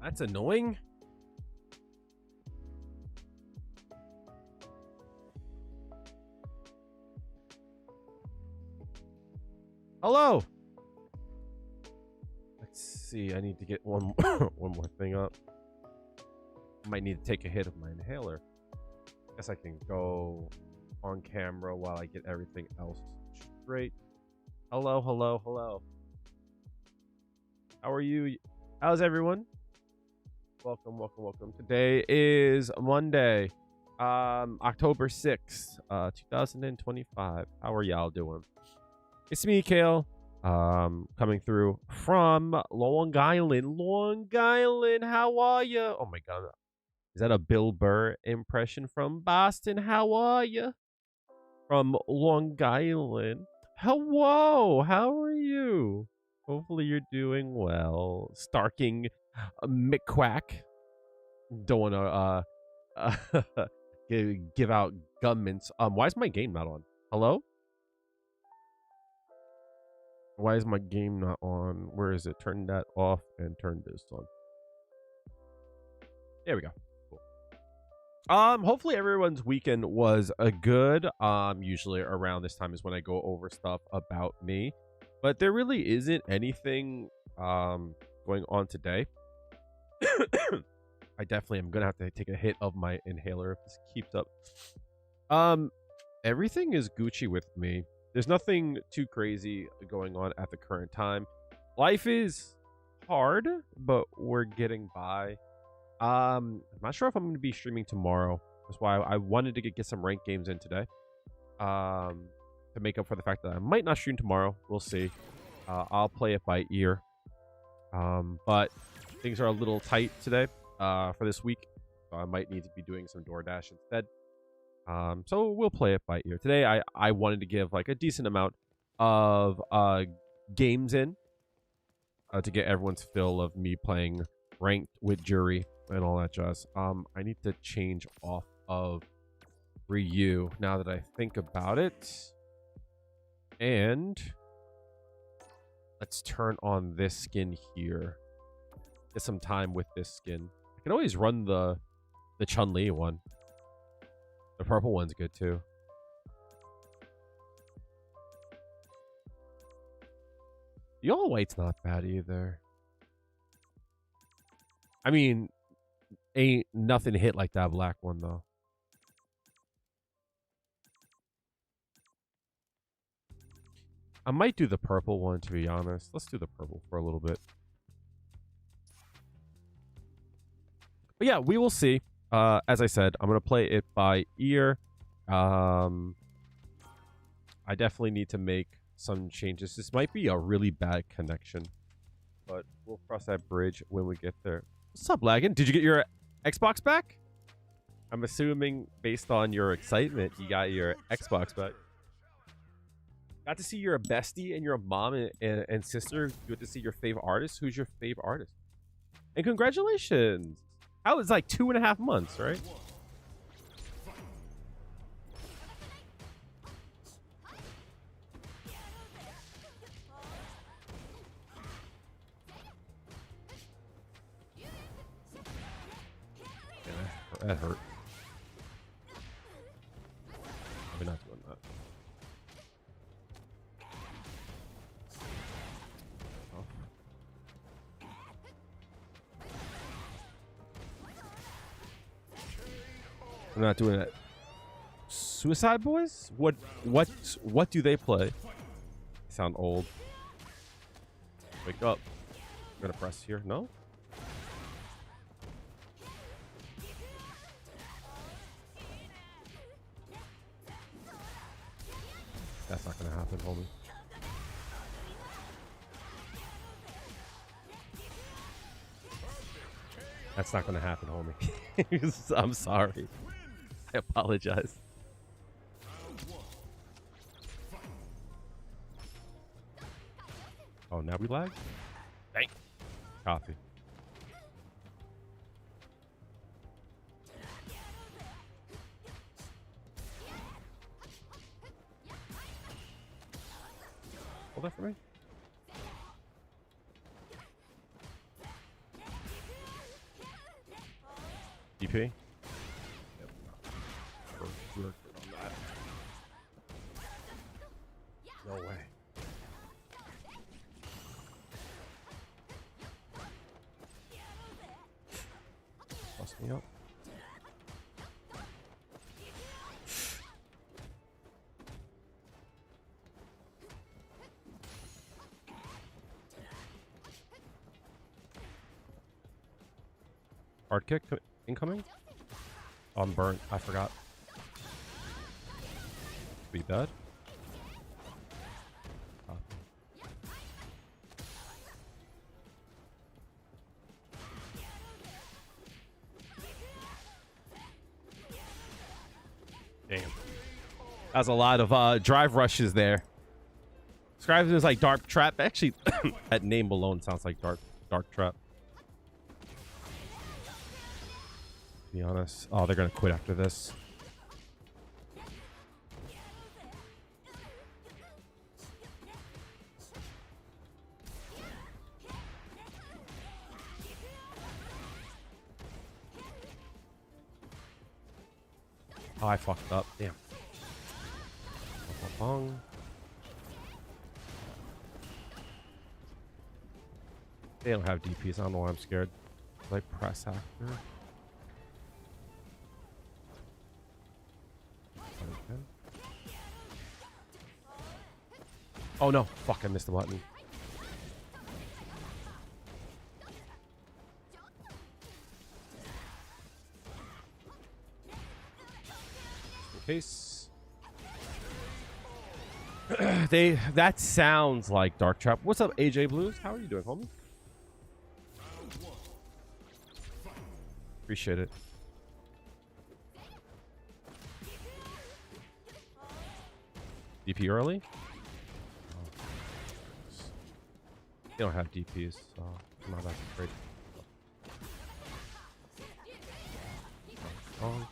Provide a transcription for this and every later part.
That's annoying. Hello. Let's see. I need to get one one more thing up. I might need to take a hit of my inhaler. Guess I can go on camera while I get everything else straight. Hello, hello, hello. How are you? How's everyone? Welcome, welcome, welcome. Today is Monday, October 6th, 2025. How are y'all doing? It's me, Kale, coming through from Long Island. Long Island, how are you? Oh my God. Is that a Bill Burr impression from Boston? How are you? From Long Island. Hello, how are you? Hopefully you're doing well. Starking McQuack. Don't want to give out gunmints. Why is my game not on? Hello? Why is my game not on? Where is it? Turn that off and turn this on. There we go. Cool. Hopefully everyone's weekend was good. Usually around this time is when I go over stuff about me, but there really isn't anything going on today. I definitely am gonna have to take a hit of my inhaler if this keeps up. Everything is Gucci with me. There's nothing too crazy going on at the current time. Life is hard, but we're getting by. I'm not sure if I'm going to be streaming tomorrow. That's why I wanted to get some ranked games in today. To make up for the fact that I might not stream tomorrow. We'll see. I'll play it by ear. But things are a little tight today. for this week. So I might need to be doing some DoorDash instead. So we'll play it by ear. Today I wanted to give like a decent amount of games in to get everyone's fill of me playing ranked with Juri and all that jazz. I need to change off of Ryu now that I think about it. And let's turn on this skin here. Get some time with this skin. I can always run the Chun-Li one. The purple one's good too. The all white's not bad either. I mean, ain't nothing hit like that black one though. I might do the purple one, to be honest. Let's do the purple for a little bit. But yeah, we will see. As I said, I'm going to play it by ear. I definitely need to make some changes. This might be a really bad connection, but we'll cross that bridge when we get there. What's up, Laggin? Did you get your Xbox back? I'm assuming based on your excitement, you got your Xbox back. Got to see your bestie and your mom and sister. Good to see your fave artist. Who's your fave artist? And congratulations. That was like 2.5 months, right? Yeah, that hurt. Probably not doing that. I'm not doing that. Suicide Boys? What do they play? They sound old. Wake up. I'm gonna press here. No? That's not gonna happen, homie. That's not gonna happen, homie. I'm sorry. I apologize. Oh, now we lag? Dang. Copy. Hold that for me. DP. No way. Bust me up. Hard kick incoming. Oh, I'm burnt. I forgot. Be bad. Damn. That's a lot of drive rushes there. Describes it as like dark trap. Actually, that name alone sounds like dark trap. To be honest. Oh, they're gonna quit after this. Oh, I fucked up. Damn. Bong. They don't have DPs. I don't know why I'm scared. Like press after. Oh no! Fuck! I missed the button. Case. That sounds like dark trap. What's up, AJ Blues? How are you doing, homie? Appreciate it. DP early? Oh. You don't have DPs, so I'm not that great. Oh.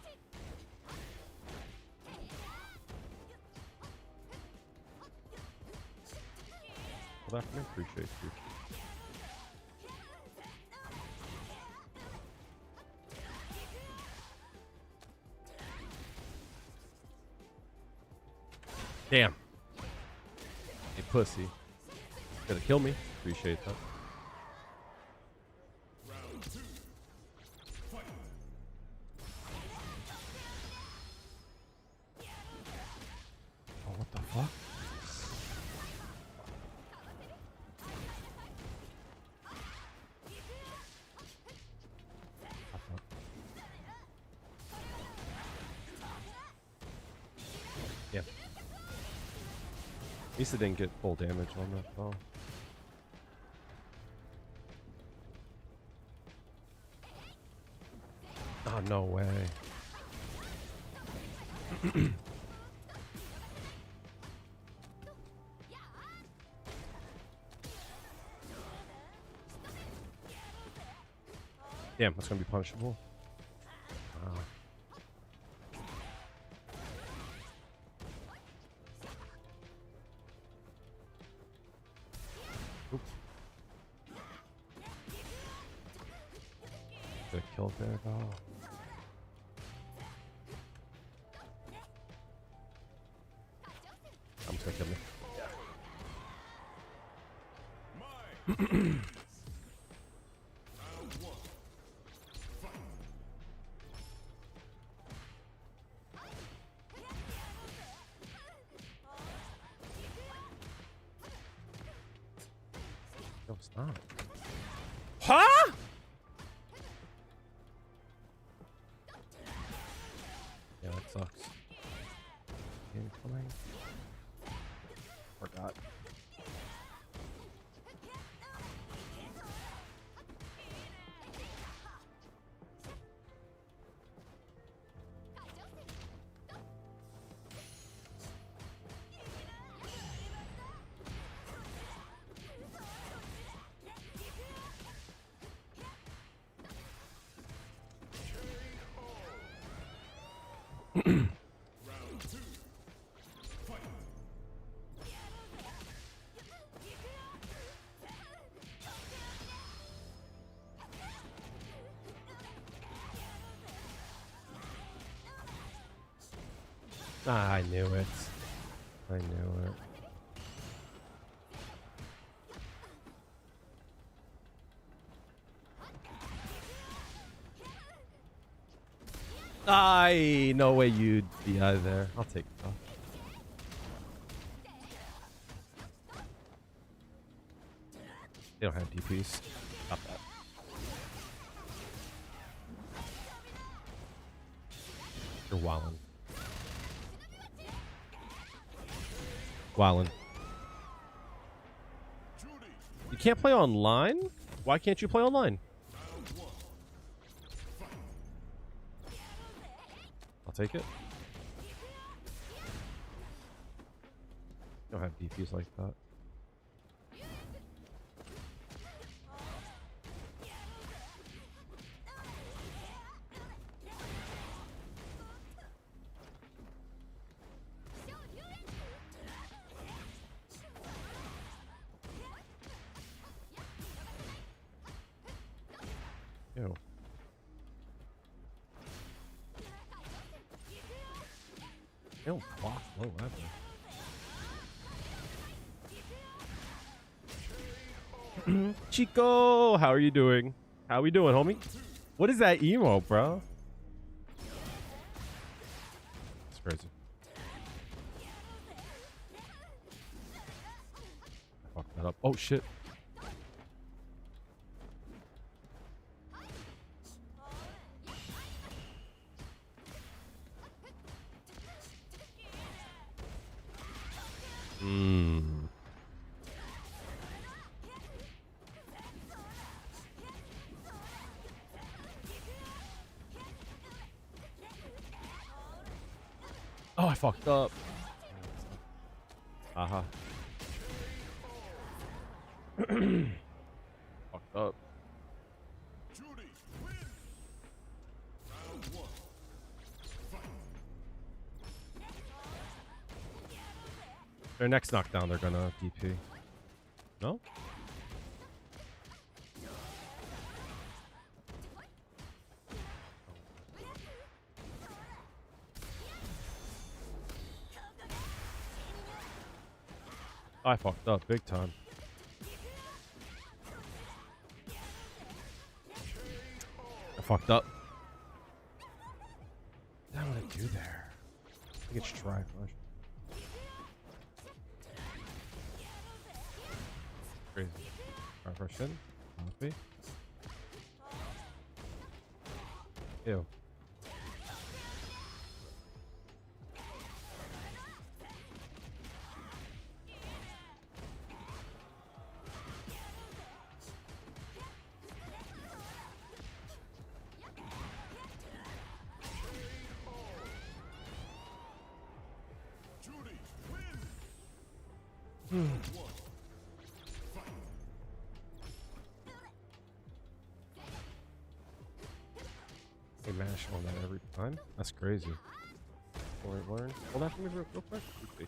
Well, that appreciate you. Damn. Hey, pussy. Gonna kill me. Appreciate that. Oh, what the fuck? Yeah. At least it didn't get full damage on that though. Oh, no way. Damn, that's gonna be punishable. Wow. Oops. Get a kill there though. I'm just gonna kill me. No, it's not. Huh? Yeah, that sucks. Incoming. Forgot. Ah, I knew it. I knew it. No way you'd be out of there. I'll take it though. They don't have DPs. Stop that. You're wildin'. Wildin'. You can't play online? Why can't you play online? I'll take it. Don't have DPs like that. Ew. They don't block low ever. Chico, how are you doing? How we doing, homie? What is that emo, bro? It's crazy. I fucked that up. Oh shit. Oh, I fucked up. Uh-huh. Fucked up. Juri, win. Round 1. Fight. Their next knockdown, they're gonna DP. No? I fucked up big time. I fucked up. What did I do there? I think it's try flush. Crazy. Try flush in. Copy. Ew. Juri, win. They mash on that every time. That's crazy. Learn. Hold that for me real quick. Okay.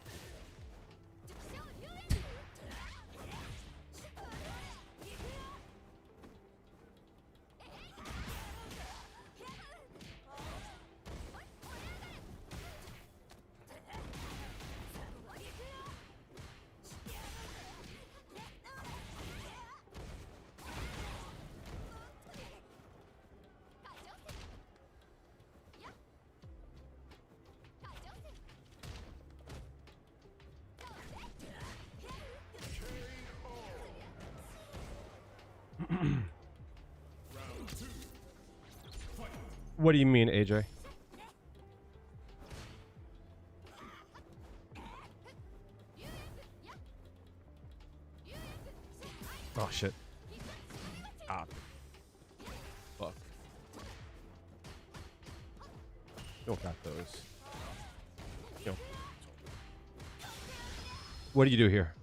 What do you mean, AJ? Oh shit. Ah. Fuck. You don't got those. You don't. What do you do here?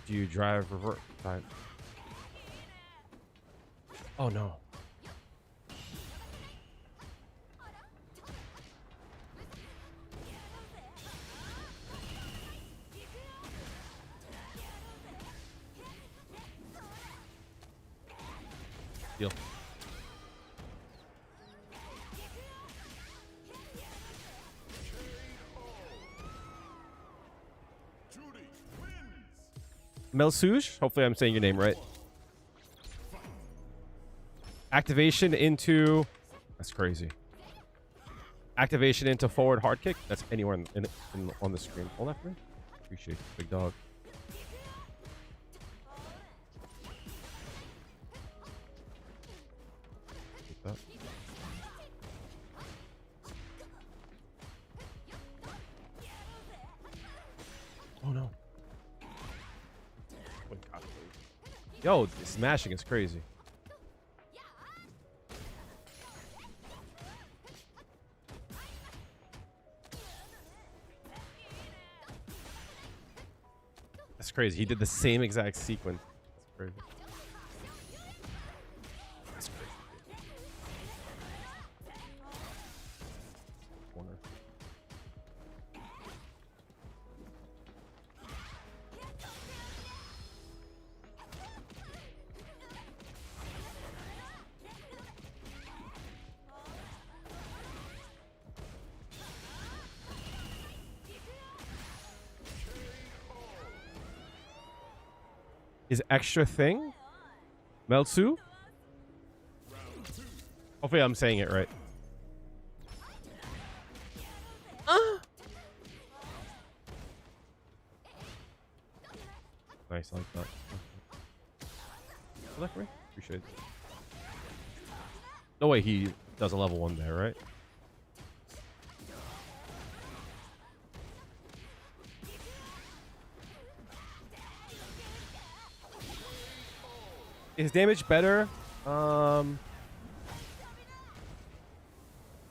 Do you drive revert? Time. Oh no. Deal. Juri wins. Melsuge? Hopefully I'm saying your name right. Activation into... That's crazy. Activation into forward hard kick. That's anywhere on the screen. Hold that for me. Appreciate it, big dog. Take that. Oh no. Yo, this smashing is crazy. That's crazy. He did the same exact sequence. That's crazy. That's crazy. Corner. His extra thing? Meltsu? Hopefully I'm saying it right. Nice, I like that. Left me? Appreciate it. No way he does a level 1 there, right? Is damage better? Oh,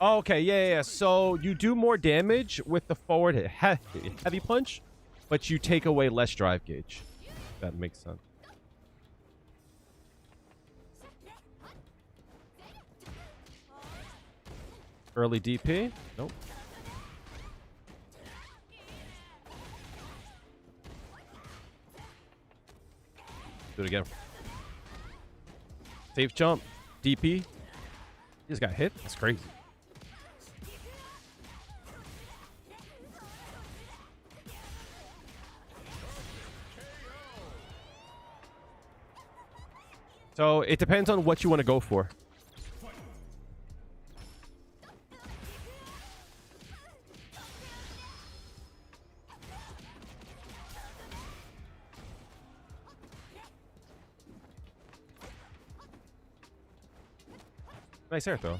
Oh, okay, yeah. So you do more damage with the forward heavy punch, but you take away less drive gauge. That makes sense. Early DP? Nope. Do it again. Safe jump. DP. He just got hit? That's crazy. So it depends on what you want to go for. Nice air throw.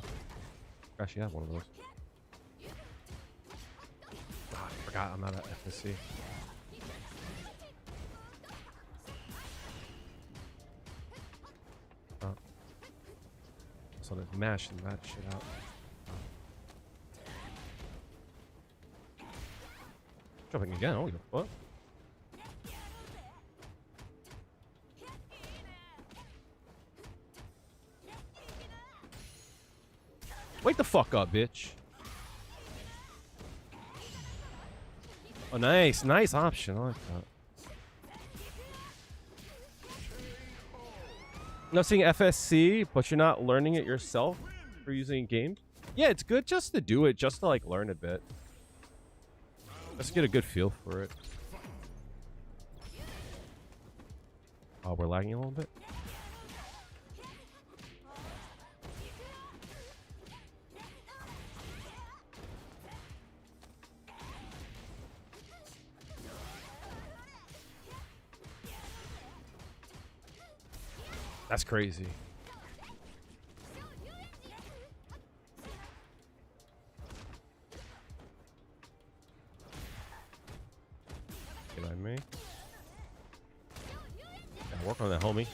Actually, have one of those. Ah, I forgot I'm not at FSC. Oh. So there's mashing that shit out. Jumping again. Oh, what? Wake the fuck up, bitch. Oh, nice. Nice option. I like that. Now seeing FSC, but you're not learning it yourself for using games. Yeah, it's good just to do it, just to like learn a bit. Let's get a good feel for it. Oh, we're lagging a little bit. That's crazy. Get on me. Gotta work on that, homie.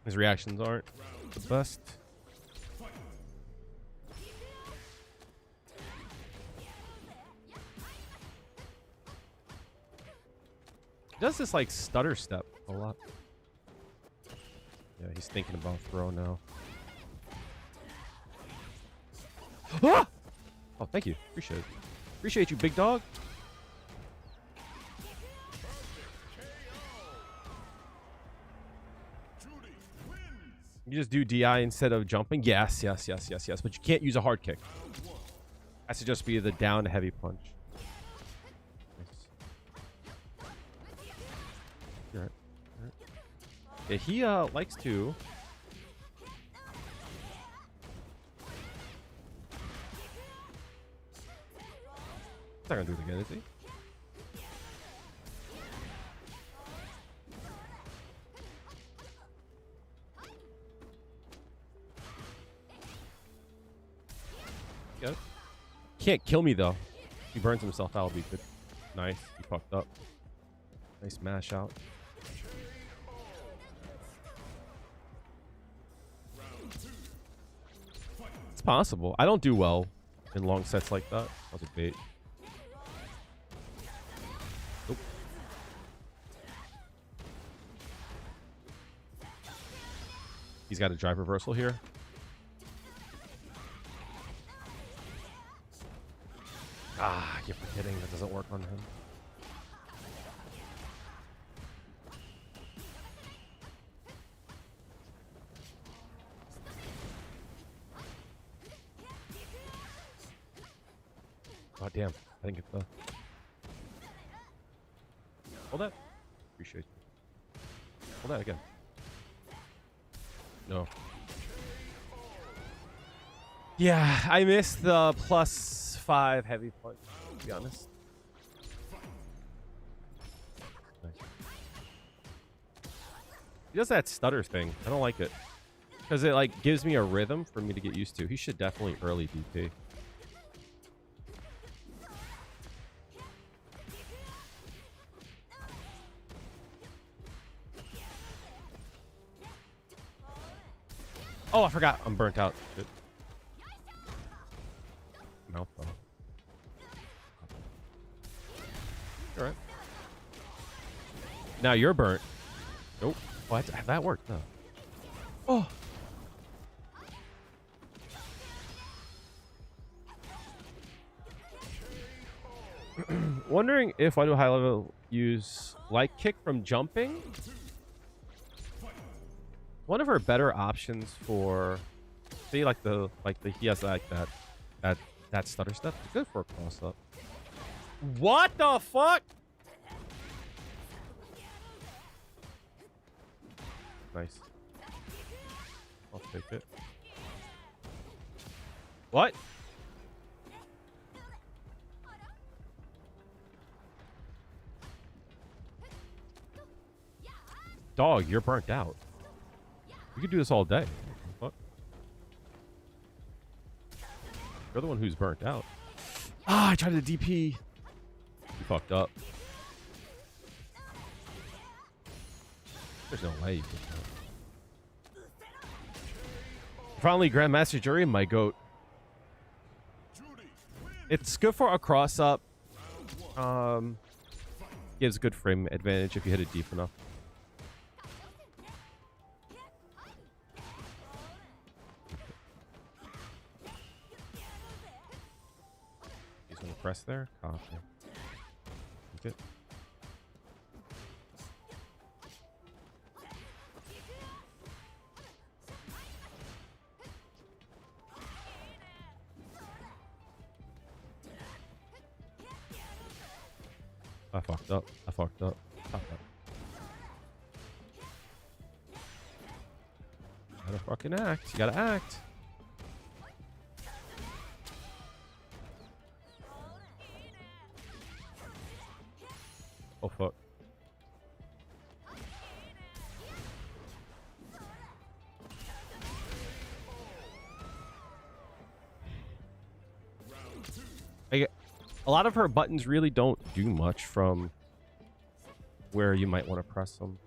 His reactions aren't the best. He does this like stutter step a lot. Yeah, he's thinking about throw now. Ah! Oh, thank you. Appreciate it. Appreciate you, big dog. You just do DI instead of jumping? Yes. But you can't use a hard kick. Has to just be the down heavy punch. Nice. Yeah, he likes to. He's not gonna do it again, is he? Got it. Can't kill me though. He burns himself out. Will be good. Nice. He fucked up. Nice mash out. It's possible. I don't do well in long sets like that. That was a bait. Nope. He's got a drive reversal here. Ah, I keep forgetting that doesn't work on him. Oh, damn. I didn't get the... Hold that. Appreciate you. Hold that again. No. Yeah, I missed the +5 heavy punch, to be honest. Nice. He does that stutter thing. I don't like it. Because it like gives me a rhythm for me to get used to. He should definitely early DP. Oh, I forgot. I'm burnt out. Shit. Mouth though. All right. Now you're burnt. Nope. What? That worked though. Oh. Wondering if I do high level use light kick from jumping. One of her better options for, see, like the he has like that stutter step. It's good for a cross up. What the fuck? Nice. I'll take it. What? Dog, you're burnt out. You could do this all day. What? You're the one who's burnt out. Ah, I tried to DP. You fucked up. There's no way you did that. Finally, Grandmaster Juri, my goat. It's good for a cross up. Gives good frame advantage if you hit it deep enough. He's gonna press there. Copy. Okay. I fucked up. I fucked up. Stop that. You gotta fucking act. You gotta act. Oh fuck. A lot of her buttons really don't do much from where you might want to press them.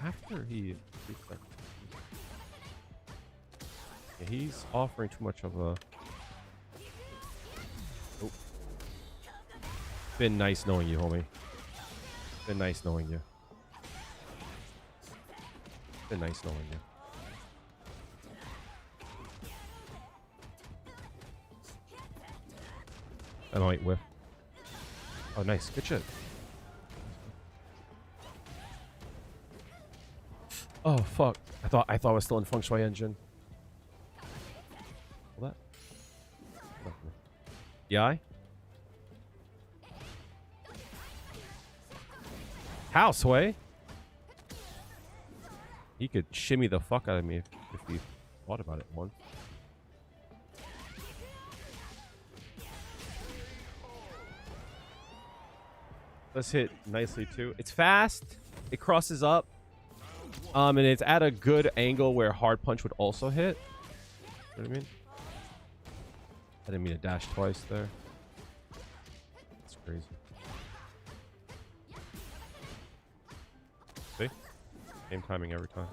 After he... Yeah, he's offering too much of a... Oh. Been nice knowing you, homie. Been nice knowing you. Been nice knowing you. I might whiff. Oh, nice. Good shit. Oh, fuck. I thought I was still in Feng Shui Engine. What? Yeah? How, Sway? He could shimmy the fuck out of me if he thought about it once. Let's hit nicely too. It's fast. It crosses up. And it's at a good angle where hard punch would also hit. You know what I mean? I didn't mean to dash twice there. That's crazy. See? Same timing every time.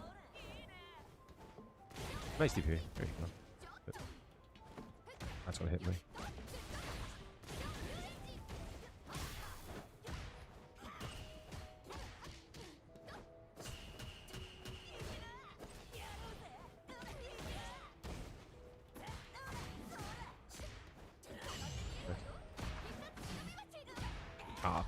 Nice DP. There you go. That's what hit me. Copy.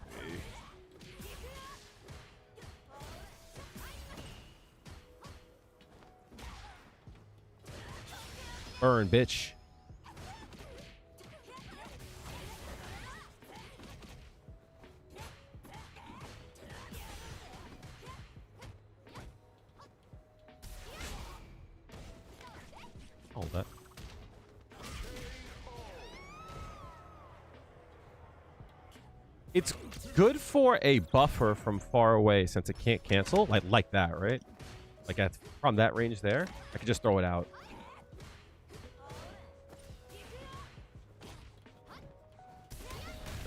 Burn, bitch. Hold that. It's good for a buffer from far away since it can't cancel, like that, right? Like from that range there, I could just throw it out.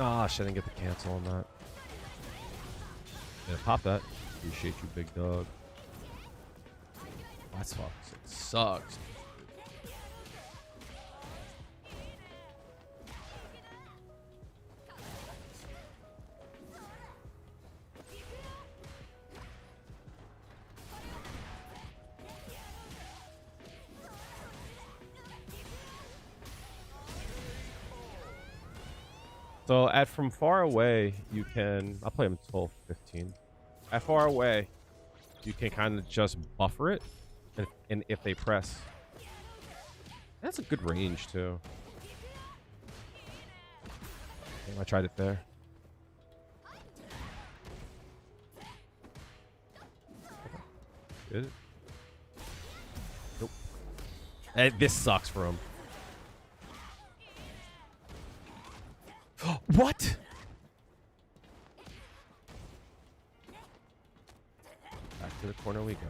Ah, shit, I didn't get the cancel on that. Yeah, pop that. Appreciate you, big dog. That sucks. It sucks. So at from far away, you can. I'll play him until 15. At far away, you can kind of just buffer it, and if they press, that's a good range too. I tried it there. Good. Nope. This sucks for him. What? Back to the corner we go.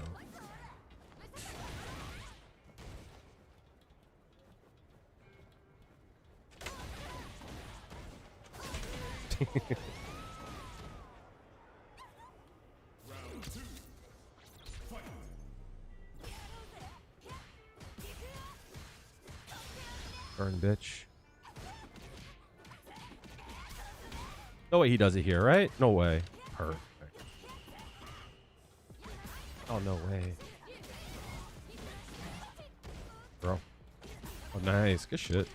Round 2. Fight. Burn, bitch. No way he does it here, right? No way. Perfect. Oh, no way. Bro. Oh, nice. Good shit.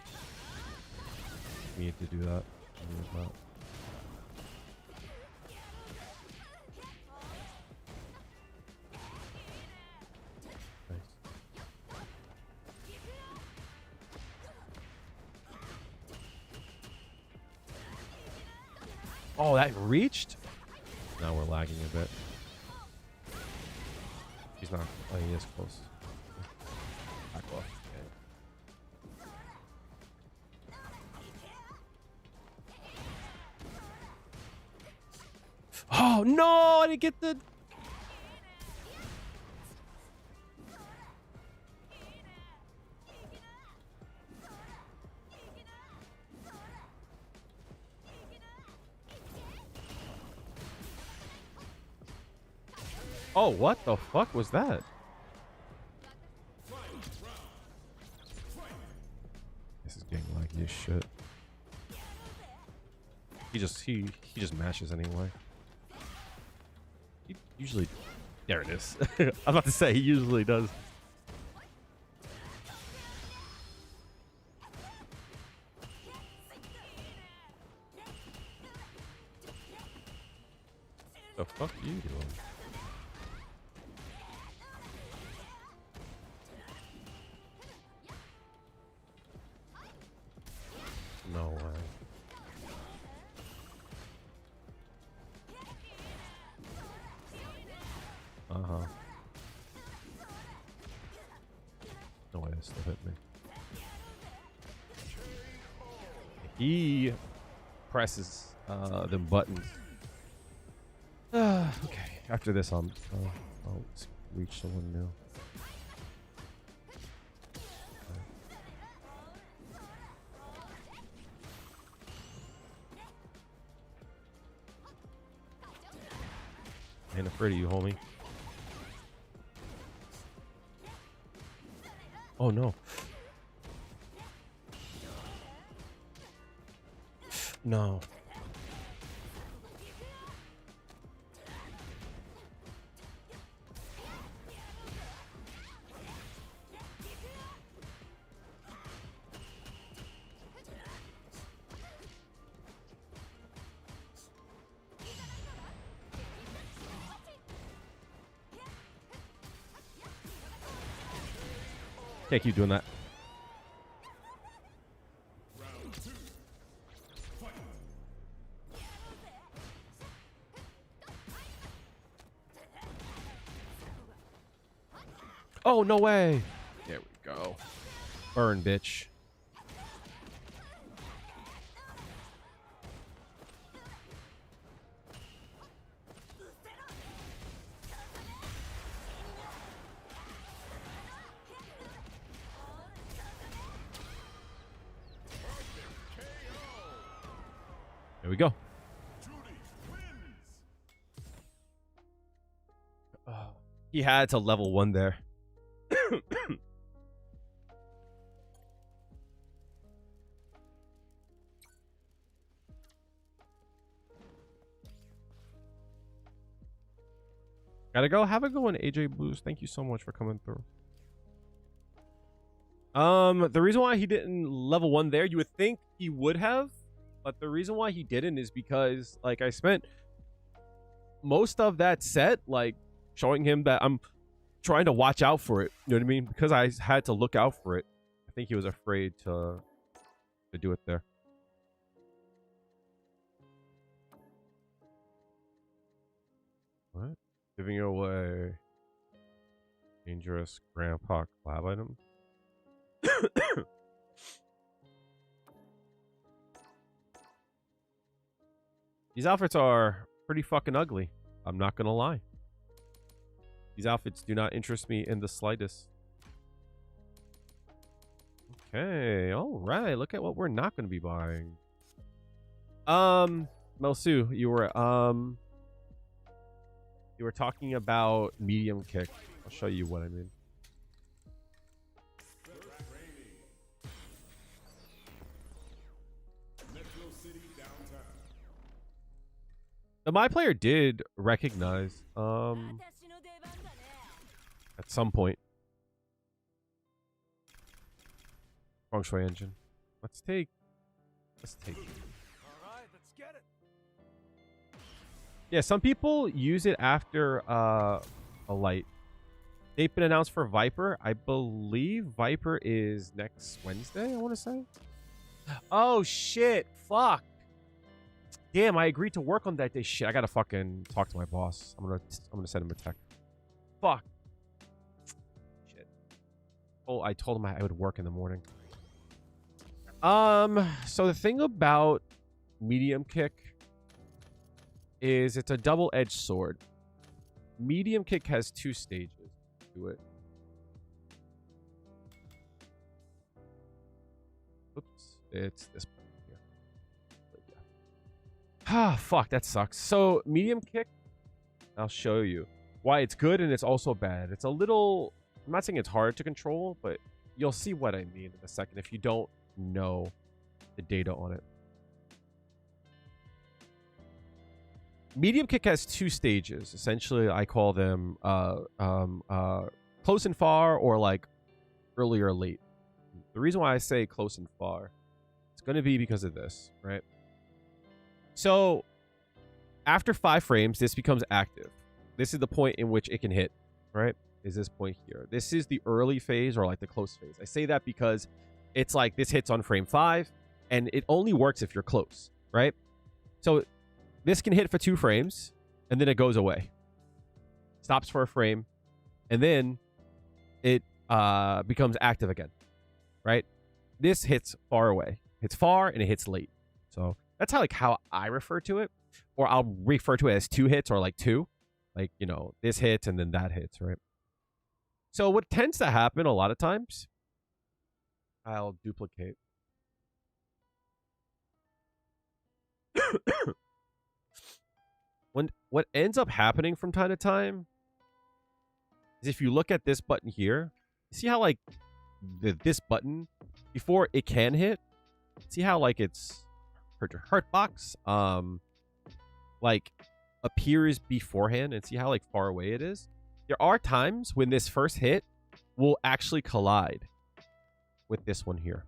We need to do that. Nice. Oh, that reached? Now we're lagging a bit. He's not. Oh, he is close. Back off. Okay. Oh, no! I didn't get the... Oh, what the fuck was that? This is getting laggy as shit. He just mashes anyway. He usually... There it is. I was about to say, he usually does. The fuck are you doing? No way. Uh-huh. No way, it still hit me. He presses the buttons. Okay, after this I'll reach someone new. Ain't afraid of you, homie. Oh no. No. Can't keep doing that. Round 2. Fight. Oh, no way. There we go. Burn, bitch. There we go. Juri wins. He had to level 1 there. Gotta go. Have a go on AJ Boost. Thank you so much for coming through. The reason why he didn't level 1 there, you would think he would have, but the reason why he didn't is because, like, I spent most of that set, like, showing him that I'm trying to watch out for it. You know what I mean? Because I had to look out for it. I think he was afraid to do it there. What? Giving away dangerous grandpa collab item. These outfits are pretty fucking ugly. I'm not gonna lie. These outfits do not interest me in the slightest. Okay, all right. Look at what we're not gonna be buying. Melsu, you were talking about medium kick. I'll show you what I mean. The my player did recognize at some point. Feng Shui engine. Let's take. All right, let's get it. Yeah, some people use it after a light. They've been announced for Viper. I believe Viper is next Wednesday, I want to say. Oh shit. Fuck. Damn, I agreed to work on that day. Shit, I gotta fucking talk to my boss. I'm gonna send him a text. Fuck. Shit. Oh, I told him I would work in the morning. So the thing about medium kick is it's a double-edged sword. Medium kick has 2 stages to it. Oops, it's this. Ah, fuck, that sucks. So, medium kick, I'll show you why it's good and it's also bad. It's a little, I'm not saying it's hard to control, but you'll see what I mean in a second if you don't know the data on it. Medium kick has 2 stages. Essentially, I call them close and far, or like early or late. The reason why I say close and far, it's going to be because of this, right? So, after 5 frames, this becomes active. This is the point in which it can hit, right? Is this point here. This is the early phase, or like the close phase. I say that because it's like this hits on frame 5, and it only works if you're close, right? So, this can hit for 2 frames, and then it goes away. Stops for a frame, and then it becomes active again, right? This hits far away. Hits far, and it hits late. So, that's how I refer to it, or I'll refer to it as 2 hits, or like 2, like, you know, this hits and then that hits, right? So what tends to happen a lot of times, I'll duplicate. What ends up happening from time to time is if you look at this button here, see how like this button, before it can hit, see how like it's hurt box like appears beforehand, and see how like far away it is. There are times when this first hit will actually collide with this one here,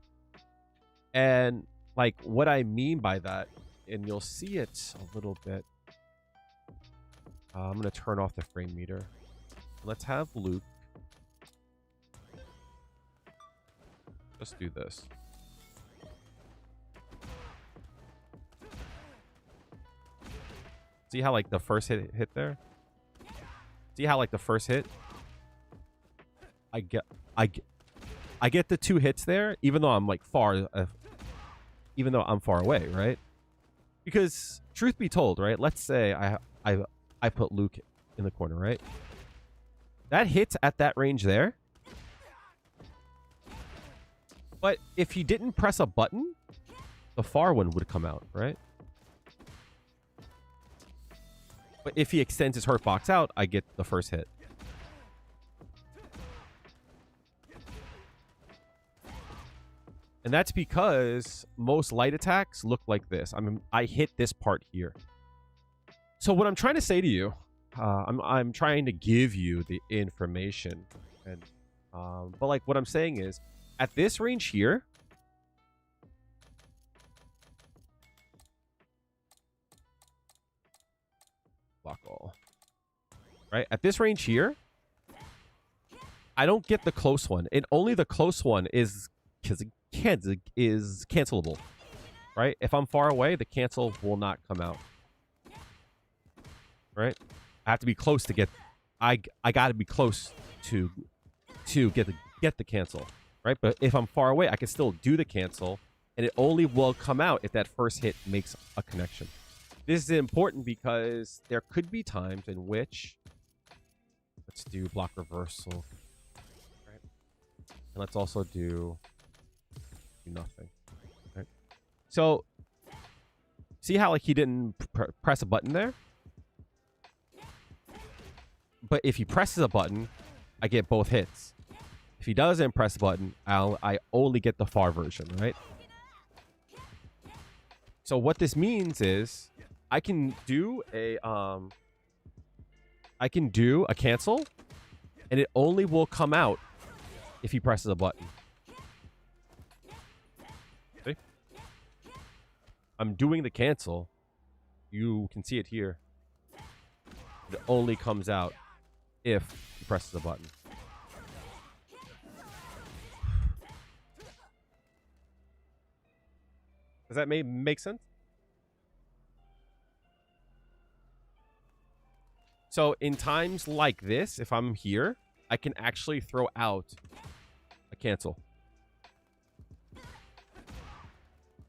and like what I mean by that, and you'll see it a little bit. I'm gonna turn off the frame meter. Let's have Luke just do this. See how like the first hit there? See how like the first hit? I get the 2 hits there, even though I'm like even though I'm far away, right? Because truth be told, right? Let's say I put Luke in the corner, right? That hits at that range there. But if he didn't press a button, the far one would come out, right? But if he extends his hurt box out, I get the first hit. And that's because most light attacks look like this. I hit this part here. So what I'm trying to say to you, I'm trying to give you the information, and but like what I'm saying is, at this range here, block all. Right? At this range here, I don't get the close one. And only the close one is cancelable. Right? If I'm far away, the cancel will not come out. Right? I have to be close to get I got to be close to get the cancel. Right? But if I'm far away, I can still do the cancel, and it only will come out if that first hit makes a connection. This is important because there could be times in which, let's do block reversal, right? And let's also do nothing, right? So, see how like he didn't press a button there? But if he presses a button, I get both hits. If he doesn't press a button, I only get the far version, right? So what this means is I can do a cancel, and it only will come out if he presses a button. See? I'm doing the cancel. You can see it here. It only comes out if he presses a button. Does that make sense? So in times like this, if I'm here, I can actually throw out a cancel.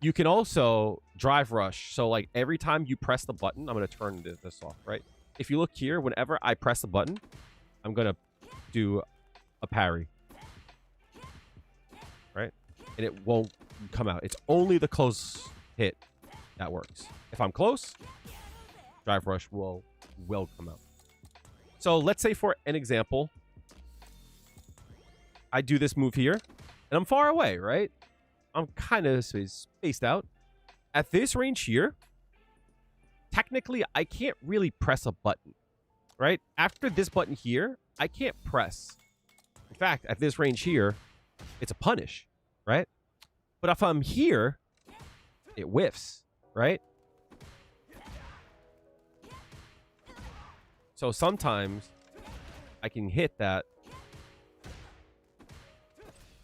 You can also drive rush. So like every time you press the button, I'm going to turn this off, right? If you look here, whenever I press the button, I'm going to do a parry. Right? And it won't come out. It's only the close hit that works. If I'm close, drive rush will come out. So let's say for an example, I do this move here, and I'm far away, right? I'm kind of spaced out. At this range here, technically, I can't really press a button, right? After this button here, I can't press. In fact, at this range here, it's a punish, right? But if I'm here, it whiffs, right? So sometimes I can hit that.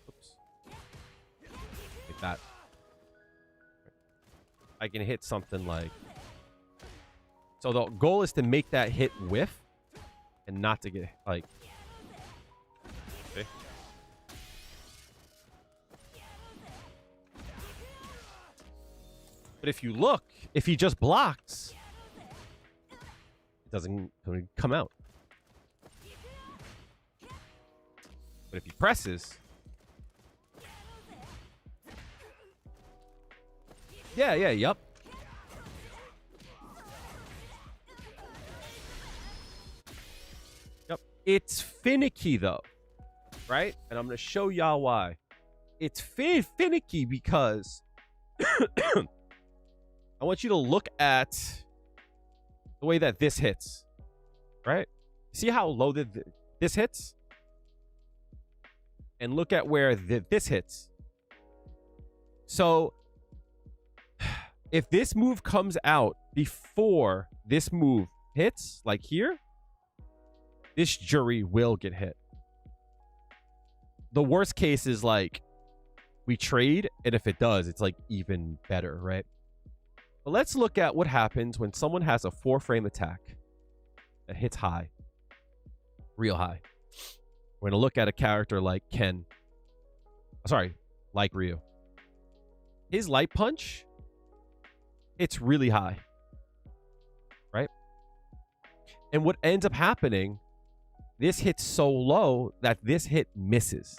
Oops. Like that. I can hit something like. So the goal is to make that hit whiff and not to get like. Okay. But if you look, if he just blocks, doesn't come out. But if he presses, yep. It's finicky though, right? And I'm gonna show y'all why. It's finicky because I want you to look at the way that this hits, right? See how low this hits? And look at where this hits. So, if this move comes out before this move hits, like here, this Juri will get hit. The worst case is like, we trade, and if it does, it's like even better, right? But let's look at what happens when someone has a 4-frame attack that hits high. Real high. We're going to look at a character like Ken. Sorry, like Ryu. His light punch, it's really high. Right? And what ends up happening, this hits so low that this hit misses.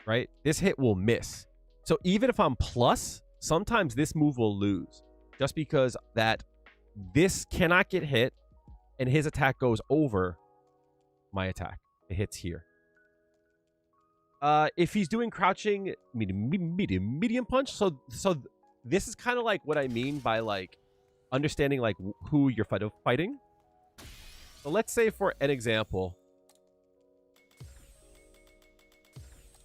Right? This hit will miss. So even if I'm plus, sometimes this move will lose. Just because that this cannot get hit and his attack goes over my attack. It hits here. If he's doing crouching medium punch, so this is kind of like what I mean by like understanding like who you're fighting. So let's say for an example,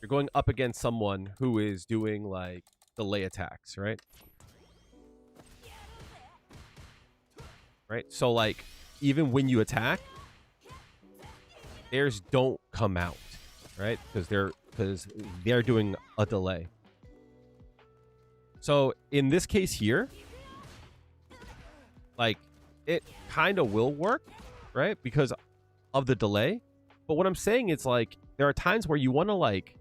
you're going up against someone who is doing like delay attacks, right? Right? So like even when you attack, theirs don't come out, right? Because they're doing a delay. So in this case here, like it kind of will work, right? Because of the delay. But what I'm saying is like there are times where you want to like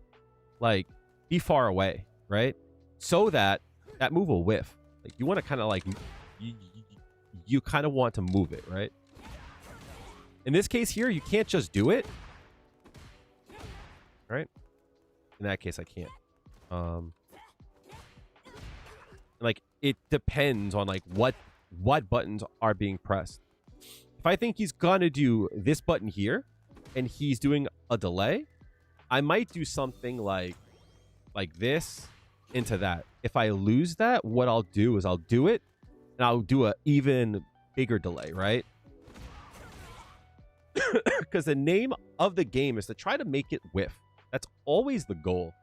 be far away, right? So that move will whiff. Like you want to kind of like you kind of want to move it, right? In this case here, you can't just do it, right? In that case, I can't. Like it depends on like what buttons are being pressed. If I think he's gonna do this button here, and he's doing a delay, I might do something like this into that. If I lose that, what I'll do is I'll do it, and I'll do a even bigger delay, right? Because the name of the game is to try to make it whiff. That's always the goal.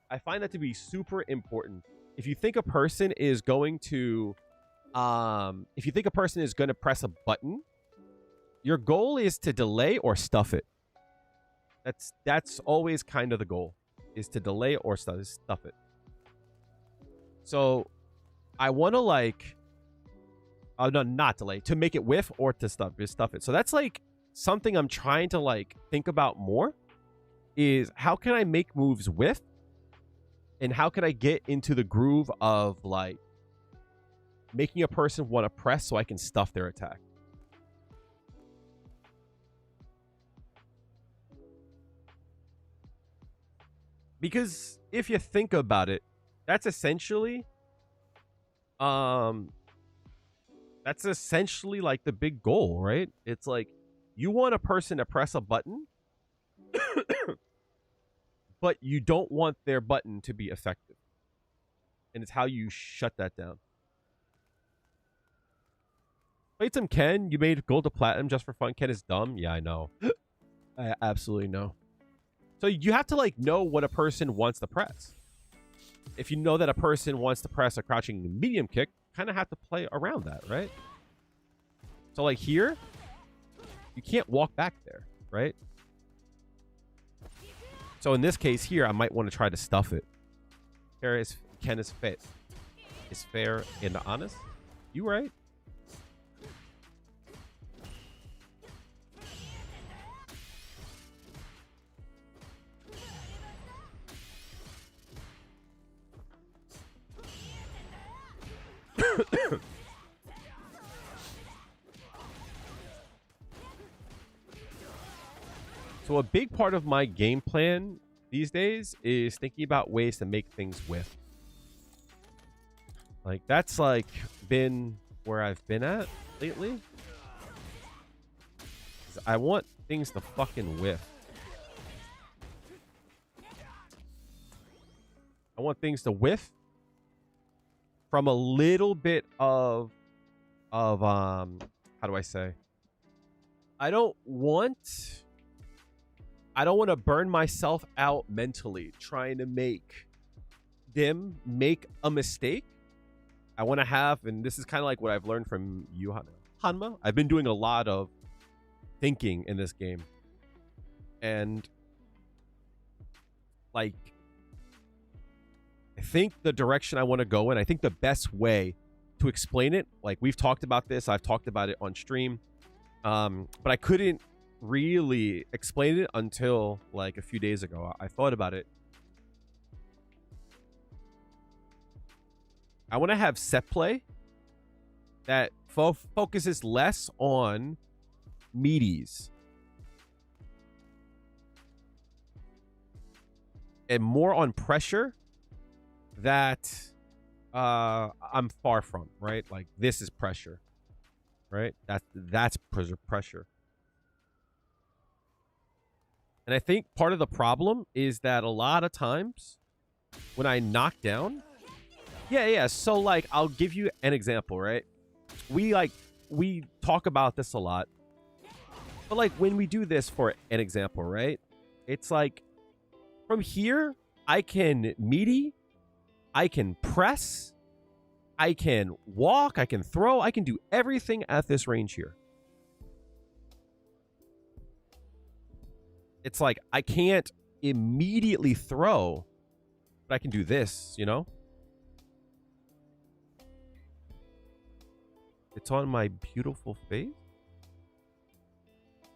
I find that to be super important. If you think a person is going to press a button, your goal is to delay or stuff it. That's always kind of the goal, is to delay or stuff it. So I want to like, no, not delay, to make it whiff or to stuff it. So that's like something I'm trying to like think about more, is how can I make moves whiff, and how can I get into the groove of like making a person want to press so I can stuff their attack. Because if you think about it, that's essentially like the big goal, right? It's like you want a person to press a button but you don't want their button to be effective. And it's how you shut that down. Played some Ken. You made gold to platinum just for fun. Ken is dumb. Yeah, I know. I absolutely know. So you have to like know what a person wants to press. If you know that a person wants to press a crouching medium kick, kind of have to play around that, right? So like here, you can't walk back there, right? So in this case here, I might want to try to stuff it. Ken is fit. Is fair and honest. You right? So a big part of my game plan these days is thinking about ways to make things whiff. Like that's like been where I've been at lately. I want things to fucking whiff. I want things to whiff from a little bit of how do I say? I don't want to burn myself out mentally trying to make them make a mistake. I want to have, and this is kind of like what I've learned from you, Hanma. I've been doing a lot of thinking in this game. And like, I think the direction I want to go in, I think the best way to explain it, like we've talked about this, I've talked about it on stream, but I couldn't really explain it until like a few days ago. I thought about it. I want to have set play that focuses less on meaties and more on pressure that I'm far from, right? Like this is pressure, right? That's pressure. And I think part of the problem is that a lot of times when I knock down, yeah. So like, I'll give you an example, right? We talk about this a lot, but like when we do this for an example, right? It's like from here, I can meaty, I can press, I can walk, I can throw, I can do everything at this range here. It's like I can't immediately throw, but I can do this, you know? It's on my beautiful face.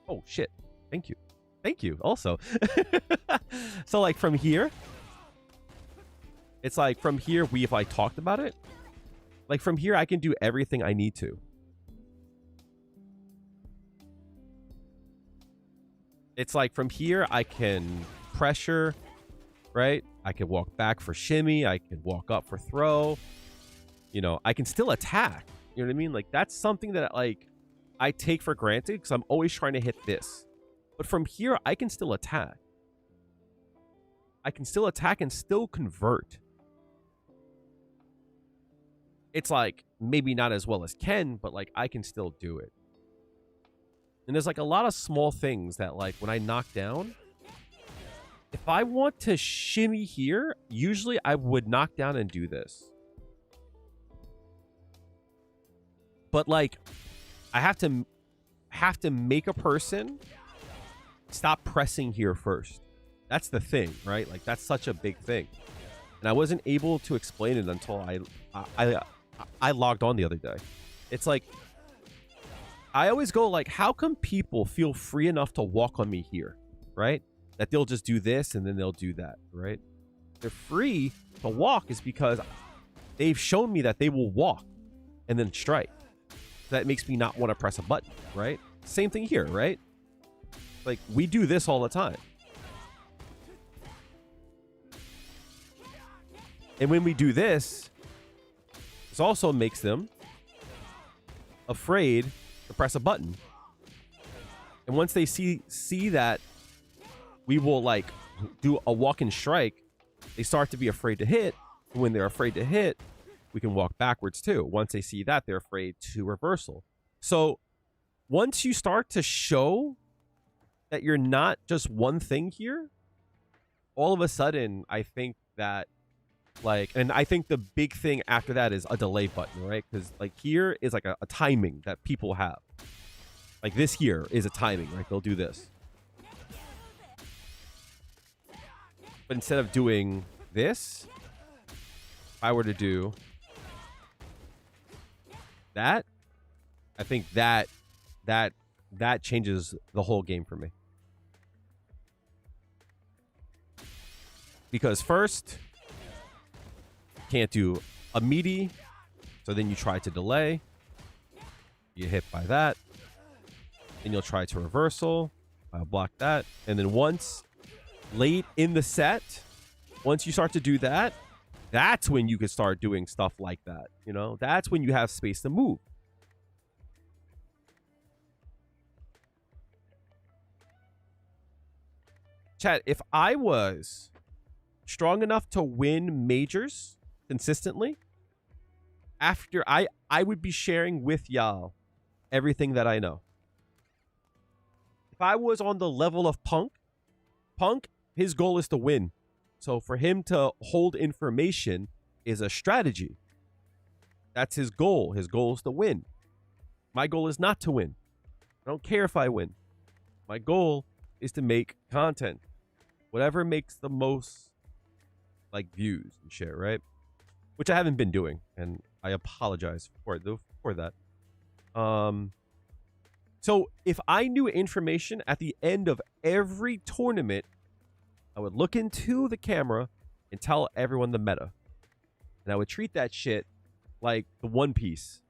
Oh, shit. Thank you. Thank you, also. So, like, from here, it's like from here, we've, like, talked about it. Like, from here, I can do everything I need to. It's like from here, I can pressure, right? I can walk back for shimmy. I can walk up for throw. You know, I can still attack. You know what I mean? Like, that's something that, like, I take for granted because I'm always trying to hit this. But from here, I can still attack. I can still attack and still convert. It's like, maybe not as well as Ken, but, like, I can still do it. And there's, like, a lot of small things that, like, when I knock down, if I want to shimmy here, usually I would knock down and do this. But, like, I have to make a person stop pressing here first. That's the thing, right? Like, that's such a big thing. And I wasn't able to explain it until I logged on the other day. It's like, I always go like, how come people feel free enough to walk on me here, right? That they'll just do this and then they'll do that, right? They're free to walk is because they've shown me that they will walk and then strike. That makes me not want to press a button, right? Same thing here, right? Like, we do this all the time. And when we do this, this also makes them afraid to press a button. And once they see that we will, like, do a walk and strike, they start to be afraid to hit. And when they're afraid to hit, we can walk backwards too. Once they see that, they're afraid to reversal. So once you start to show that you're not just one thing here, all of a sudden, I think that, like, and I think the big thing after that is a delay button, right? Because, like, here is like a timing that people have. Like, this here is a timing, right? They'll do this. But instead of doing this, if I were to do that, I think that changes the whole game for me. Because first, can't do a meaty, so then you try to delay. You get hit by that. Then you'll try to reversal. I'll block that. And then once late in the set, once you start to do that, that's when you can start doing stuff like that. You know, that's when you have space to move. Chat, if I was strong enough to win majors consistently, after I would be sharing with y'all everything that I know. If I was on the level of Punk, his goal is to win. So for him to hold information is a strategy. That's his goal. His goal is to win. My goal is not to win. I don't care if I win. My goal is to make content. Whatever makes the most, like, views and shit, right? Which I haven't been doing, and I apologize for that. So if I knew information at the end of every tournament, I would look into the camera and tell everyone the meta. And I would treat that shit like the One Piece.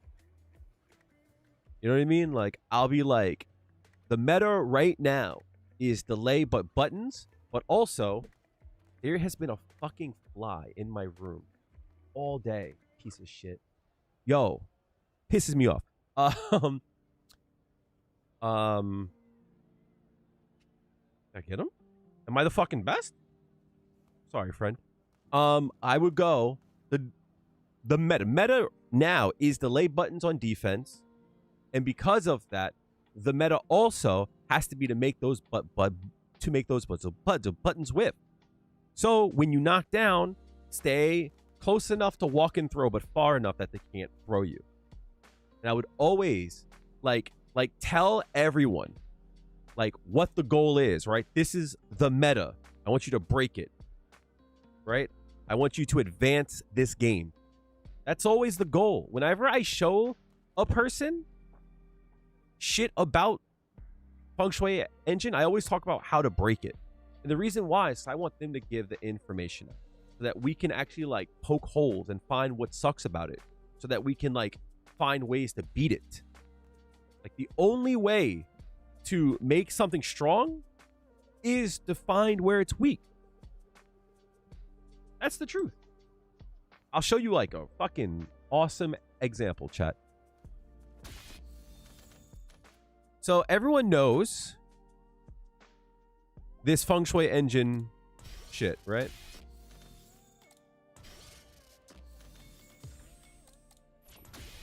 You know what I mean? Like, I'll be like, the meta right now is delay but buttons, but also there has been a fucking fly in my room all day. Piece of shit. Yo, pisses me off. Did I get him? Am I the fucking best? Sorry, friend. I would go the meta now is delay buttons on defense, and because of that, the meta also has to be to make those buttons whip. So when you knock down, stay close enough to walk and throw, but far enough that they can't throw you. And I would always like tell everyone like what the goal is, right? This is the meta. I want you to break it, right? I want you to advance this game. That's always the goal. Whenever I show a person shit about Feng Shui Engine, I always talk about how to break it. And the reason why is I want them to give the information so that we can actually like poke holes and find what sucks about it, so that we can like find ways to beat it. Like the only way to make something strong is to find where it's weak. That's the truth. I'll show you like a fucking awesome example, chat. So everyone knows this Feng Shui Engine shit, right?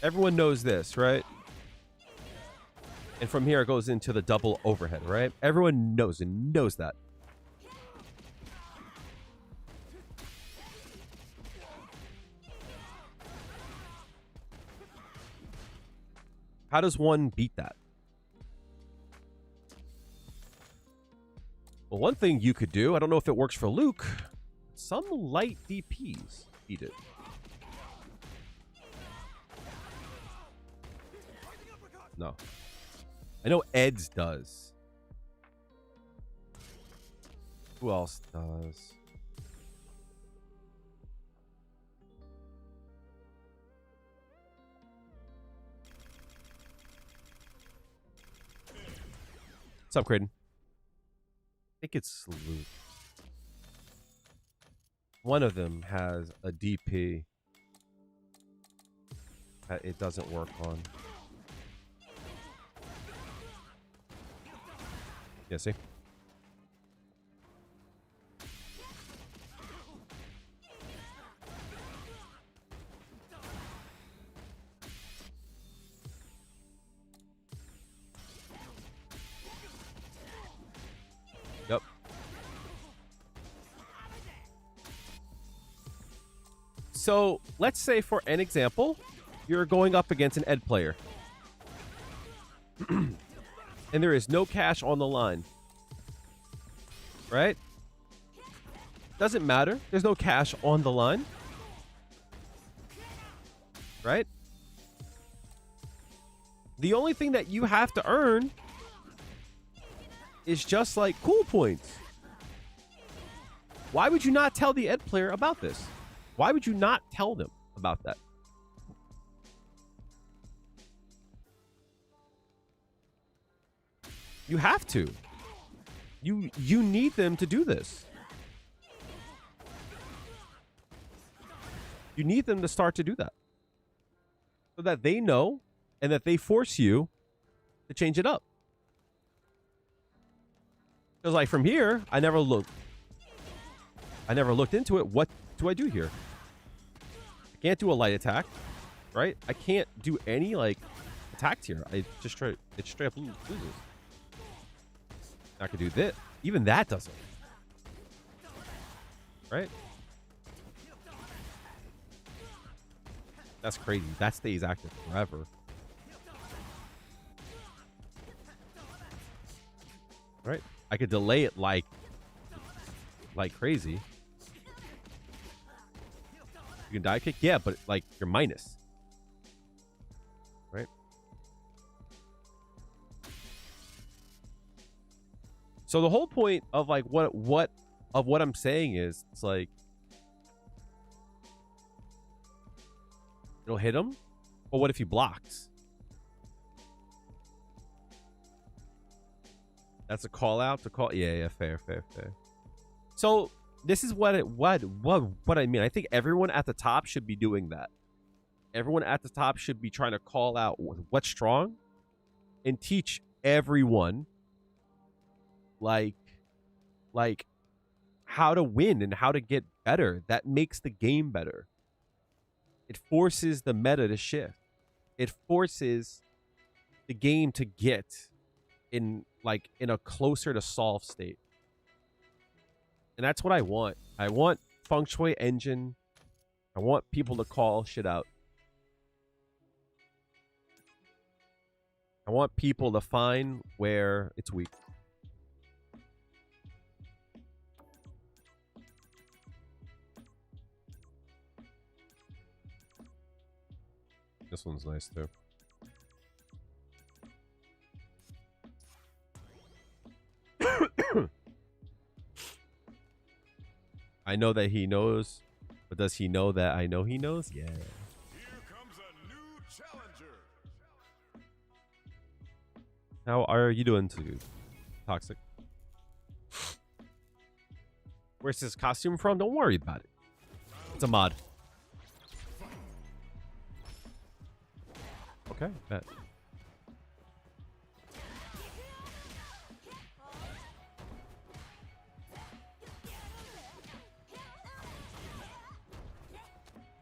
Everyone knows this, right? And from here it goes into the double overhead, right? Everyone knows that. How does one beat that? Well, one thing you could do, I don't know if it works for Luke, some light DPs beat it. No. I know Ed's does. Who else does? What's up, Creighton? I think it's Luke. One of them has a DP that it doesn't work on. Yeah, see? Yep. So, let's say for an example, you're going up against an Ed player. And there is no cash on the line. Right? Doesn't matter. There's no cash on the line. Right? The only thing that you have to earn is just like cool points. Why would you not tell the Ed player about this? Why would you not tell them about that? You have to. You need them to do this. You need them to start to do that. So that they know and that they force you to change it up. Because like from here, I never looked into it. What do I do here? I can't do a light attack, right? I can't do any like attacks here. It straight up loses. I could do this. Even that doesn't. Right? That's crazy. That stays active forever. Right? I could delay it like crazy. You can die kick? Yeah, but like you're minus. Right? So the whole point of like what I'm saying is it's like it'll hit him, but what if he blocks? That's a call out to call. Yeah, fair. So this is what I mean. I think everyone at the top should be doing that. Everyone at the top should be trying to call out what's strong and teach everyone like how to win and how to get better. That makes the game better. It forces the meta to shift. It forces the game to get in a closer to solve state. And that's what I want. I want feng shui engine. I want people to call shit out. I want people to find where it's weak. This one's nice too. I know that he knows, but does he know that I know he knows? Yeah. Here comes a new challenger. How are you doing, too, Toxic? Where's his costume from? Don't worry about it. It's a mod. Okay, bet.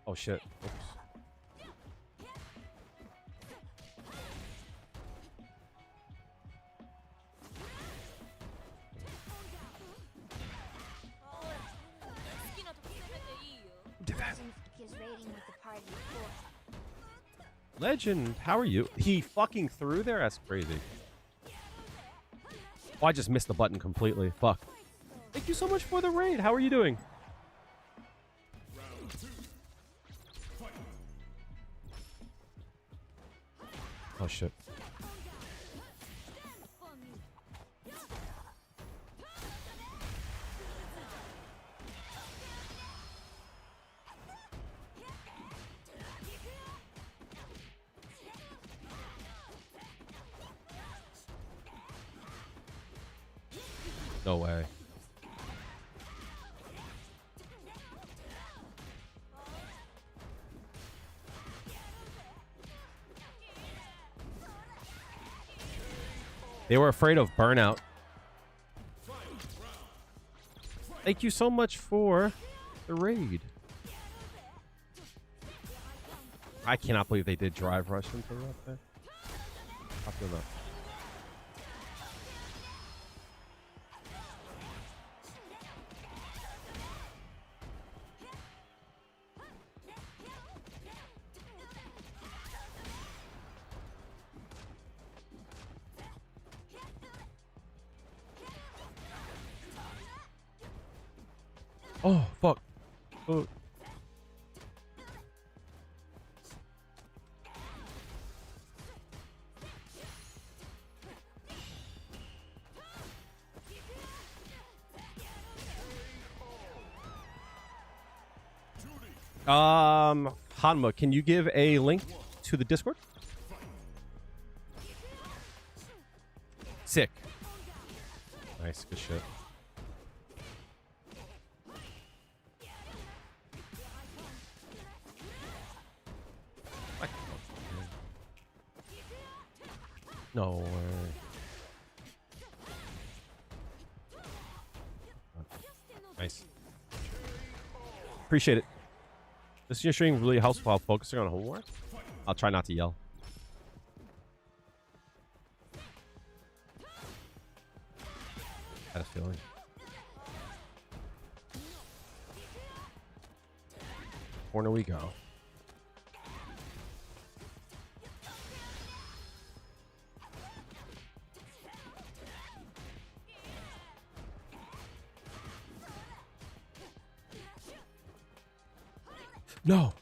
Oh shit. Oops. Legend, how are you? He fucking threw there? That's crazy. Oh, I just missed the button completely. Fuck. Thank you so much for the raid. How are you doing? Round 2. Fight. Oh shit. No way. They were afraid of burnout. Thank you so much for the raid. I cannot believe they did drive rush into that there. I feel that. Oh, fuck. Oh. Hanma, can you give a link to the Discord? Sick. Nice, good shit. No way. Nice. Appreciate it. This year stream really helps while focusing on homework. I'll try not to yell. I had a feeling. Corner we go. No.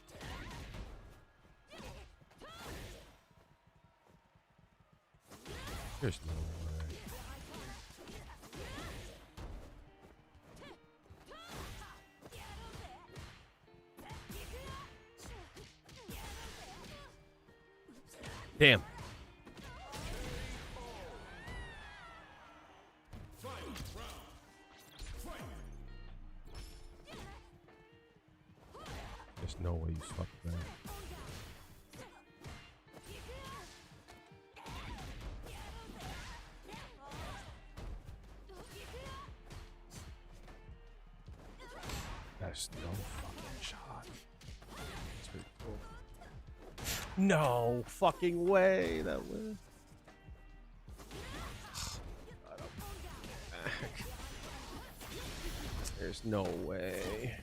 There's no way. Damn. There's no way you fucked that. There's no fucking shot. That's pretty cool. No fucking way. That was. There's no way.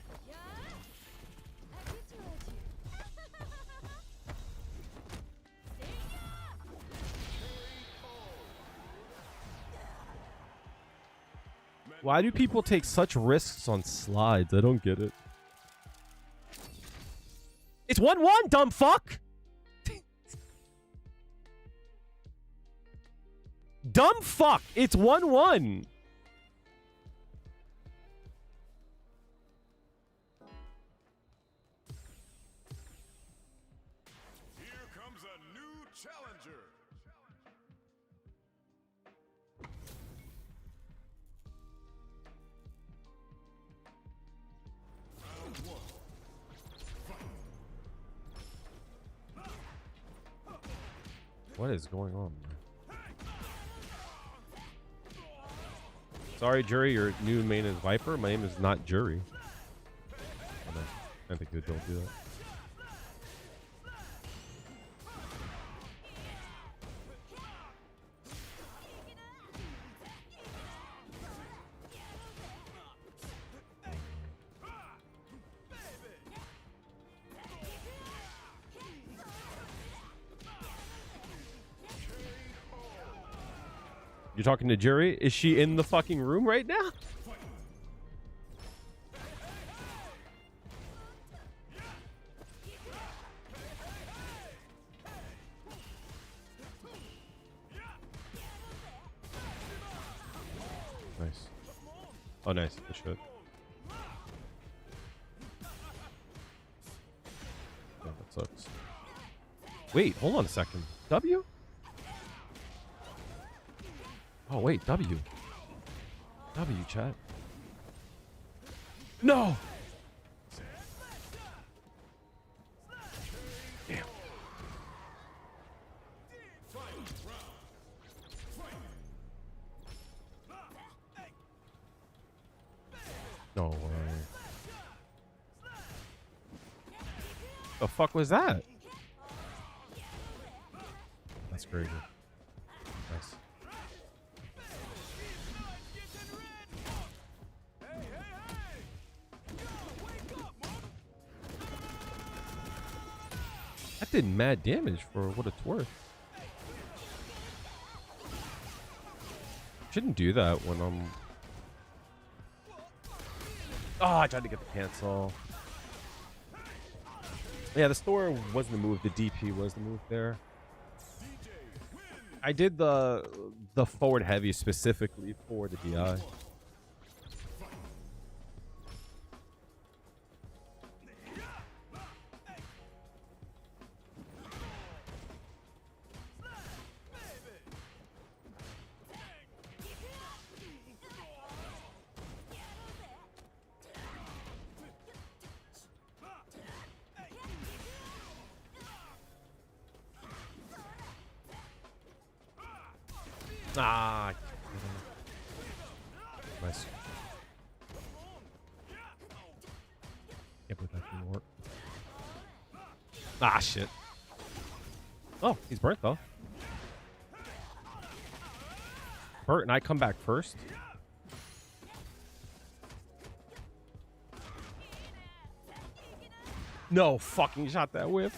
Why do people take such risks on slides? I don't get it. It's 1-1, dumb fuck! Dumb fuck! It's 1-1! Here comes a new challenger. Round one. What is going on? Sorry, Juri, your new main is Viper. My name is not Juri. I think they don't do that. You're talking to Juri? Is she in the fucking room right now? Nice. Oh, nice. Good shit. Oh, that sucks. Wait, hold on a second. W? Oh, wait, W. W, chat. No! Damn. No way. The fuck was that? That's crazy. Nice. That did mad damage for what it's worth. Shouldn't do that when I'm... Oh, I tried to get the cancel. Yeah, the store wasn't the move. The DP was the move there. I did the forward heavy specifically for the DI. Ah. Nice. Can't believe that didn't work. Ah, shit. Oh, he's burnt, though. Burnt, and I come back first. No fucking shot that whip.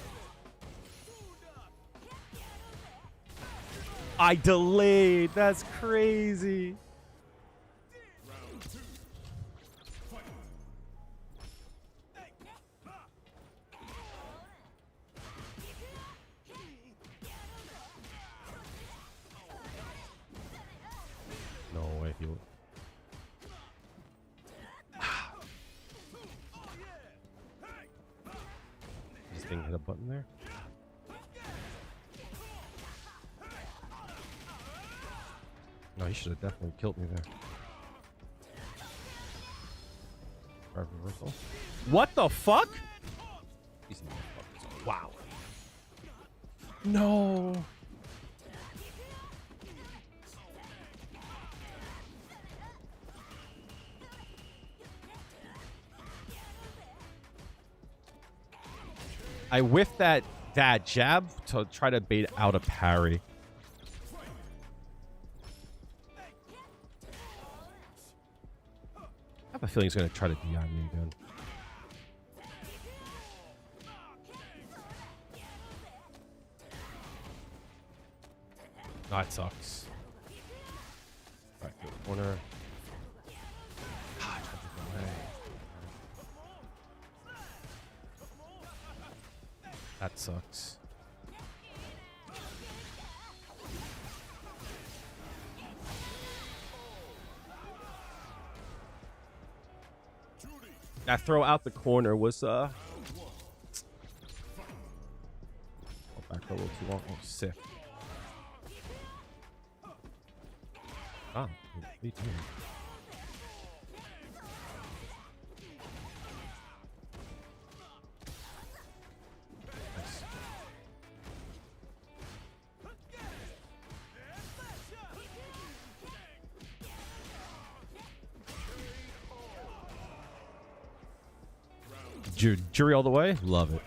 I delayed. That's crazy. No way he would. This thing hit a button there. No, he should have definitely killed me there. Drive reversal. What the fuck? These motherfuckers. Wow. No. I whiffed that jab to try to bait out a parry. I have a feeling he's going to try to DI me again. That sucks. Back to the corner. That sucks. That throw out the corner was Go back a little too long. Oh, sick. Ah, me too. Nice. Juri all the way. Love it.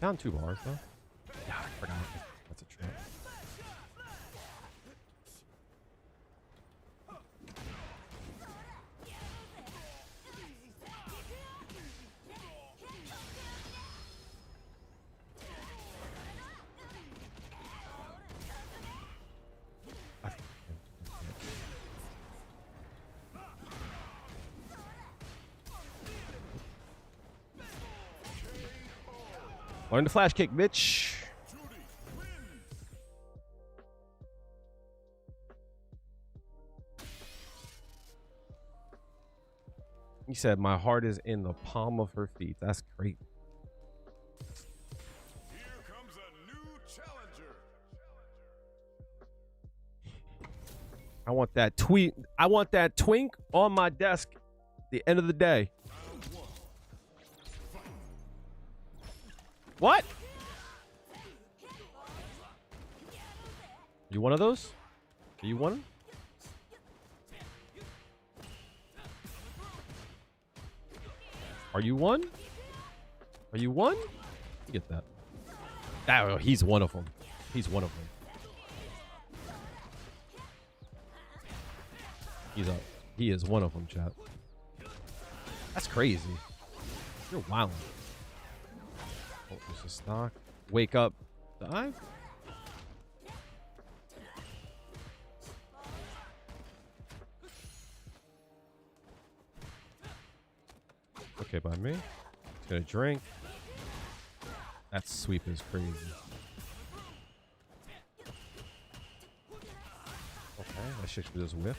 Down 2 bars though. Yeah, I forgot. That's a trap. Learn the flash kick, bitch. He said, my heart is in the palm of her feet. That's great. Here comes a new challenger. I want that tweet. I want that twink on my desk at the end of the day. What? You one of those? Are you one? Are you one? Are you one? You get that. Oh, he's one of them. He's one of them. He's up. He is one of them, chat. That's crazy. You're wild. Oh, there's a stock. Wake up. Dive? Okay, by me. He's gonna drink. That sweep is crazy. Okay, that shit should just whiff.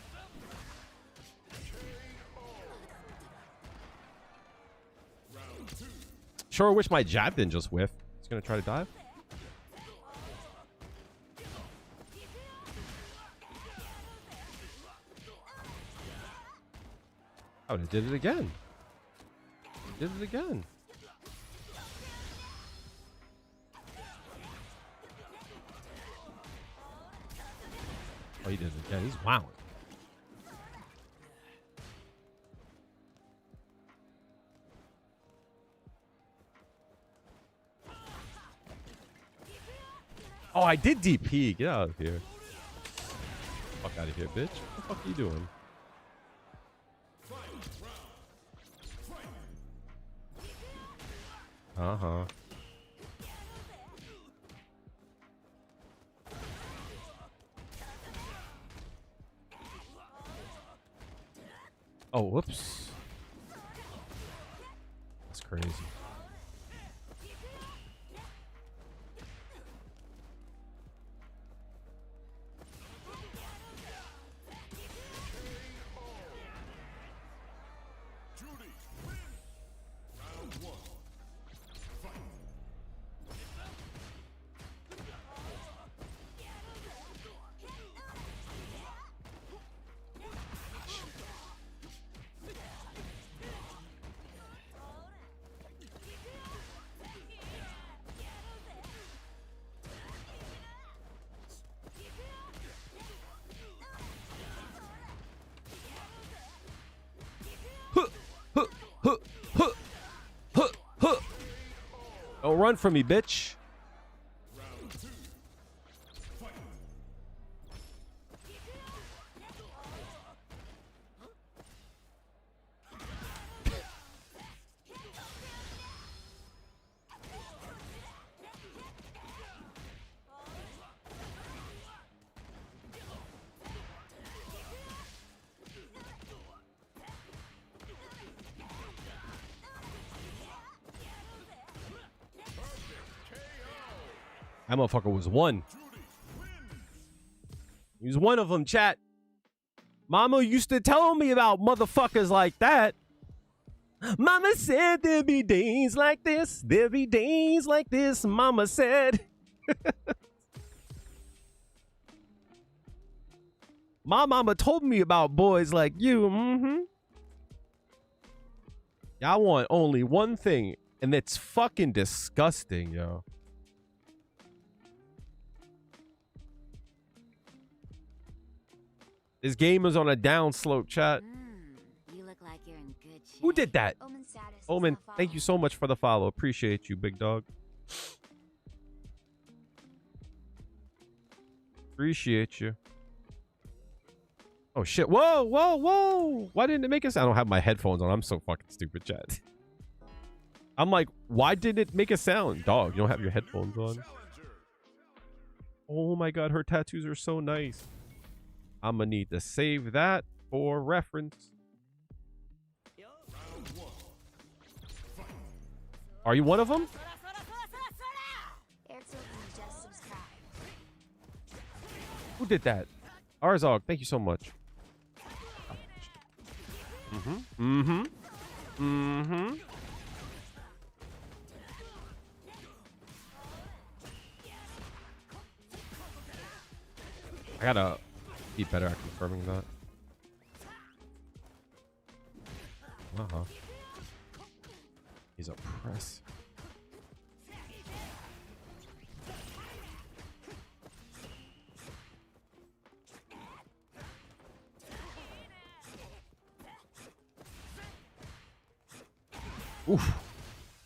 Sure wish my jab didn't just whiff. He's gonna try to dive. Oh, they did it again. Did it again. Oh, he did it again. He's wowing. Oh, I did DP. Get out of here. Fuck out of here, bitch. What the fuck are you doing? Uh-huh. Oh, whoops. That's crazy. Juri, win. Round 1. Fight. run from me, bitch. Round two. Fight. That motherfucker was one. He was one of them, chat. Mama used to tell me about motherfuckers like that. Mama said there'd be days like this. There'd be days like this, Mama said. My mama told me about boys like you. Mm-hmm. Y'all want only one thing, and it's fucking disgusting, yo. This game is on a downslope, chat. You look like you're in good shape. Who did that? Omen status is Omen, not thank you following. so much for the follow. Appreciate you, big dog. Appreciate you. Oh, shit. Whoa, whoa, whoa. Why didn't it make us? I don't have my headphones on. I'm so fucking stupid, chat. I'm like, why didn't it make a sound? Dog, you don't have your headphones on. Oh my God, her tattoos are so nice. I'm gonna need to save that for reference. Are you one of them? Eric's looking to just subscribe. Who did that? Arzog, thank you so much. I gotta be better at confirming that. He's a press. Oof.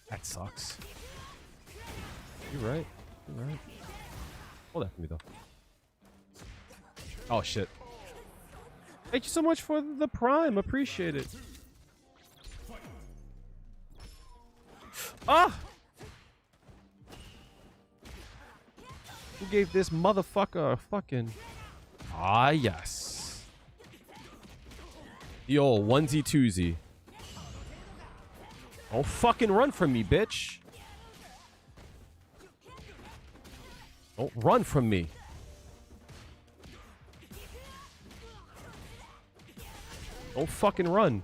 That sucks. You're right. You're right. Hold that for me, though. Oh, shit. Thank you so much for the prime. Appreciate it. Ah! Who gave this motherfucker a fucking... Ah, yes. The old onesie twosie. Don't fucking run from me, bitch. Don't run from me. Don't fucking run.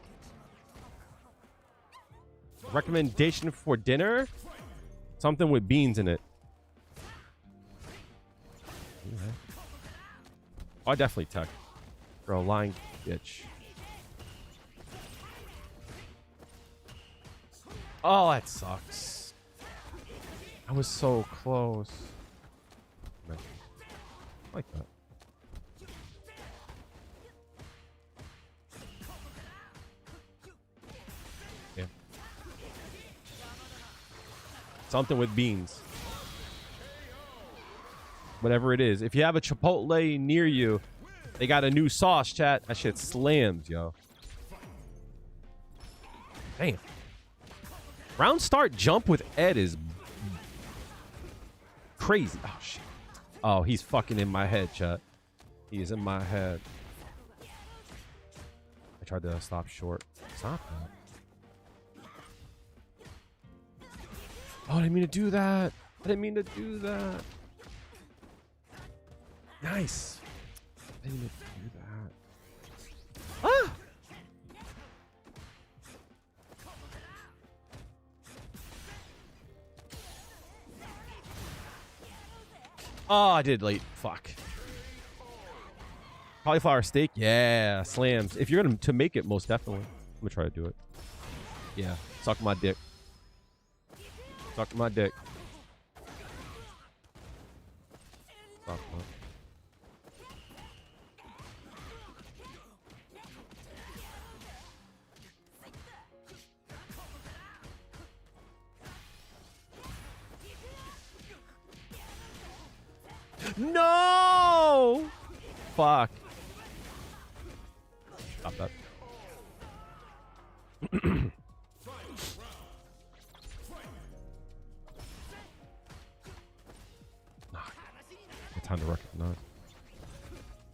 Recommendation for dinner? Something with beans in it. Okay. Oh, I definitely tech. Girl, lying bitch. Oh, that sucks. I was so close. I like that. Yeah. Something with beans. Whatever it is. If you have a Chipotle near you, they got a new sauce, chat. That shit slams, yo. Damn. Round start jump with Ed is crazy. Oh, shit. Oh, he's fucking in my head, chat. He is in my head. I tried to stop short. Stop that. Oh, I didn't mean to do that. I didn't mean to do that. Nice. I didn't mean to do that. Ah! Oh, I did late. Fuck. Cauliflower steak? Yeah, slams. If you're going to make it, most definitely. I'm going to try to do it. Yeah, suck my dick. Suck my dick. Suck my... No! Fuck. Stop that. Time to recognize.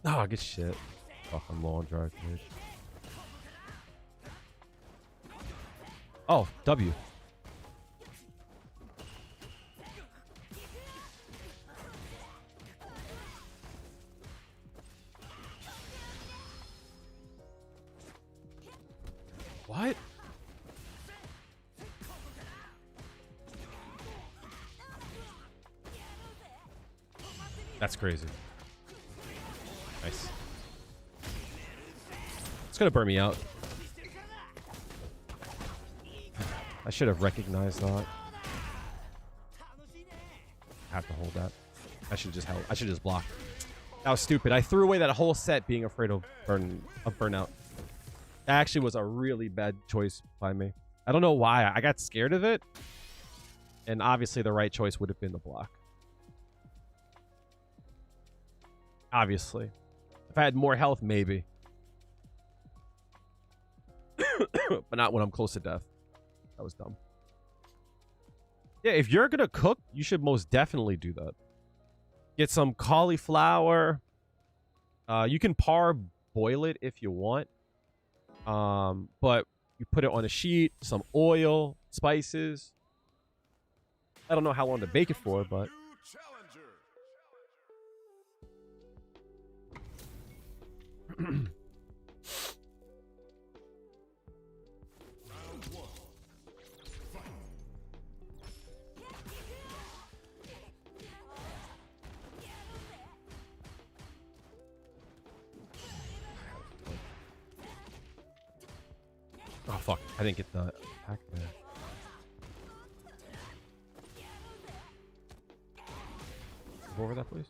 Oh, good shit. Fucking long drive, bitch. Oh, W. What? That's crazy. Nice. It's gonna burn me out. I should have recognized that. Have to hold that. I should just held. I should just block. That was stupid. I threw away that whole set being afraid of burnout. That actually was a really bad choice by me. I don't know why. I got scared of it. And obviously the right choice would have been the block. Obviously. If I had more health, maybe. But not when I'm close to death. That was dumb. Yeah, if you're gonna cook, you should most definitely do that. Get some cauliflower. You can parboil it if you want. But you put it on a sheet, some oil, spices. I don't know how long to bake it for, but... Oh, fuck. I didn't get the attack there. Go over that, please.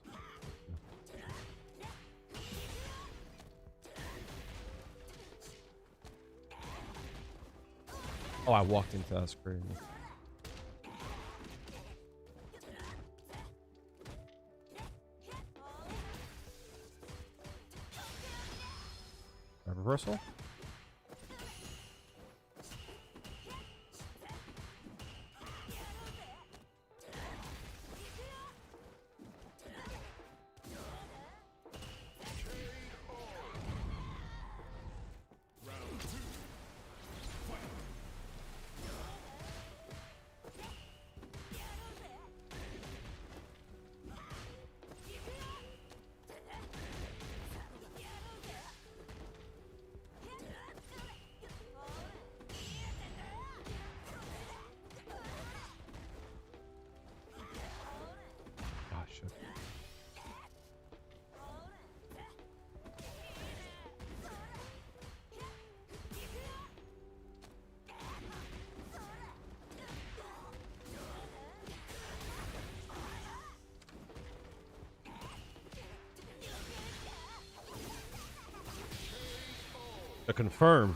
Oh, I walked into that screen. A reversal? To confirm.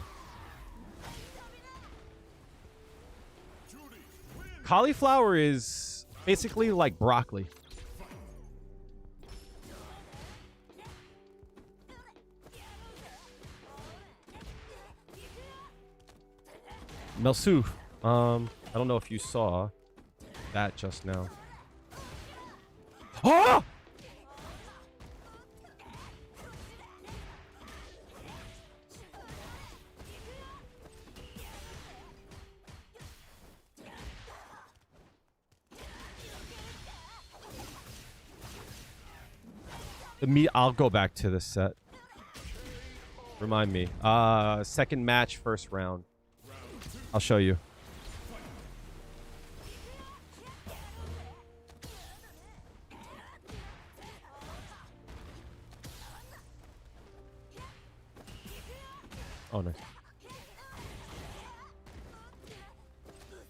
Cauliflower is basically like broccoli. Melsu, I don't know if you saw that just now. Oh! I'll go back to this set. Remind me. Second match, first round. I'll show you. Oh, nice.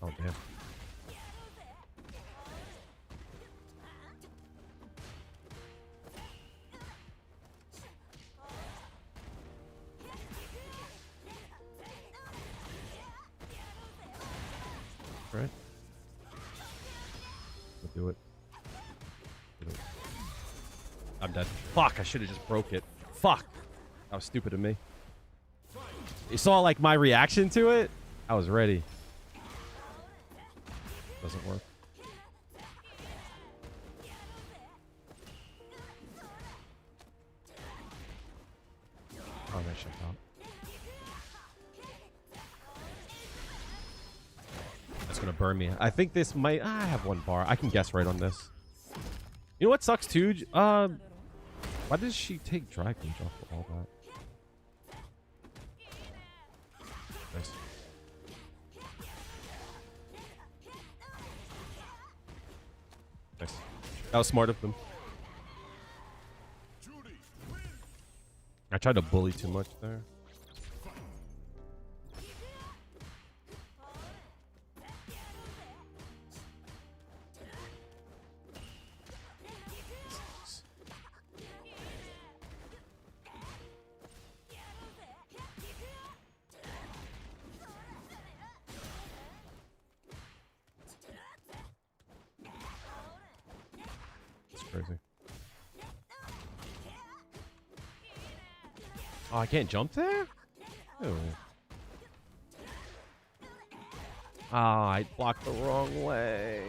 Oh, damn. Right. We'll do it. I'm dead. Fuck, I should have just broke it. Fuck. That was stupid of me. You saw, like, my reaction to it? I was ready. Doesn't work. Oh, that shit out. That's gonna burn me. I think this might... I have one bar. I can guess right on this. You know what sucks too? Why does she take drag damage off of all that? Nice. Nice. That was smart of them. Juri, I tried to bully too much there. It's crazy. Oh, I can't jump there? Ew. Ah, I blocked the wrong way.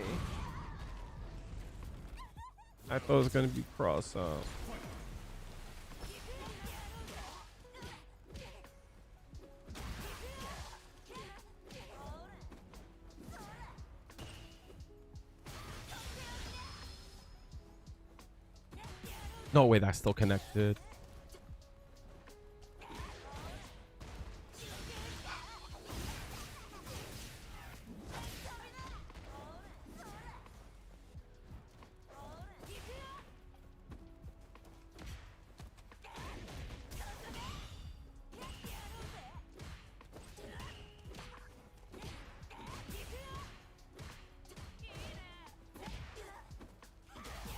I thought it was gonna be cross up. No way, that's still connected.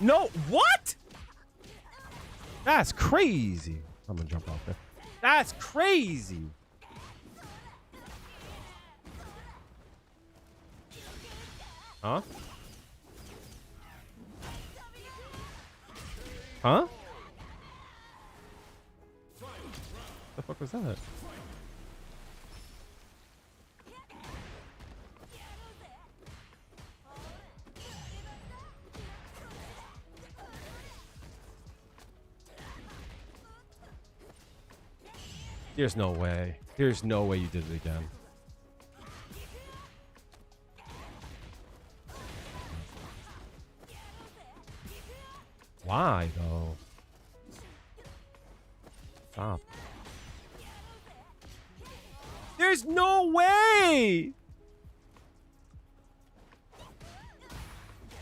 No, what? That's crazy. I'm gonna jump off there. That's crazy. Huh? Huh? The fuck was that? There's no way. There's no way you did it again. Why, though? Stop. There's no way!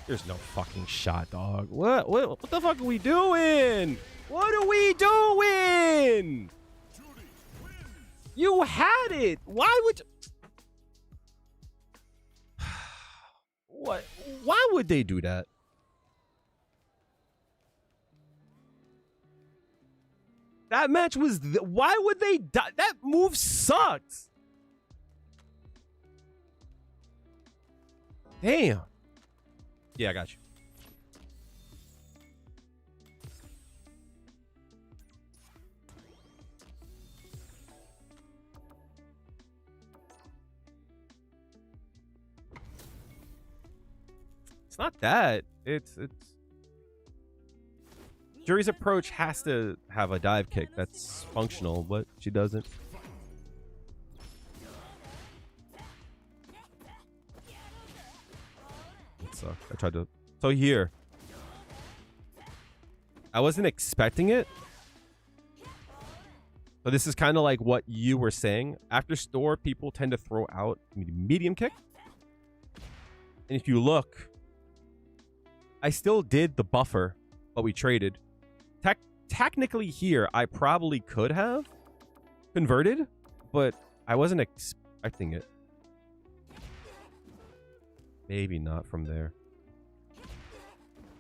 There's no fucking shot, dog. What the fuck are we doing? What are we doing? You had it. Why would you... What? Why would they do that? That match was... Why would they die? That move sucks. Damn. Yeah, I got you. It's not that. It's Juri's approach has to have a dive kick that's functional, but she doesn't. It sucks. I tried to. So here, I wasn't expecting it. So this is kind of like what you were saying. After store, people tend to throw out medium kick. And if you look, I still did the buffer, but we traded. Technically here, I probably could have converted, but I wasn't expecting it. Maybe not from there.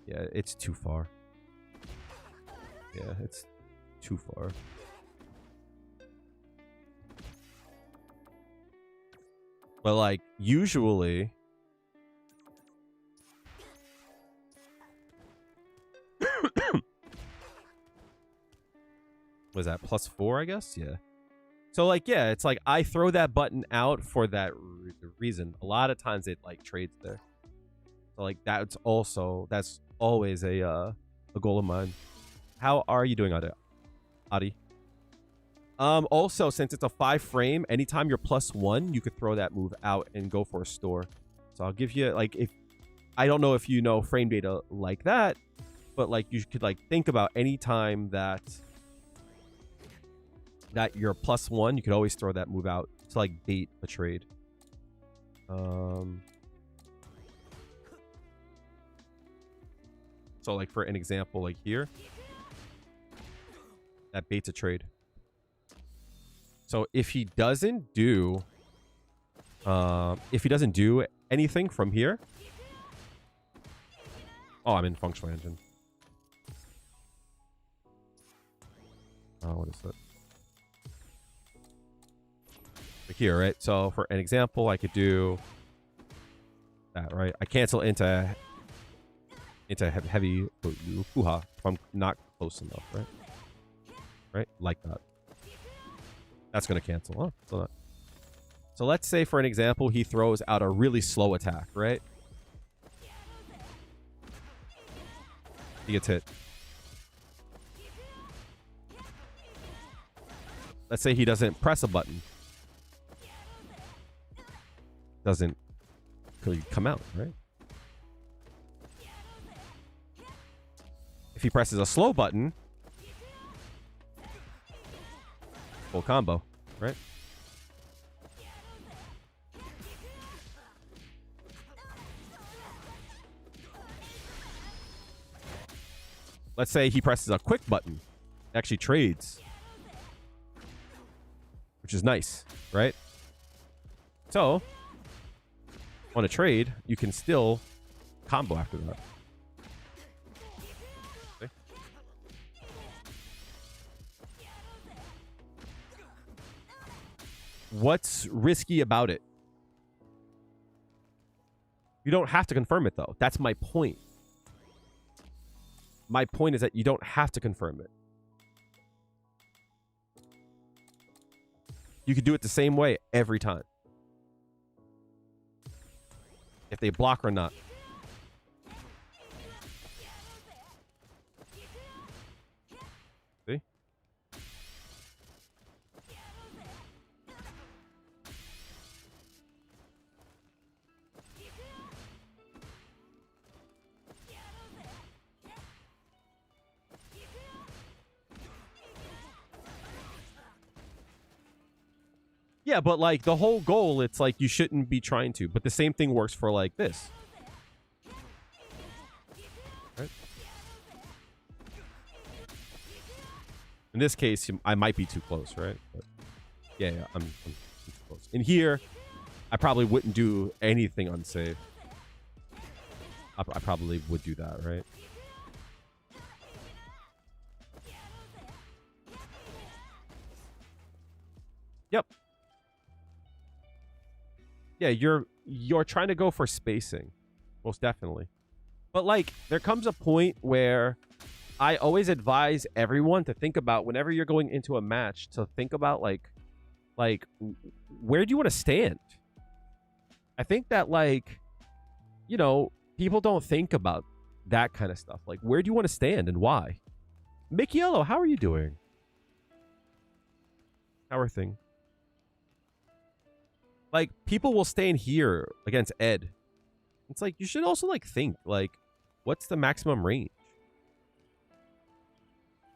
Yeah, it's too far. Yeah, it's too far. But like, usually... Was that +4, I guess? Yeah. So like, yeah, it's like I throw that button out for that reason. A lot of times it like trades there. So like that's always a goal of mine. How are you doing, Adi? Also, since it's a 5 frame, anytime you're +1, you could throw that move out and go for a store. So I'll give you like, if I don't know if you know frame data like that, but like you could like think about any time that you're +1, you could always throw that move out to like bait a trade. So like for an example, like here, that baits a trade. So if he doesn't do anything from here. Oh, I'm in functional engine. Oh, what is that? Like here, right? So for an example, I could do that, right? I cancel into heavy Fuha if I'm not close enough, right? Right? Like that. That's going to cancel. Oh, so not. So let's say, for an example, he throws out a really slow attack, right? He gets hit. Let's say he doesn't press a button. Doesn't come out, right? If he presses a slow button, full combo, right? Let's say he presses a quick button. It actually trades. Which is nice, right? So, on a trade, you can still combo after that. Okay. What's risky about it? You don't have to confirm it, though. That's my point. My point is that you don't have to confirm it. You could do it the same way every time. If they block or not. See? Yeah, but like the whole goal, it's like you shouldn't be trying to. But the same thing works for like this. Right? In this case, I might be too close, right? But yeah, I'm too close. In here, I probably wouldn't do anything unsafe. I probably would do that, right? Yep. Yeah, you're trying to go for spacing. Most definitely. But like there comes a point where I always advise everyone to think about, whenever you're going into a match, to think about like where do you want to stand? I think that like, you know, people don't think about that kind of stuff. Like, where do you want to stand and why? Mickey Yellow, how are you doing? How are things? Like, people will stand here against Ed. It's like, you should also, like, think, like, what's the maximum range?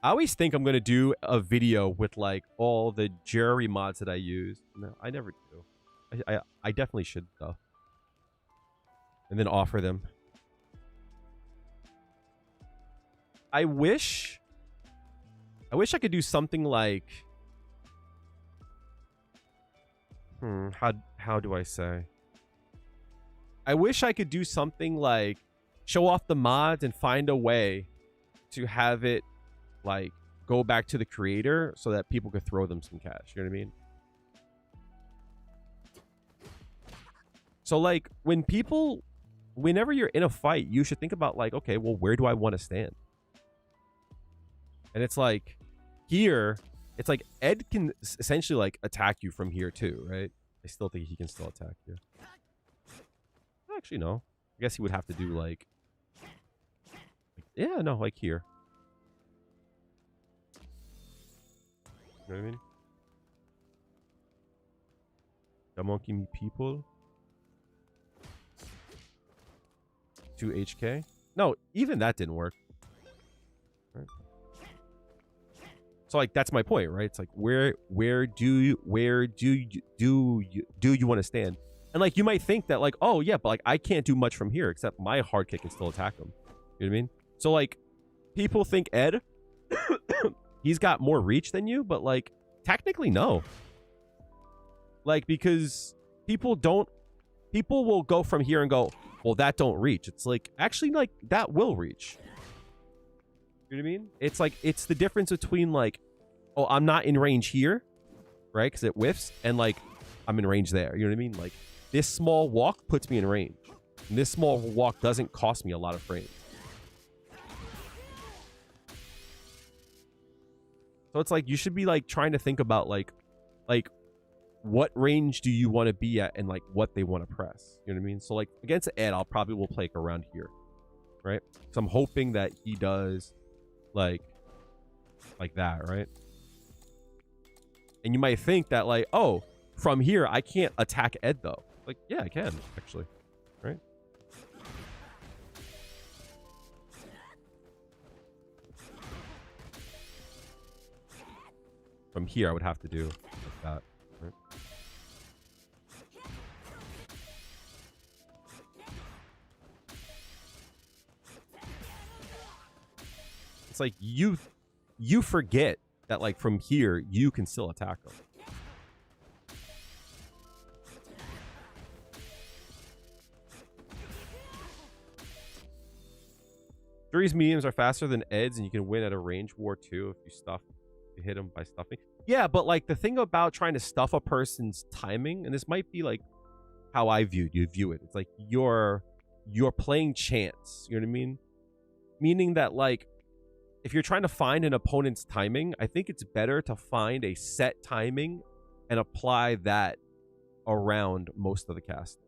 I always think I'm going to do a video with, like, all the Juri mods that I use. No, I never do. I definitely should, though. And then offer them. I wish I could do something like... how do I say? I wish I could do something like show off the mods and find a way to have it like go back to the creator so that people could throw them some cash. You know what I mean? So like whenever you're in a fight, you should think about like, okay, well, where do I want to stand? And it's like here, It's like Ed can essentially like attack you from here too, right? I still think he can still attack you. Actually, no. I guess he would have to do like yeah, no, like here. You know what I mean? Come on, give me people. 2 HK. No, even that didn't work. Right. So like that's my point, right? It's like where do you want to stand? And like you might think that like, oh yeah, but like I can't do much from here except my hard kick can still attack him. You know what I mean? So like people think Ed he's got more reach than you, but like technically no. Like because people will go from here and go, well, that don't reach. It's like actually like that will reach. You know what I mean? It's like it's the difference between like, oh, I'm not in range here, right? Because it whiffs, and like I'm in range there. You know what I mean? Like this small walk puts me in range. And this small walk doesn't cost me a lot of frames. So it's like you should be like trying to think about like what range do you want to be at and like what they want to press. You know what I mean? So like against Ed, I'll probably will play like around here, right? So I'm hoping that he does like that, right? And you might think that like, oh, from here I can't attack Ed though. Like, yeah, I can actually, right? From here I would have to do like that, right? It's like you forget that like from here you can still attack them. Juri's mediums are faster than Ed's, and you can win at a range war too if you hit them by stuffing. Yeah, but like the thing about trying to stuff a person's timing, and this might be like how I view it. It's like you're playing chance. You know what I mean? Meaning that like if you're trying to find an opponent's timing, I think it's better to find a set timing and apply that around most of the cast.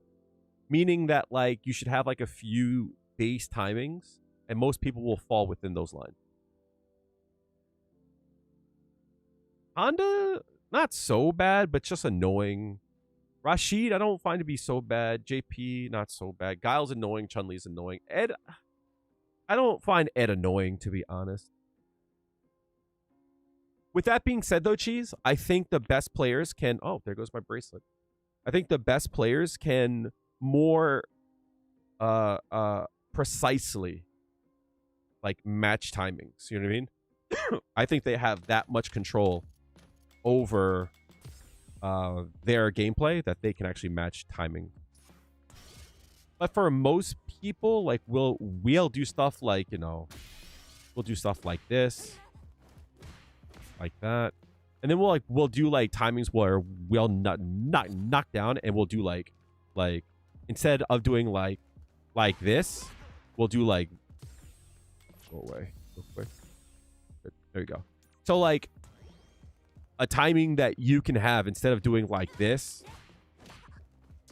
Meaning that like you should have like a few base timings, and most people will fall within those lines. Honda, not so bad, but just annoying. Rashid, I don't find to be so bad. JP, not so bad. Guile's annoying. Chun-Li's annoying. Ed, I don't find Ed annoying, to be honest. With that being said, though, Cheese, I think the best players can... Oh, there goes my bracelet. I think the best players can more precisely like match timings. You know what I mean? I think they have that much control over their gameplay that they can actually match timing. But for most people, like we'll do stuff like, you know, we'll do stuff like this, like that, and then we'll do like timings where we'll not knock down, and we'll do like instead of doing like this, we'll do like go away real quick. There you go. So like a timing that you can have instead of doing like this,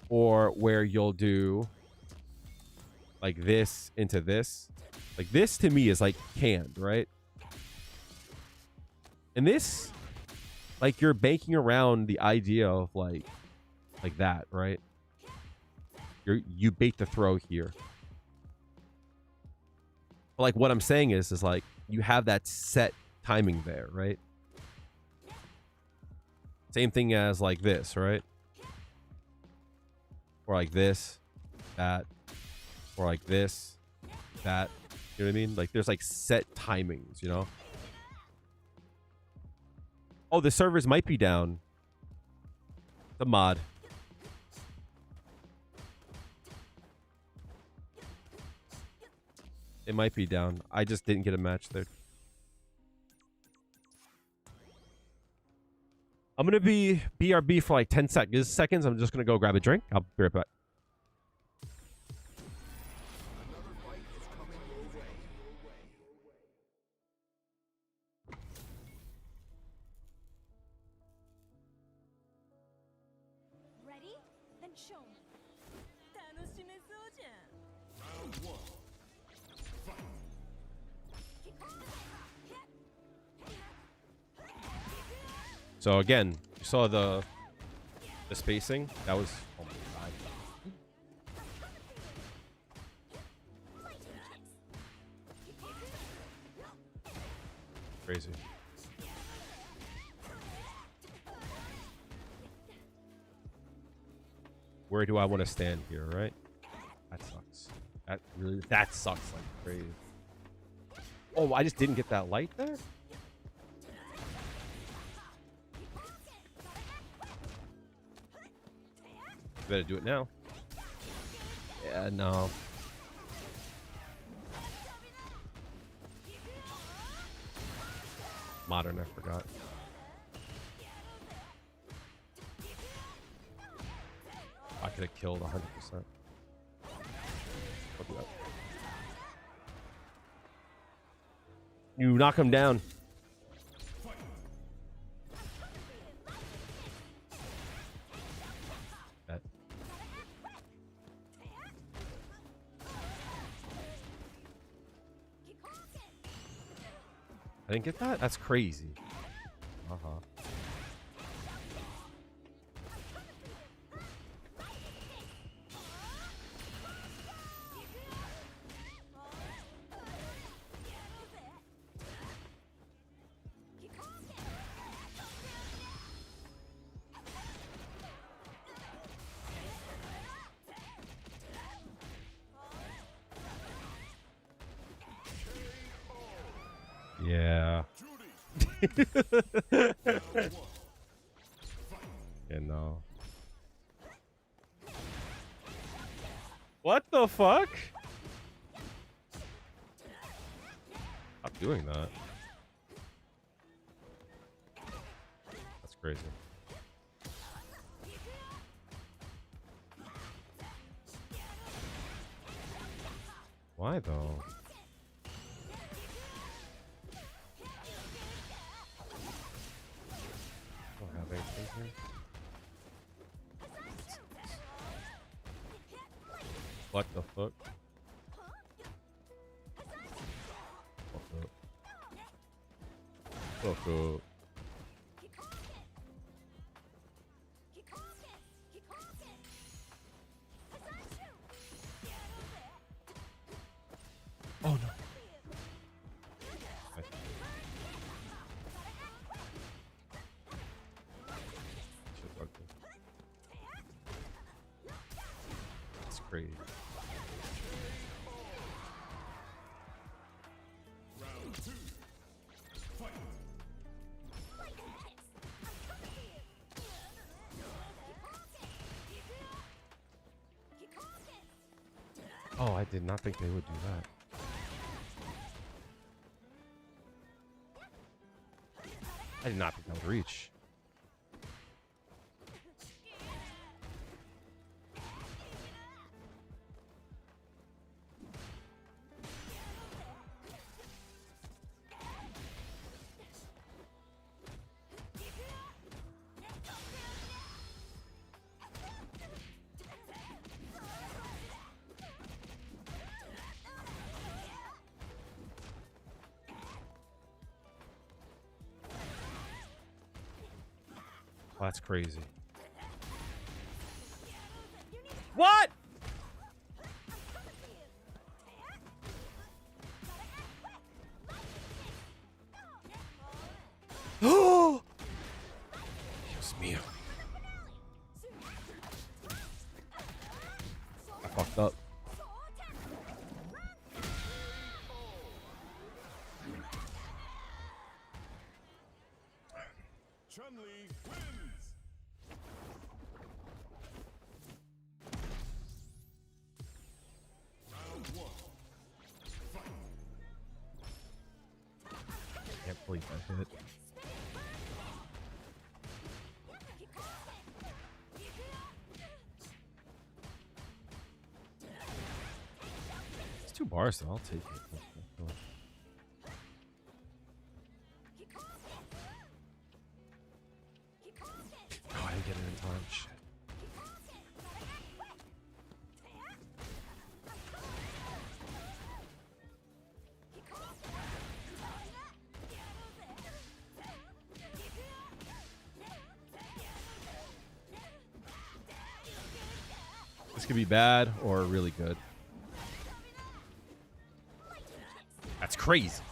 or where you'll do like this into this. Like this to me is like canned, right? And this, like you're banking around the idea of like that, right? You bait the throw here. But like what I'm saying is like you have that set timing there, right? Same thing as like this, right? Or like this, that, or like this, that. You know what I mean? Like there's like set timings, you know? Oh, the servers might be down. The mod. It might be down. I just didn't get a match there. I'm going to be BRB for like 10 seconds. I'm just going to go grab a drink. I'll be right back. Round one. Fight. So again, you saw the spacing. That was, oh my god. Crazy. Where do I want to stand here, right? That sucks. That sucks like crazy. Oh, I just didn't get that light there? Better do it now. Yeah, no. Modern, I forgot. I could have killed 100%. I'll do that. You knock him down. Bet. I didn't get that? That's crazy. Uh-huh. Yeah. You know. What the fuck? Stop doing that. That's crazy. Why though? Don't have anything here. What the fuck? Fuck up. Fuck up. Oh no. That's crazy. Round two. Fight. Oh, I did not think they would do that. I did not think that would reach. Oh, that's crazy. What? Oh! Dios mío. I fucked up. Chun-Li wins. Round one. Fight. Can't believe that hit. It's 2 bars though, I'll take it. Oh, I didn't get it in time. Shit. This could be bad or really good. That's crazy.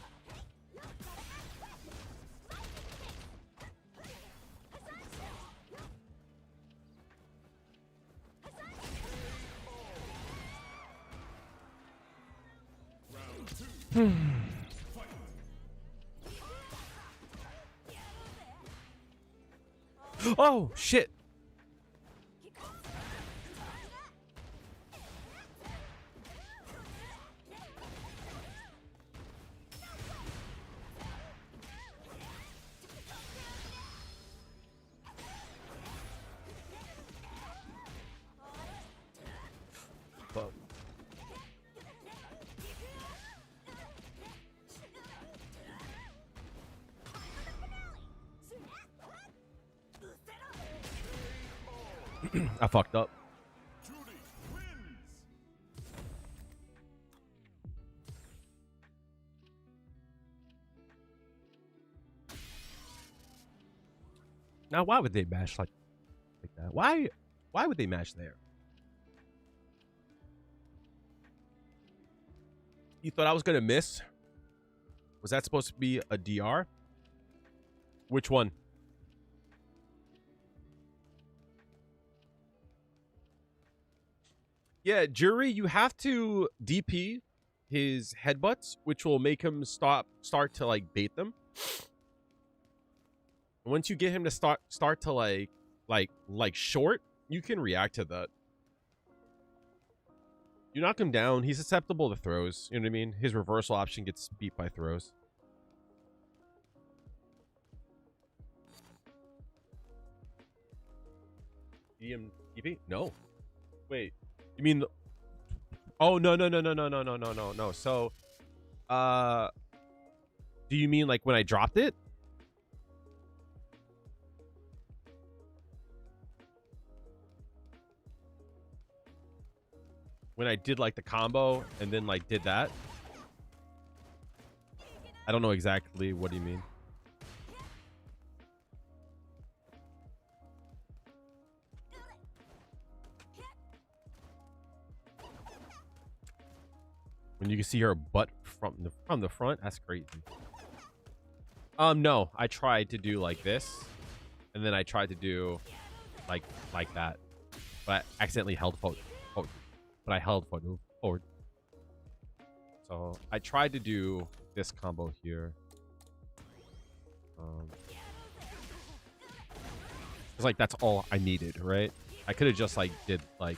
Oh, shit. Whoa. I fucked up. Juri wins. Now, why would they mash like that? Why would they mash there? You thought I was gonna miss? Was that supposed to be a DR? Which one? Yeah, Juri, you have to DP his headbutts, which will make him start to like bait them. Once you get him to start to like short, you can react to that. You knock him down, he's susceptible to throws. You know what I mean? His reversal option gets beat by throws. EMTP? No. Wait. You mean oh no. So do you mean like when I dropped it? When I did like the combo and then like did that? I don't know exactly what do you mean. When you can see her butt from the front, that's crazy. No, I tried to do like this, and then I tried to do like that, but I accidentally held forward. But I held forward. So I tried to do this combo here. It's like that's all I needed, right? I could have just like did like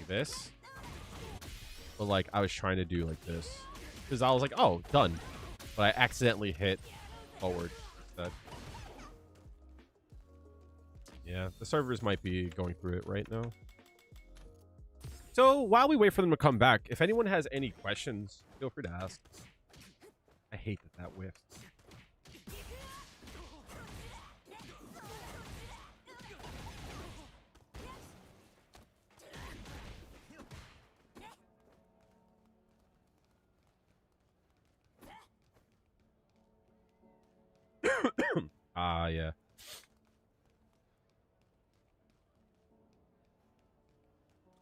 this. But like I was trying to do like this because I was like, oh, done, but I accidentally hit forward instead. Yeah, the servers might be going through it right now. So while we wait for them to come back, if anyone has any questions, feel free to ask. I hate that whiffed. Yeah.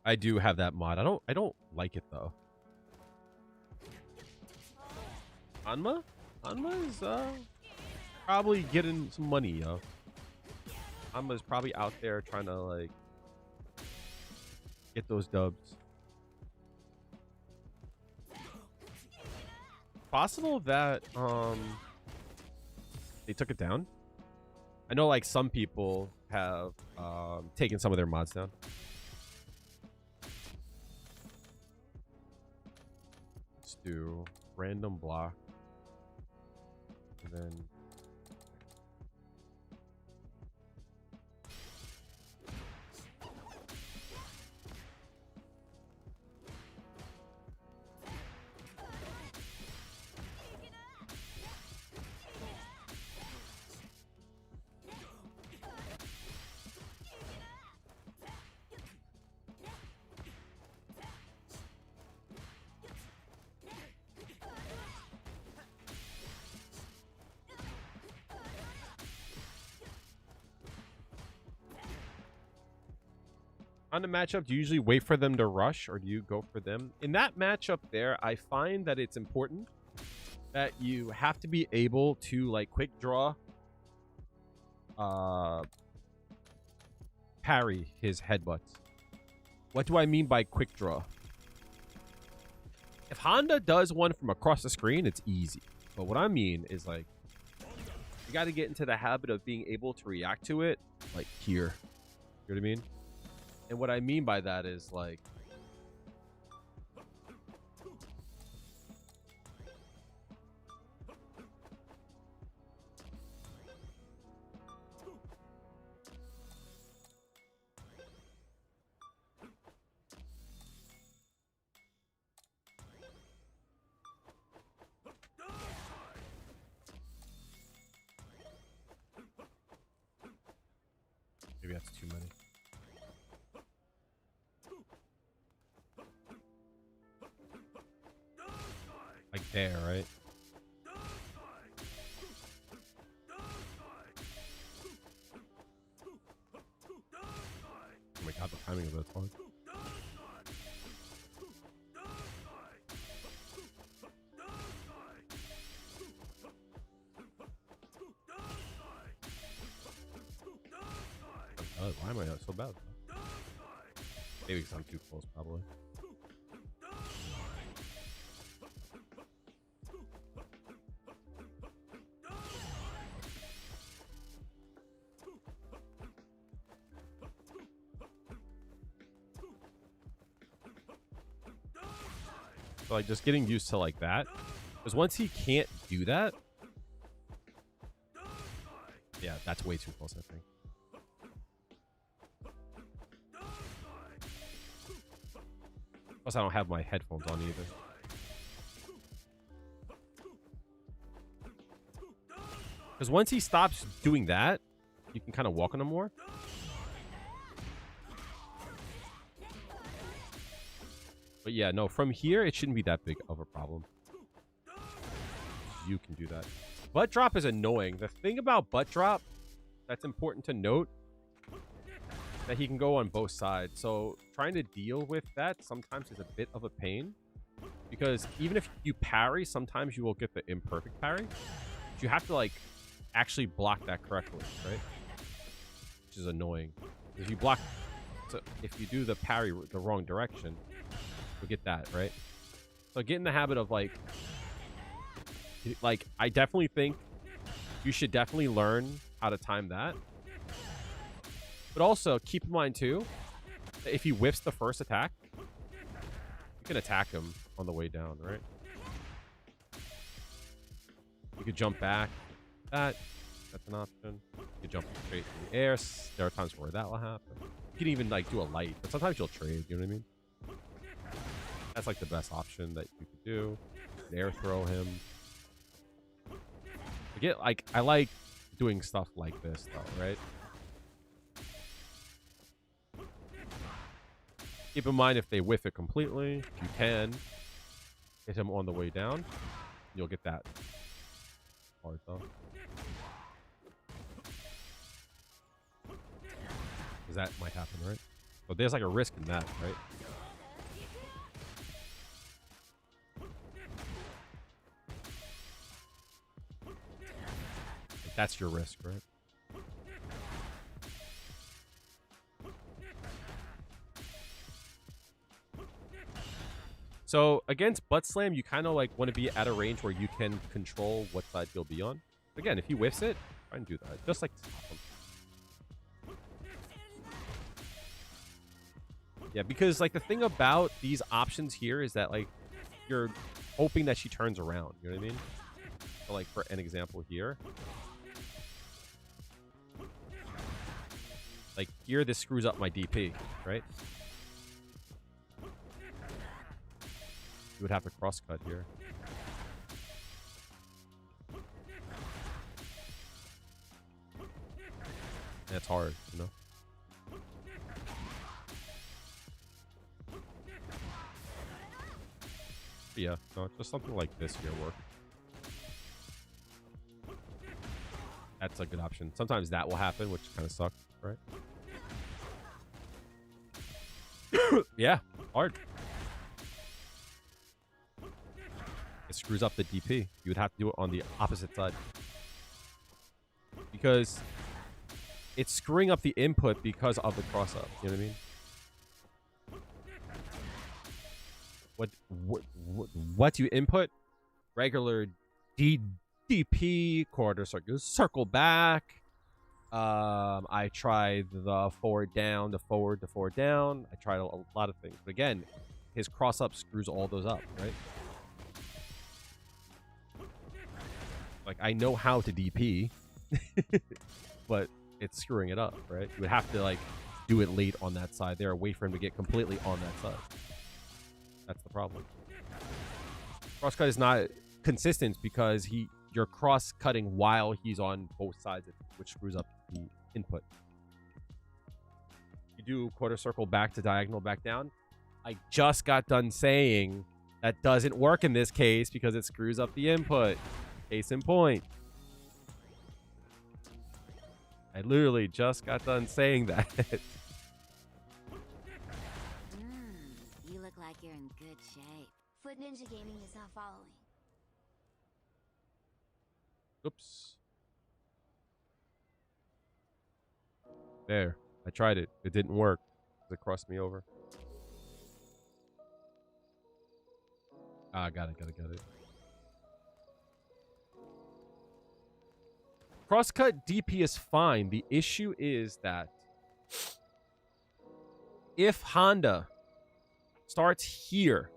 I do have that mod. I don't like it though. Anma is probably getting some money, yo. Anma's probably out there trying to like get those dubs. Possible that they took it down. I know like some people have taken some of their mods down. Let's do random block. And then On the matchup, do you usually wait for them to rush or do you go for them? In that matchup there, I find that it's important that you have to be able to like quick draw parry his headbutts. What do I mean by quick draw? If Honda does one from across the screen, it's easy. But what I mean is like you got to get into the habit of being able to react to it like here. You know what I mean? And what I mean by that is like maybe that's too many. Like there, right? Oh my god, the timing of this one. Why am I so bad? Maybe because I'm too close, probably. So like just getting used to like that, because once he can't do that, yeah, that's way too close, I think. Plus, I don't have my headphones on either. Because once he stops doing that, you can kind of walk on him more. But yeah, no, from here, it shouldn't be that big of a problem. You can do that. Butt drop is annoying. The thing about butt drop that's important to note, that he can go on both sides. So trying to deal with that sometimes is a bit of a pain. Because even if you parry, sometimes you will get the imperfect parry. But you have to like actually block that correctly, right? Which is annoying. If you block, so if you do the parry the wrong direction, you'll get that, right? So get in the habit of like I definitely think you should definitely learn how to time that. But also keep in mind too, that if he whiffs the first attack, you can attack him on the way down, right? You could jump back. That's an option. You could jump straight in the air. There are times where that will happen. You can even like do a light, but sometimes you'll trade, you know what I mean? That's like the best option that you could do. Air throw him. I like doing stuff like this though, right? Keep in mind if they whiff it completely, you can hit him on the way down. You'll get that part though. Because that might happen, right? But there's like a risk in that, right? Like that's your risk, right? So against butt slam, you kind of like want to be at a range where you can control what side he'll be on. Again, if he whiffs it, try and do that. Just like stop him. Yeah, because like the thing about these options here is that like you're hoping that she turns around. You know what I mean? So, like for an example here, like here this screws up my DP, right? You would have to cross cut here. That's hard, you know? But yeah, no, just something like this here work. That's a good option. Sometimes that will happen, which kind of sucks, right? Yeah, hard. It screws up the DP. You would have to do it on the opposite side. Because it's screwing up the input because of the cross-up. You know what I mean? What do you input? Regular DP, quarter circle back. I tried the forward down, the forward down. I tried a lot of things. But again, his cross-up screws all those up, right? Like, I know how to DP, but it's screwing it up, right? You would have to, like, do it late on that side there, wait for him to get completely on that side. That's the problem. Cross-cut is not consistent because you're cross-cutting while he's on both sides, which screws up the input. You do quarter circle back to diagonal back down. I just got done saying that doesn't work in this case because it screws up the input. Case in point. I literally just got done saying that. You look like you're in good shape. Foot Ninja Gaming is not following. Oops. There. I tried it. It didn't work. It crossed me over. Ah, got it. Crosscut DP is fine. The issue is that if Honda starts here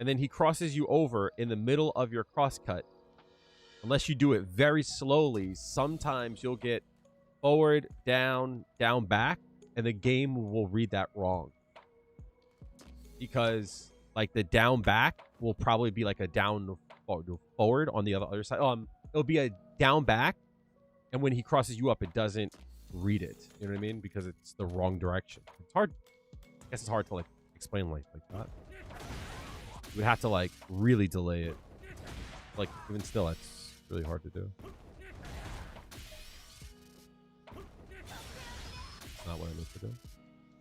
and then he crosses you over in the middle of your crosscut, unless you do it very slowly, sometimes you'll get forward, down, down, back, and the game will read that wrong. Because, like, the down back will probably be like a down forward on the other side. It'll be a down back, and when he crosses you up, it doesn't read it. You know what I mean? Because it's the wrong direction. It's hard. I guess it's hard to, like, explain like that. You would have to, like, really delay it. Like, even still, it's really hard to do. It's not what I need to do.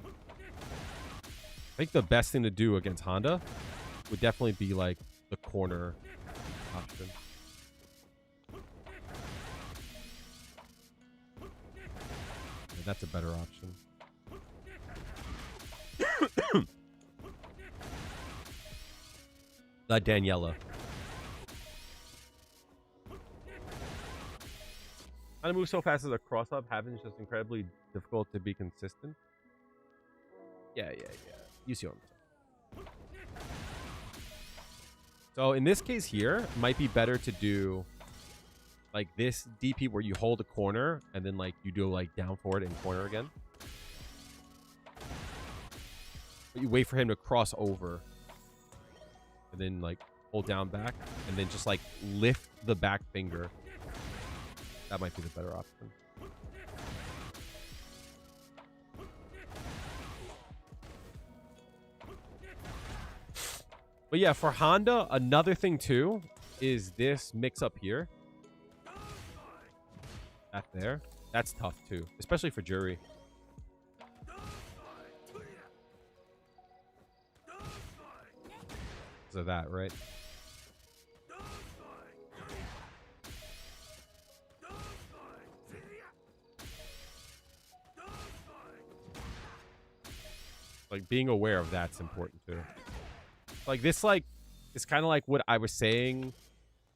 I think the best thing to do against Honda would definitely be, like, the corner option. Yeah, that's a better option. Daniela. How to move so fast as a cross-up happens just incredibly difficult to be consistent. Yeah. You see what I'm saying. So in this case here, it might be better to do like this DP where you hold a corner and then like you do like down forward and corner again. But you wait for him to cross over and then like hold down back and then just like lift the back finger. That might be the better option. But yeah, for Honda, another thing too is this mix up here. That there. That's tough too, especially for Juri. Because of that, right? Like being aware of that's important too. Like this, like it's kind of like what I was saying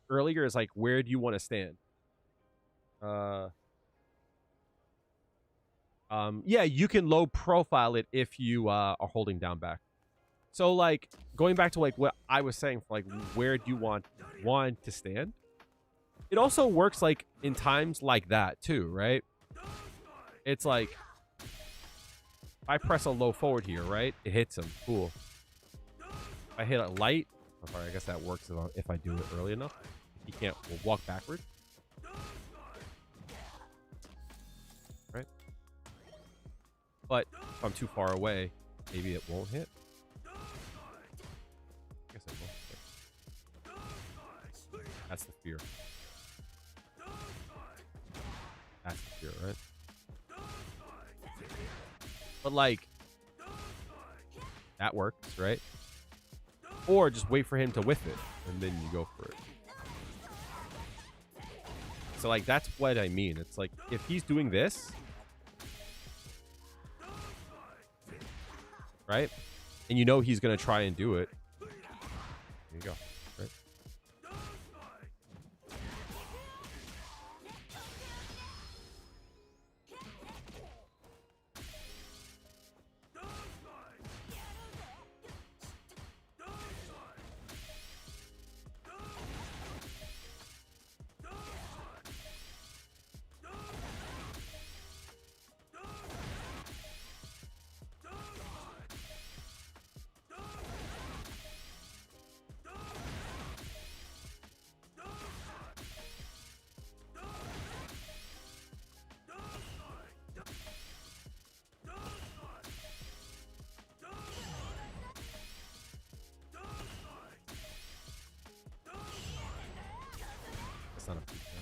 earlier. Is like, where do you want to stand? Yeah, you can low profile it if you are holding down back. So like going back to like what I was saying, for like where do you want to stand? It also works like in times like that too, right? It's like if I press a low forward here, right? It hits him. Cool. If I hit it light, oh, sorry, I guess that works if I do it early enough. He can't walk backward. Right? But if I'm too far away, maybe it won't hit. I guess it won't hit. That's the fear. That's the fear, right? But like, That works, right? Or just wait for him to whiff it, and then you go for it. So, like, that's what I mean. It's like, if he's doing this, right? And you know he's going to try and do it. There you go, right? That's not a peak now.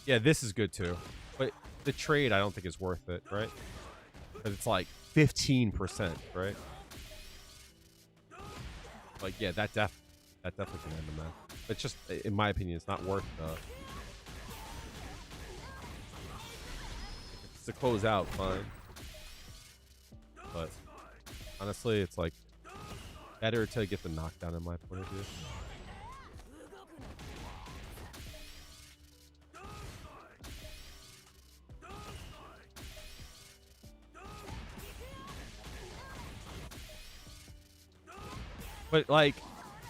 Yeah, this is good too. But the trade, I don't think is worth it, right? But it's like 15%, right? Like, yeah, that definitely can end the match. It's just, in my opinion, it's not worth if it's to close out, fine. But honestly, it's like better to get the knockdown in my point of view. But like,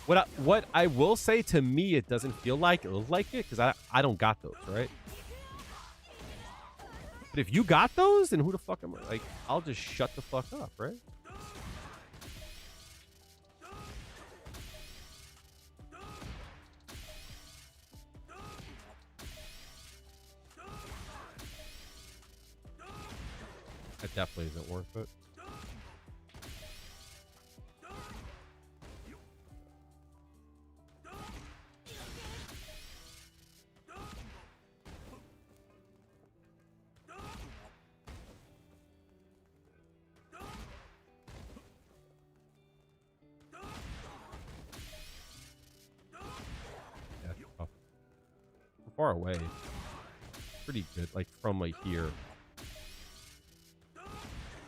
what I will say, to me, it doesn't feel like it because I don't got those, right? But if you got those, then who the fuck am I? Like, I'll just shut the fuck up, right? That definitely isn't worth it. Yeah, it's tough. From far away, pretty good. Like from like here.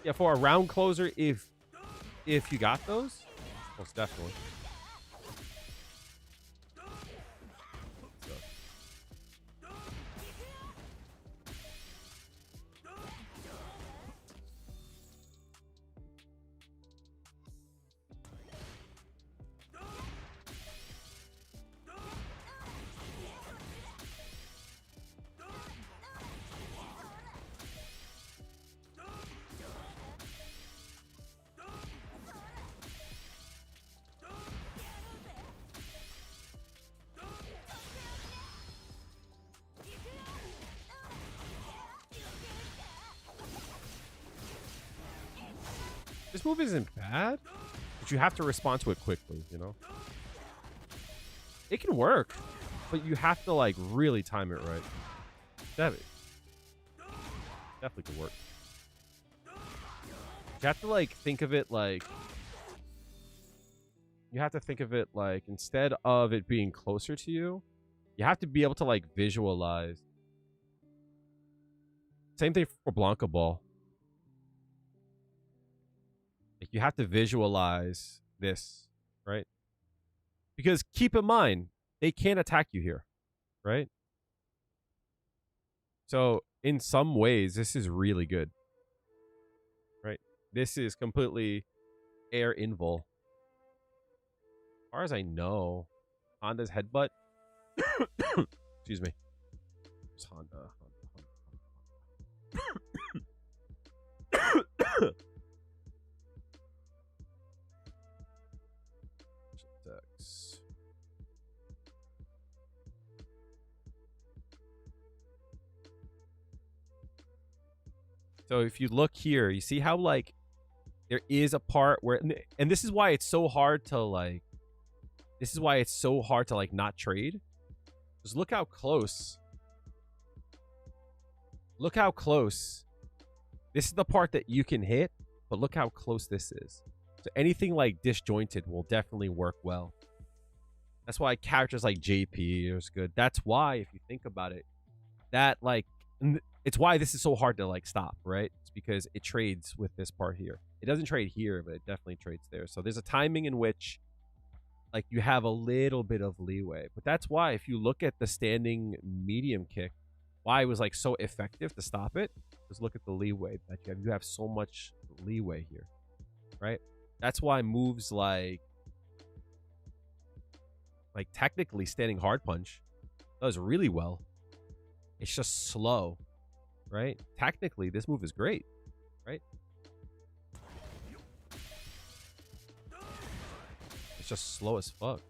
Yeah, for a round closer, if you got those, most definitely. So. This move isn't bad, but you have to respond to it quickly, you know? It can work, but you have to, like, really time it right. Definitely could work. You have to, like, think of it like... You have to think of it like, instead of it being closer to you, you have to be able to, like, visualize. Same thing for Blanca Ball. Like, you have to visualize this, right? Because keep in mind, they can't attack you here, right? So in some ways, this is really good, right? This is completely air invul. As far as I know, Honda's headbutt. Excuse me. It's Honda. Dex. So if you look here, you see how like there is a part where, and this is why it's so hard to like, not trade. Just look how close. Look how close. This is the part that you can hit, but look how close this is. So anything like disjointed will definitely work well. That's why characters like JP is good. That's why, if you think about it, that like, it's why this is so hard to like stop, right? It's because it trades with this part here. It doesn't trade here, but it definitely trades there. So there's a timing in which like you have a little bit of leeway. But that's why if you look at the standing medium kick, why it was like so effective to stop it, just look at the leeway that you have. You have so much leeway here, right? That's why moves like technically standing hard punch does really well. It's just slow, right? Technically, this move is great, right? It's just slow as fuck.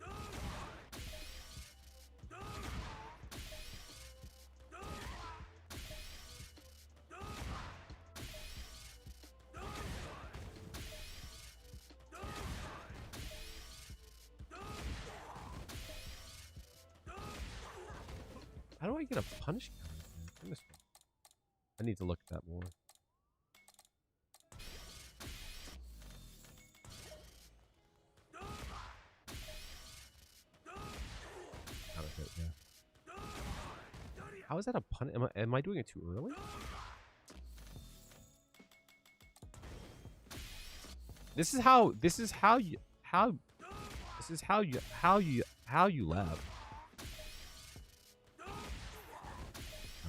How do I get a punish counter? I need to look at that more. Counter hit, yeah. How is that a punish? Am I doing it too early? This is how you laugh.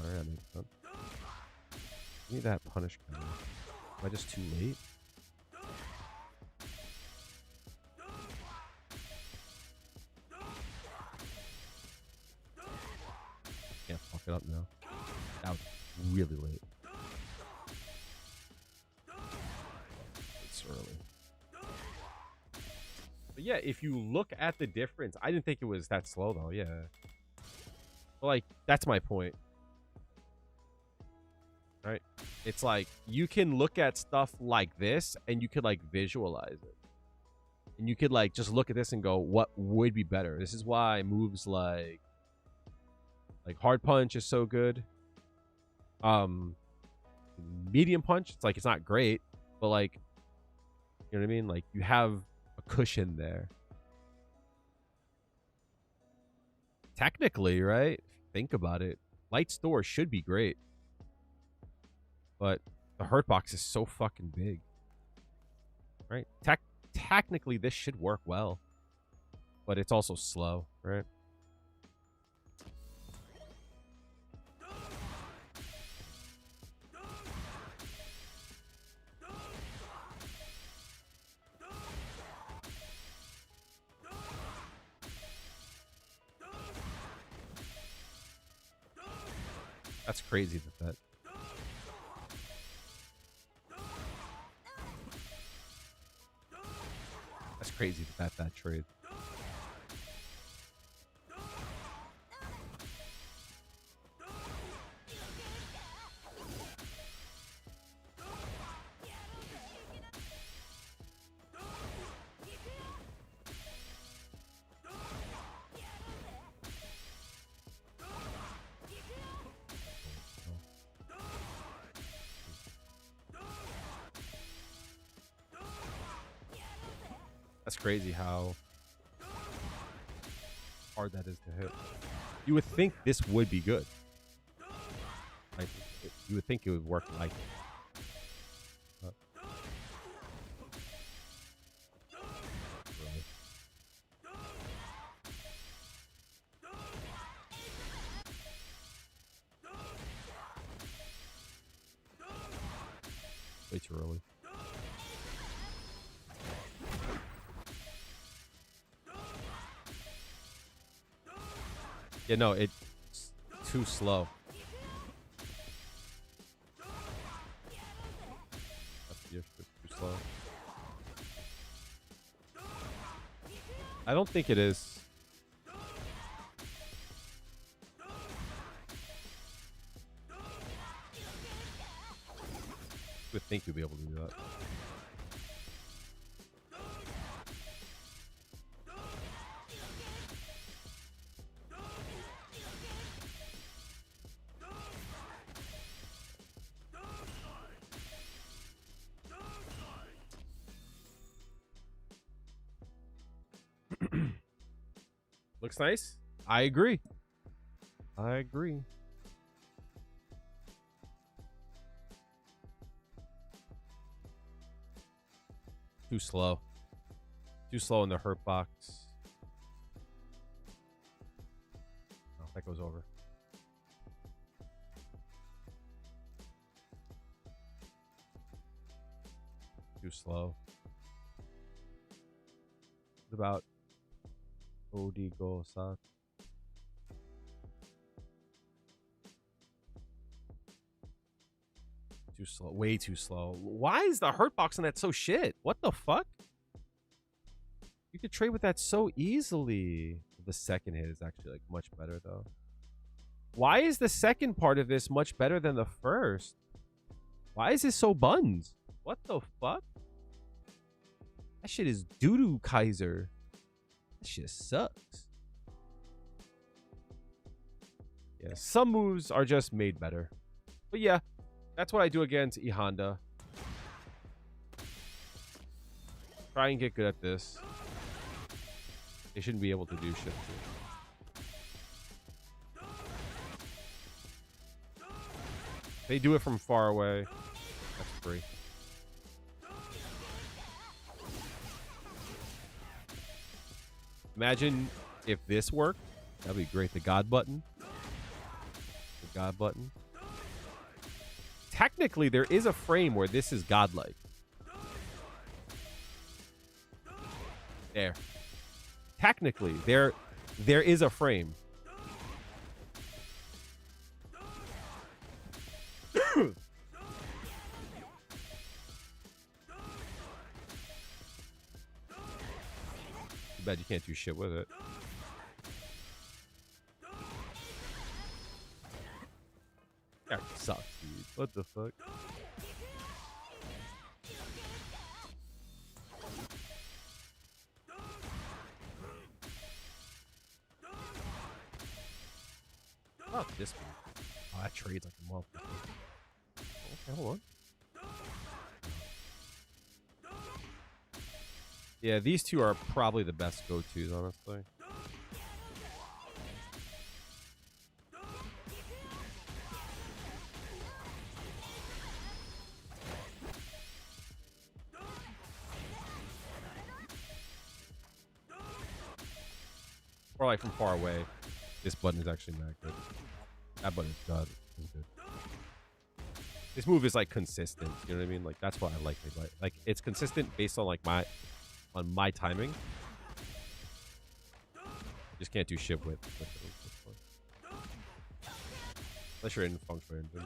That makes sense. I need that punish counter. Am I just too late? Can't fuck it up now. That was really late. It's early. But yeah, if you look at the difference, I didn't think it was that slow though, yeah. But like, that's my point. Right? It's like you can look at stuff like this and you could like visualize it. And you could like just look at this and go, what would be better? This is why moves like hard punch is so good. Medium punch, it's like it's not great, but like, you know what I mean? Like you have a cushion there. Technically, right? Think about it. Light store should be great. But the hurt box is so fucking big. Right? Technically, this should work well. But it's also slow, right? That's crazy that That's crazy that trade. That's crazy how hard that is to hit. You would think this would be good. Like, you would think it would work like it. But way too early. Yeah, no, it's too slow. That's too slow. I don't think it is. think you'll be able to do that. Looks nice. I agree. I agree. Too slow. Too slow in the hurt box. Oh, that goes over. Too slow. What about Odigo Sat? Too slow. Way too slow. Why is the hurt box on that so shit? What the fuck? You could trade with that so easily. The second hit is actually like much better though. Why is the second part of this much better than the first? Why is this so buns? What the fuck? That shit is doo-doo Kaiser. That shit sucks. Yeah, some moves are just made better. But yeah, that's what I do against E Honda. Try and get good at this. They shouldn't be able to do shit too. They do it from far away. That's free. Imagine if this worked. That'd be great. The God button. The God button. Technically, there is a frame where this is godlike. There. Technically, there is a frame. Too bad you can't do shit with it. That sucks, dude. What the fuck? Oh, this one. Oh, that trades like a motherfucker. Okay, hold on. Yeah, these two are probably the best go-tos, honestly. Or like from far away. This button is actually not good. That button is good. This move is like consistent. You know what I mean? Like that's what I like. Like it's consistent based on like my timing. Just can't do shit with it. Unless you're in Feng Shui engine.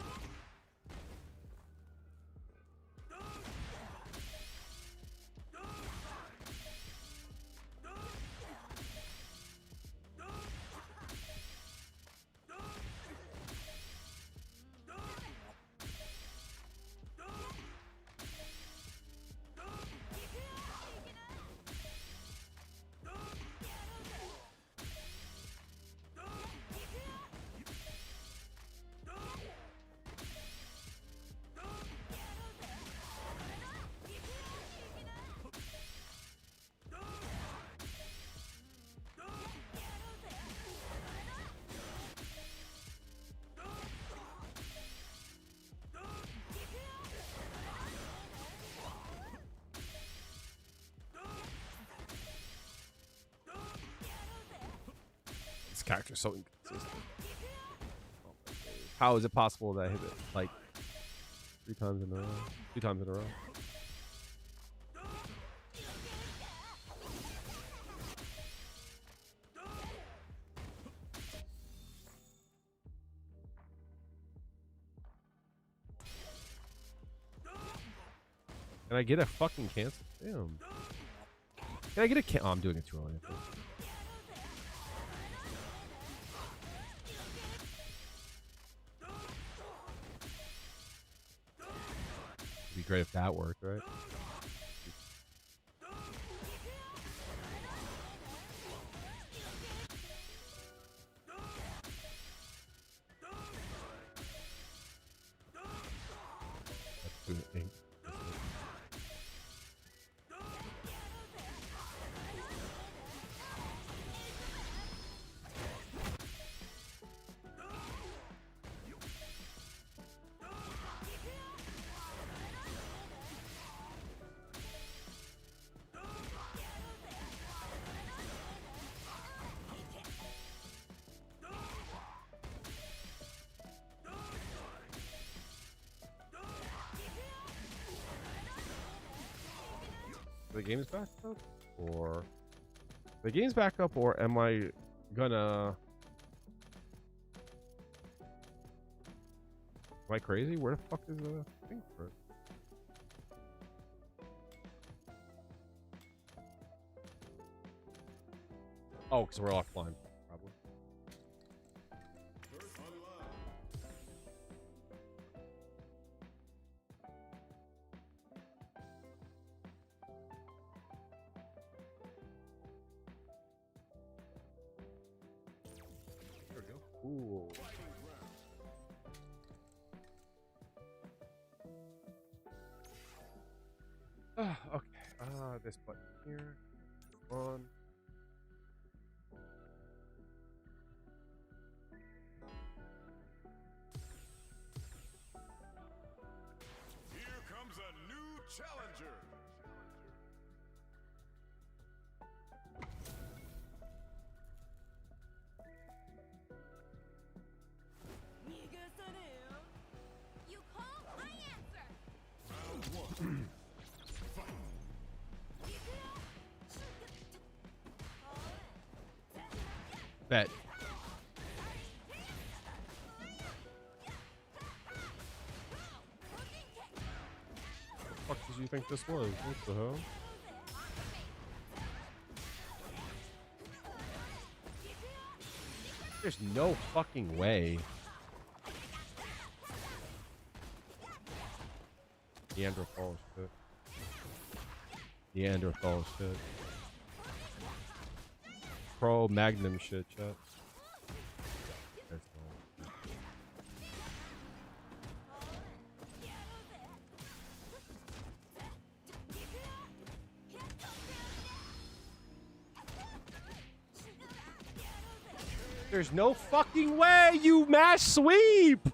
This character is so inconsistent. How is it possible that I hit it like 3 times in a row? 2 times in a row? Can I get a fucking cancel? Damn. Can I get a can? Oh, I'm doing it too early. I think. be great if that worked, right? Let's do it, ink. The game's back up, or the game's back up, or am I gonna? Am I crazy? Where the fuck is the thing for it? Oh, because we're offline, probably. There we go. Cool. Okay. This button here. On. Here comes a new challenger. You call, I answer. Round one. Fight. Bet. What the fuck did you think this was? What the hell? There's no fucking way. Neanderthal shit. Neanderthal shit. Pro Magnum shit, chat. There's no- There's no fucking way you mash sweep!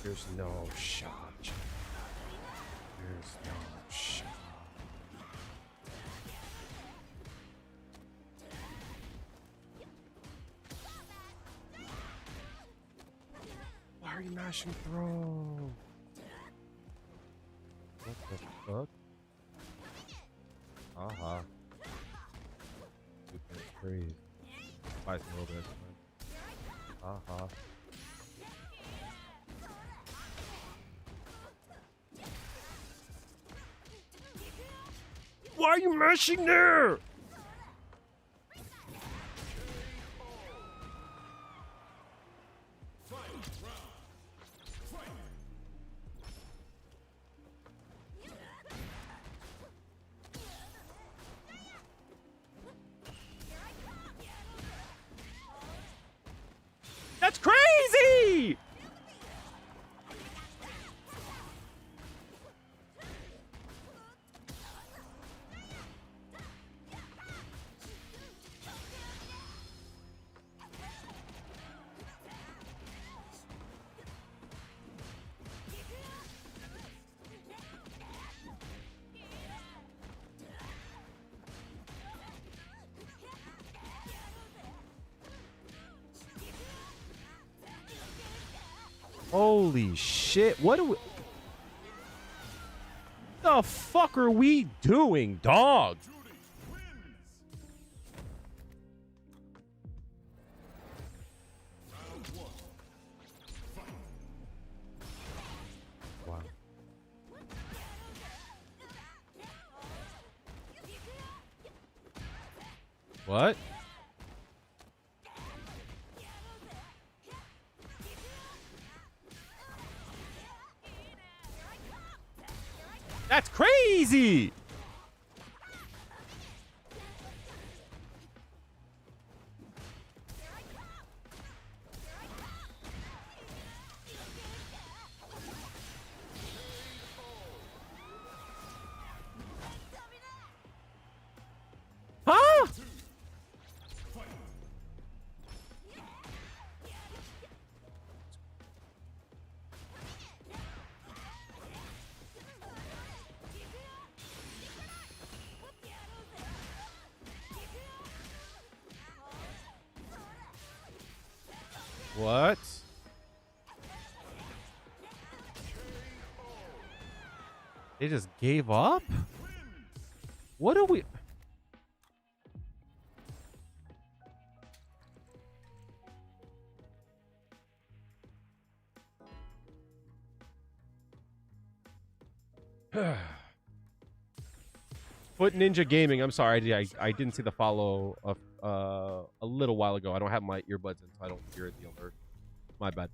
There's no shot. There's no shot. Why are you mashing throw? What the fuck? Aha. That's crazy. Fight a little bit. Aha. Why are you mashing there? That's crazy! Holy shit, what do we... The fuck are we doing, dog? Juri wins. Round one. Fight. Wow. What? That's crazy. Huh? What? They just gave up? What are we... Foot Ninja Gaming. I'm sorry, I didn't see the follow of a little while ago. I don't have my earbuds in, so I don't hear the alert. My bad.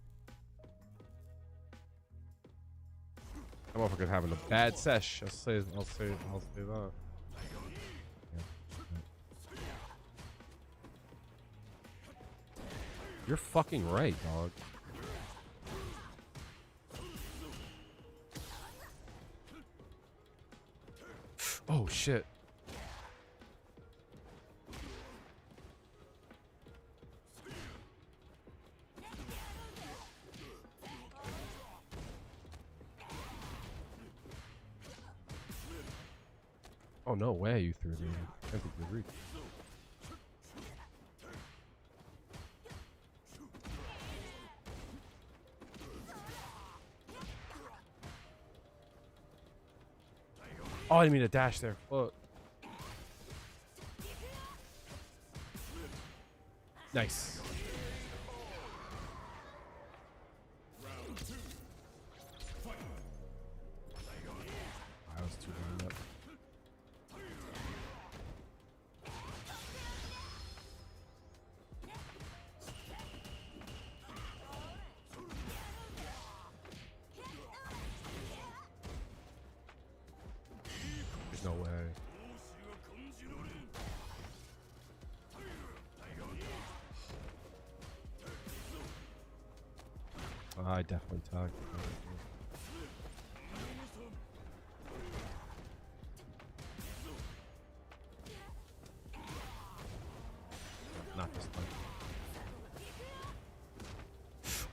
I'm motherfucker's having a bad sesh. I'll say that. You're fucking right, dog. Oh shit. Oh no way you threw me. I think you reached. Oh, I didn't mean to dash there. Fuck. Nice. I was too bad up. There's no way. I definitely tagged. Not this time.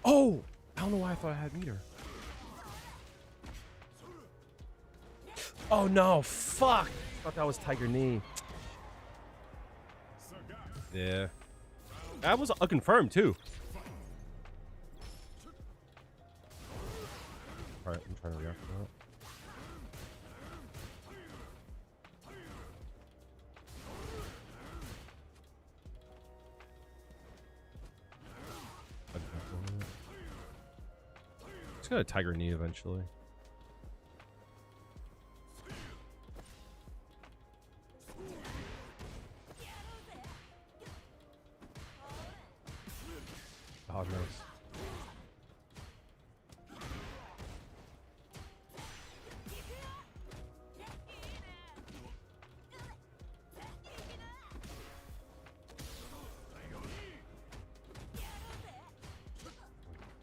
Oh! I don't know why I thought I had meter. Oh no! Fuck! I thought that was Tiger Knee. Yeah. That was unconfirmed too. Alright, I'm trying to react to that. It's got a Tiger Knee eventually. Oh, nice.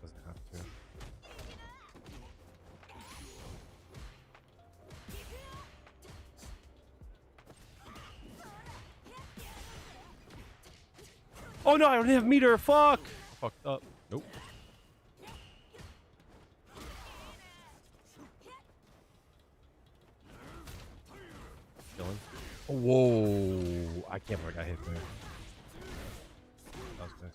Doesn't have to. Oh no, I don't have meter. Fuck. I fucked up. Nope. Killing. Oh, whoa. I can't believe I got hit there. That was nice.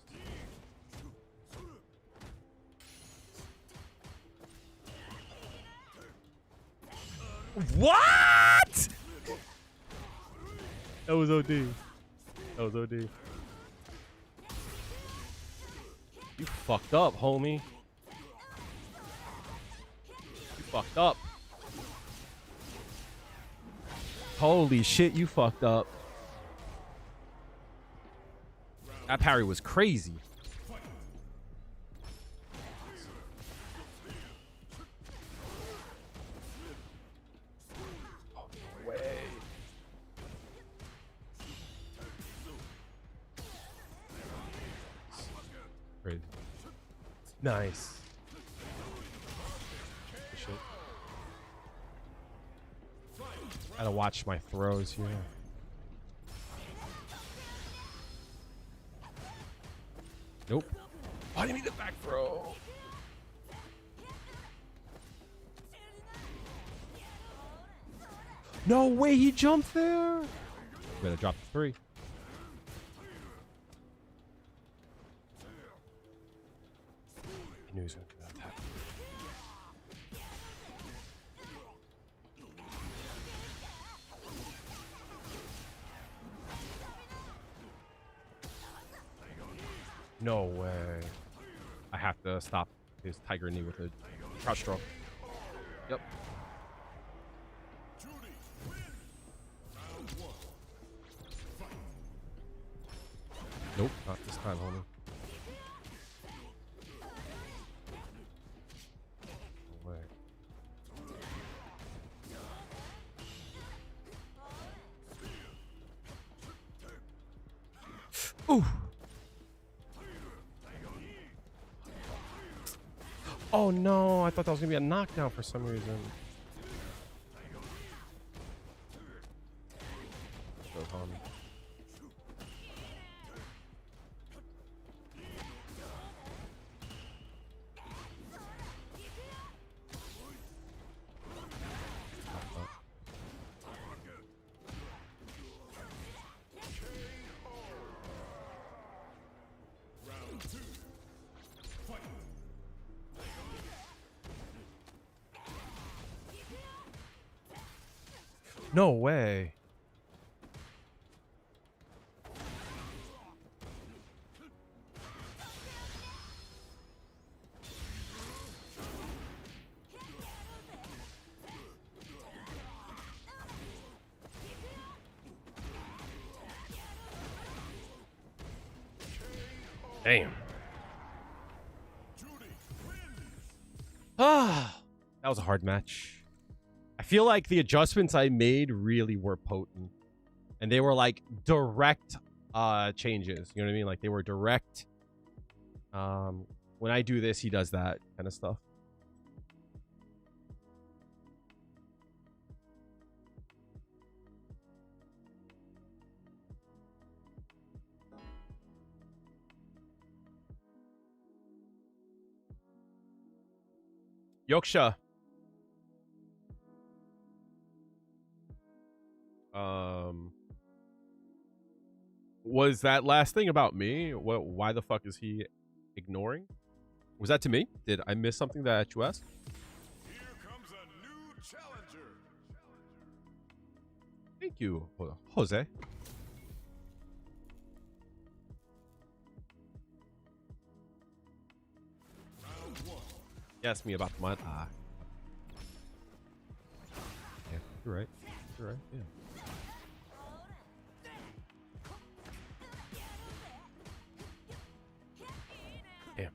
What? That was OD. That was OD. You fucked up, homie. You fucked up. Holy shit, you fucked up. That parry was crazy. Nice. Shit. Gotta watch my throws here. Nope. Oh, I didn't mean the back throw. No way he jumped there. Better drop the 3. I knew he was gonna do that attack. No way. I have to stop his tiger knee with a crouch throw. Yep. Juri, win. Round 1. Fight. Nope, not this time, homie. No way. Ooh. Oh no, I thought that was gonna be a knockdown for some reason. Go, homie. Round 2. Fight. No way. Damn. Juri wins. Ah, that was a hard match. I feel like the adjustments I made really were potent. And they were like direct changes. You know what I mean? Like they were direct. When I do this, he does that kind of stuff. Yoksha. Was that last thing about me? What? Why the fuck is he ignoring? Was that to me? Did I miss something that you asked? Here comes a new challenger. Thank you, Jose. Round 1. You asked me about my eye. Yeah, you're right. You're right. Yeah. Damn.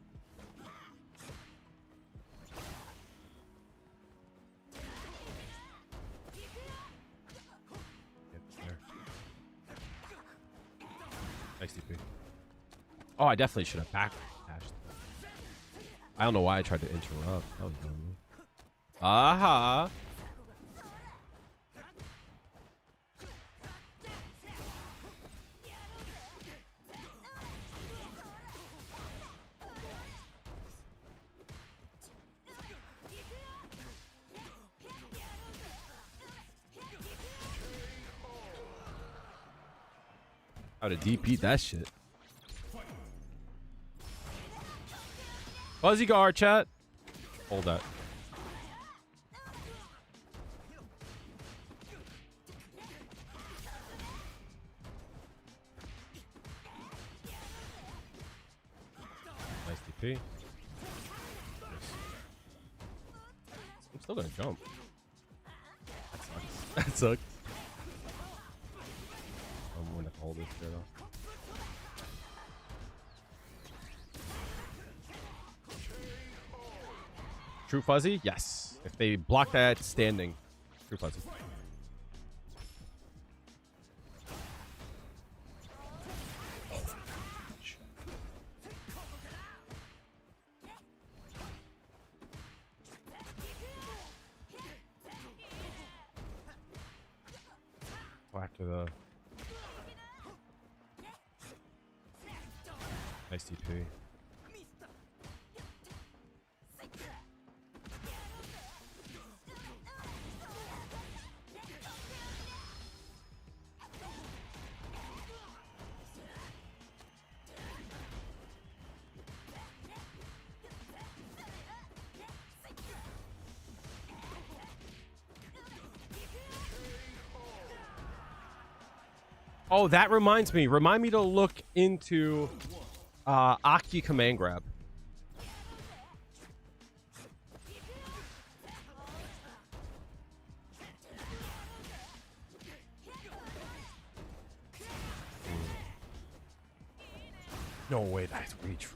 Yeah, there. Nice DP. Oh, I definitely should have backdashed. I don't know why I tried to interrupt. That was dumb. Aha! I would have DP'd that shit. Fuzzy guard, chat. Hold that. Nice DP. I'm still gonna jump. That sucks. That sucks. I'm gonna hold this shit off. True Fuzzy? Yes. If they block that standing, True Fuzzy. Oh, after the nice TP. Oh, that reminds me. Remind me to look into Aki command grab. No way, that's reach.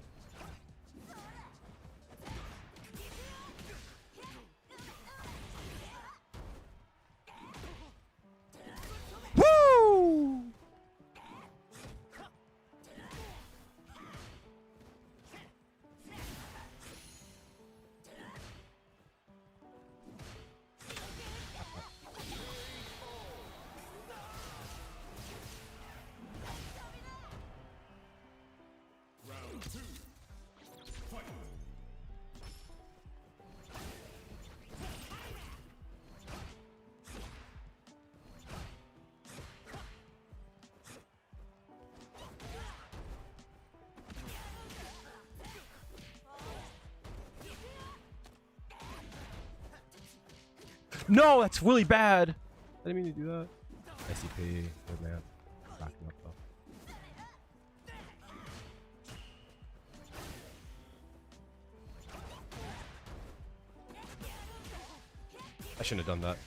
Woo! Round two. Fight. No, that's really bad. I didn't mean to do that. ICP, good man. Backing up though. I shouldn't have done that.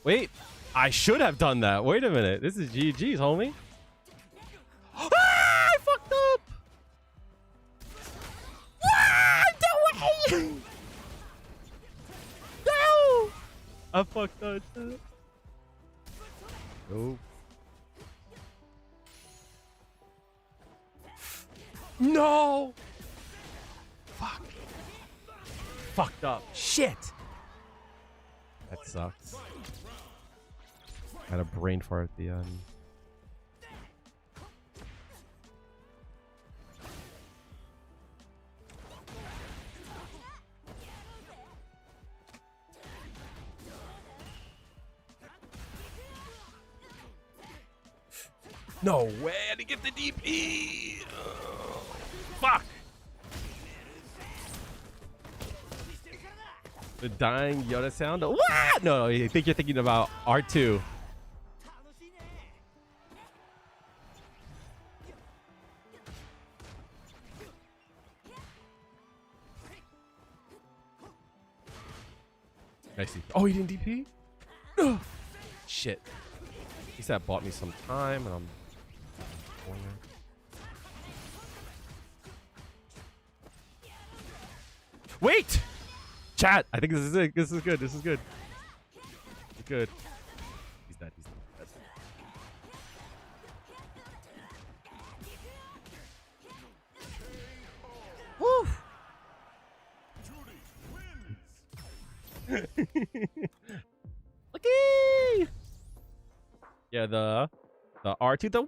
Wait, I should have done that. Wait a minute. This is GG's, homie. Ah, I fucked up. Ah, no way. No. I fucked up. Nope. No. Fuck. Fucked up. Shit. That sucks. Had a brain fart at the end. No way, I didn't get the DP. Oh, fuck. The dying Yoda sound. What? No, I think you're thinking about R2. I see. Oh, he didn't DP? Ugh. Shit. At least that bought me some time, and I'm. Wait! Chat! I think this is it. This is good. This is good. It's good. He's dead. He's dead. That's it. Woo! Juri wins. Lucky! Yeah, the R2, the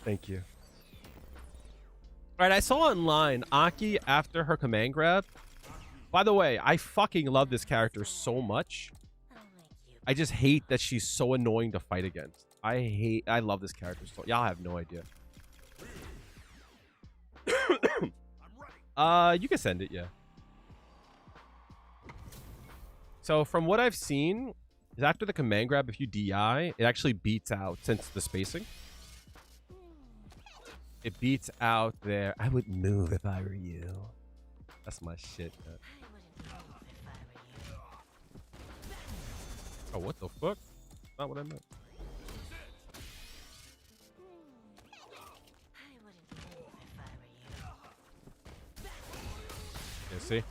Thank you. Alright, I saw online Aki after her command grab. By the way, I fucking love this character so much. I just hate that she's so annoying to fight against. I love this character so y'all have no idea. You can send it, yeah. So from what I've seen, is after the command grab, if you DI, it actually beats out since the spacing. It beats out there. I would move if I were you. That's my shit. Man. Oh, what the fuck? Not what I meant. Yeah, see?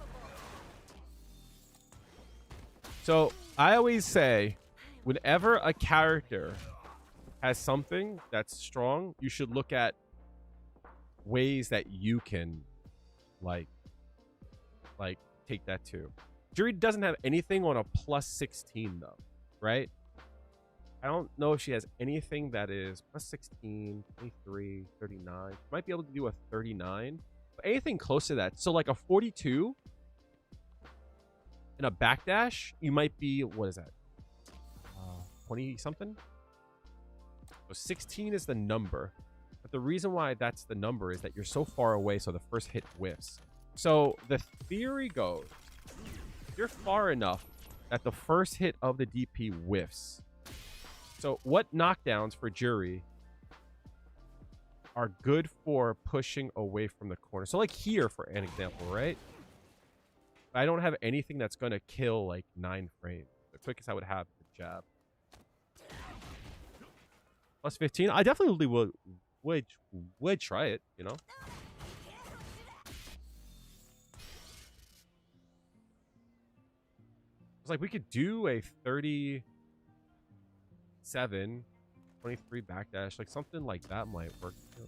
So I always say, whenever a character has something that's strong, you should look at ways that you can, like, like take that too. Juri doesn't have anything on a plus 16 though, right? I don't know if she has anything that is plus 16, 23, 39. She might be able to do a 39, but anything close to that. So like a 42 and a backdash, you might be, what is that? 20 something? So 16 is the number. But the reason why that's the number is that you're so far away, so the first hit whiffs. So the theory goes, you're far enough that the first hit of the DP whiffs. So what knockdowns for Juri are good for pushing away from the corner? So like here, for an example, right? I don't have anything that's going to kill like 9 frames. The quickest I would have is the jab. Plus 15. I definitely would try it, you know? It's like we could do a 37, 23 backdash. Like something like that might work. Too.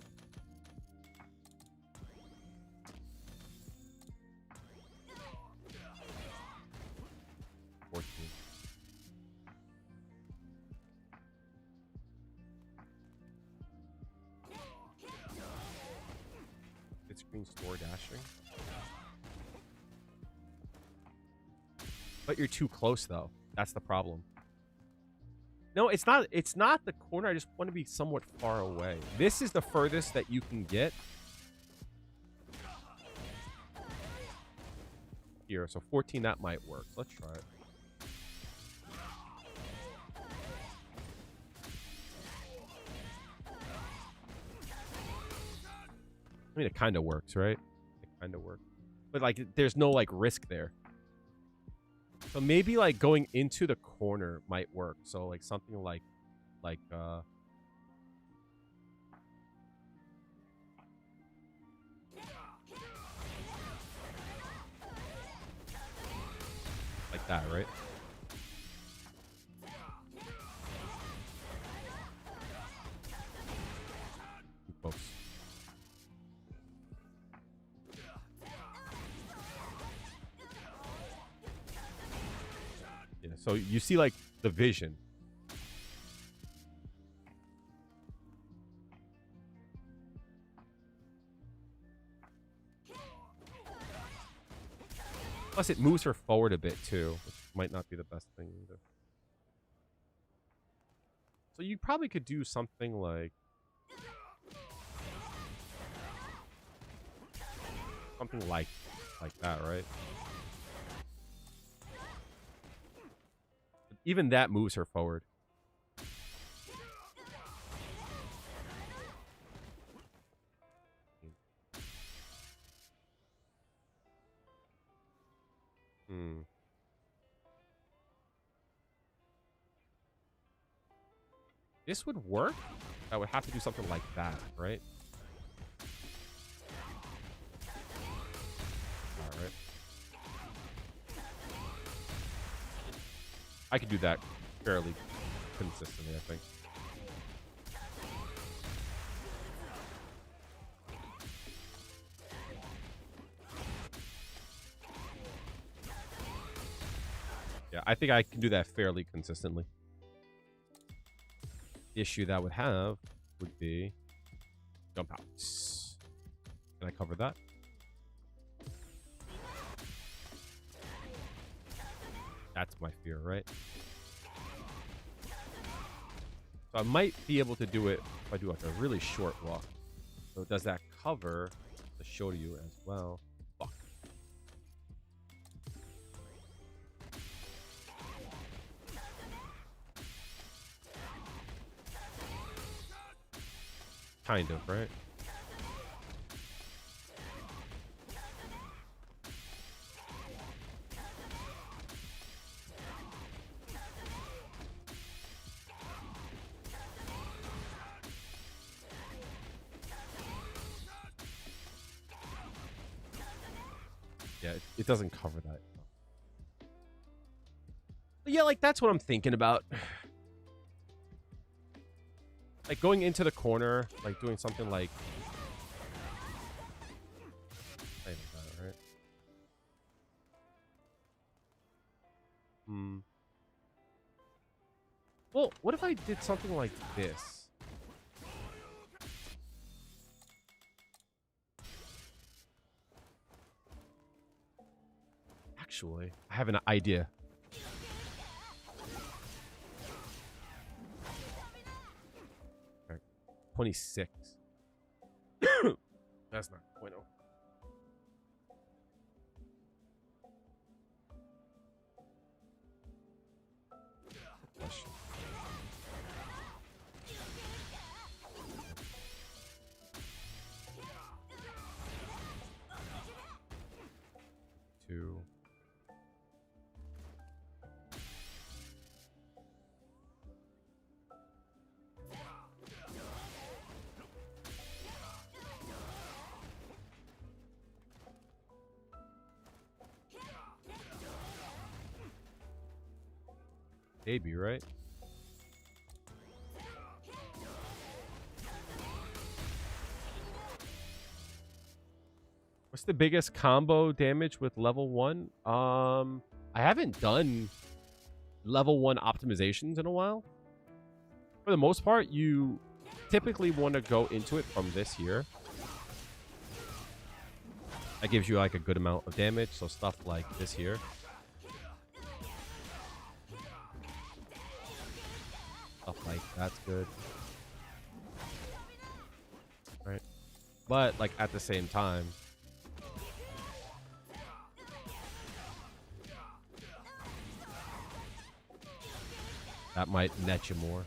Screen store dashing. But you're too close though. That's the problem. No, it's not the corner. I just want to be somewhat far away. This is the furthest that you can get. Here, so 14, that might work. Let's try it. I mean, it kind of works, right? It kind of works. But, like, there's no, like, risk there. So maybe, like, going into the corner might work. So, like, something like that, right? Close. Yeah, so you see like the vision. Plus it moves her forward a bit too, which might not be the best thing either. So you probably could do something like that, right? Even that moves her forward. This would work. I would have to do something like that, right? All right. I could do that fairly consistently, I think. Yeah, I think I can do that fairly consistently. The issue that I would have would be jump outs. Can I cover that? That's my fear, right? So I might be able to do it if I do like a really short walk. So does that cover the Shoryu as well? Fuck. Kind of, right? Yeah, it doesn't cover that. But yeah, like that's what I'm thinking about. Like going into the corner, like doing something like that, right? What if I did something like this? Actually, I have an idea. Okay. 26. That's not bueno. Question. Two. Maybe, right? What's the biggest combo damage with level 1? I haven't done level 1 optimizations in a while. For the most part, you typically want to go into it from this here. That gives you like a good amount of damage, so stuff like this here. Stuff like that's good. Right? But like at the same time, that might net you more.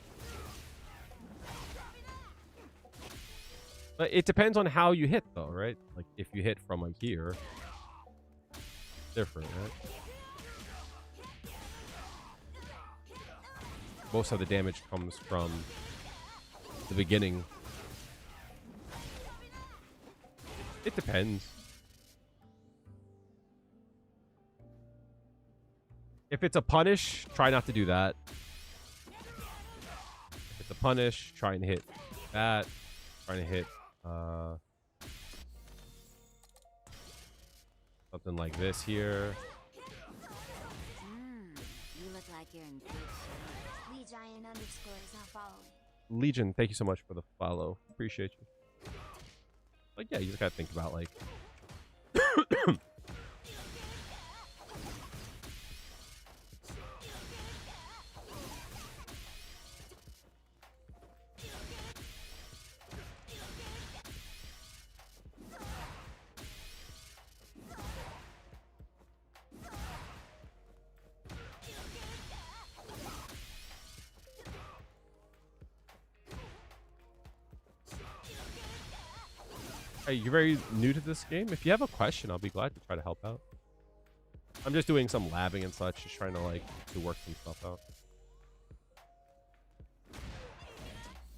But it depends on how you hit though, right? Like if you hit from like here, different, right? Most of the damage comes from the beginning. It depends. If it's a punish, try not to do that. If it's a punish, try and hit that. Trying to hit something like this here. You look like you're in good shape. Lee Giant underscore is not following. Legion, thank you so much for the follow. Appreciate you. Like, yeah, you just gotta think about like hey, you're very new to this game. If you have a question, I'll be glad to try to help out. I'm just doing some labbing and such, just trying to like to work some stuff out.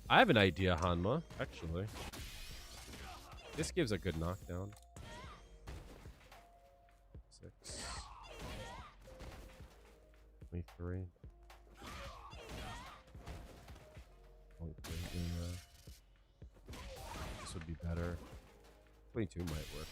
I have an idea, Hanma, actually. This gives a good knockdown. 6. 23. 23, yeah. This would be better. 22 might work.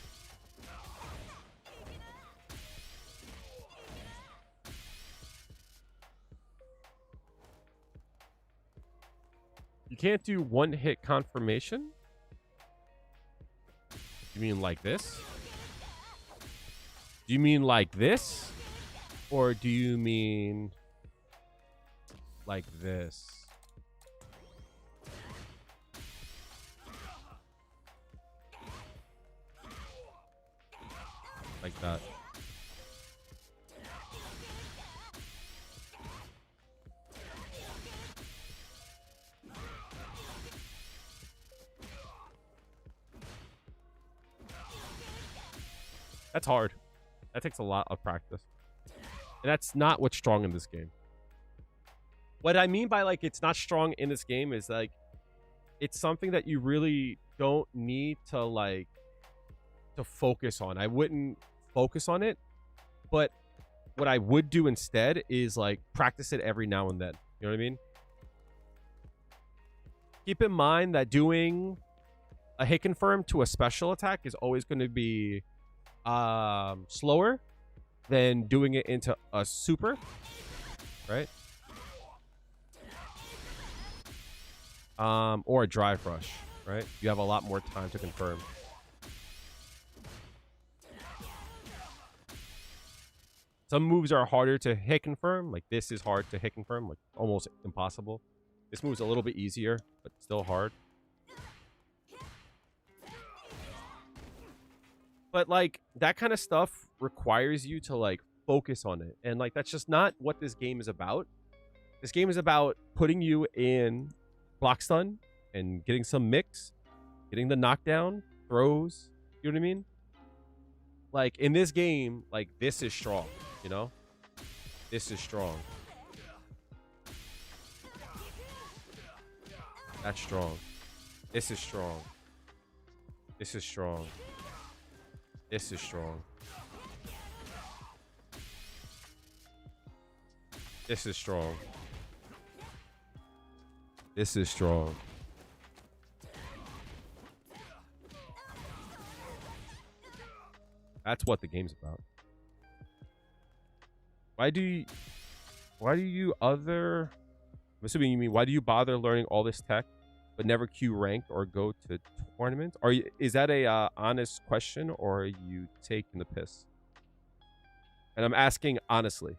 You can't do one-hit confirmation? You mean like this? Do you mean like this? Or do you mean like this? Like that. That's hard. That takes a lot of practice. And that's not what's strong in this game. What I mean by like it's not strong in this game is like it's something that you really don't need to like to focus on. I wouldn't focus on it, but what I would do instead is like practice it every now and then. You know what I mean? Keep in mind that doing a hit confirm to a special attack is always going to be slower than doing it into a super, right? or a drive rush, right? You have a lot more time to confirm. Some moves are harder to hit confirm. Like this is hard to hit confirm, like almost impossible. This move's a little bit easier, but still hard. But like that kind of stuff requires you to like focus on it. And like that's just not what this game is about. This game is about putting you in block stun and getting some mix, getting the knockdown, throws. You know what I mean? Like in this game, like this is strong, you know? This is strong. That's strong. This is strong. This is strong. This is strong. This is strong. This is strong. That's what the game's about. Why do you I'm assuming you mean why do you bother learning all this tech but never queue ranked or go to tournaments? Is that a honest question, or are you taking the piss? And I'm asking honestly.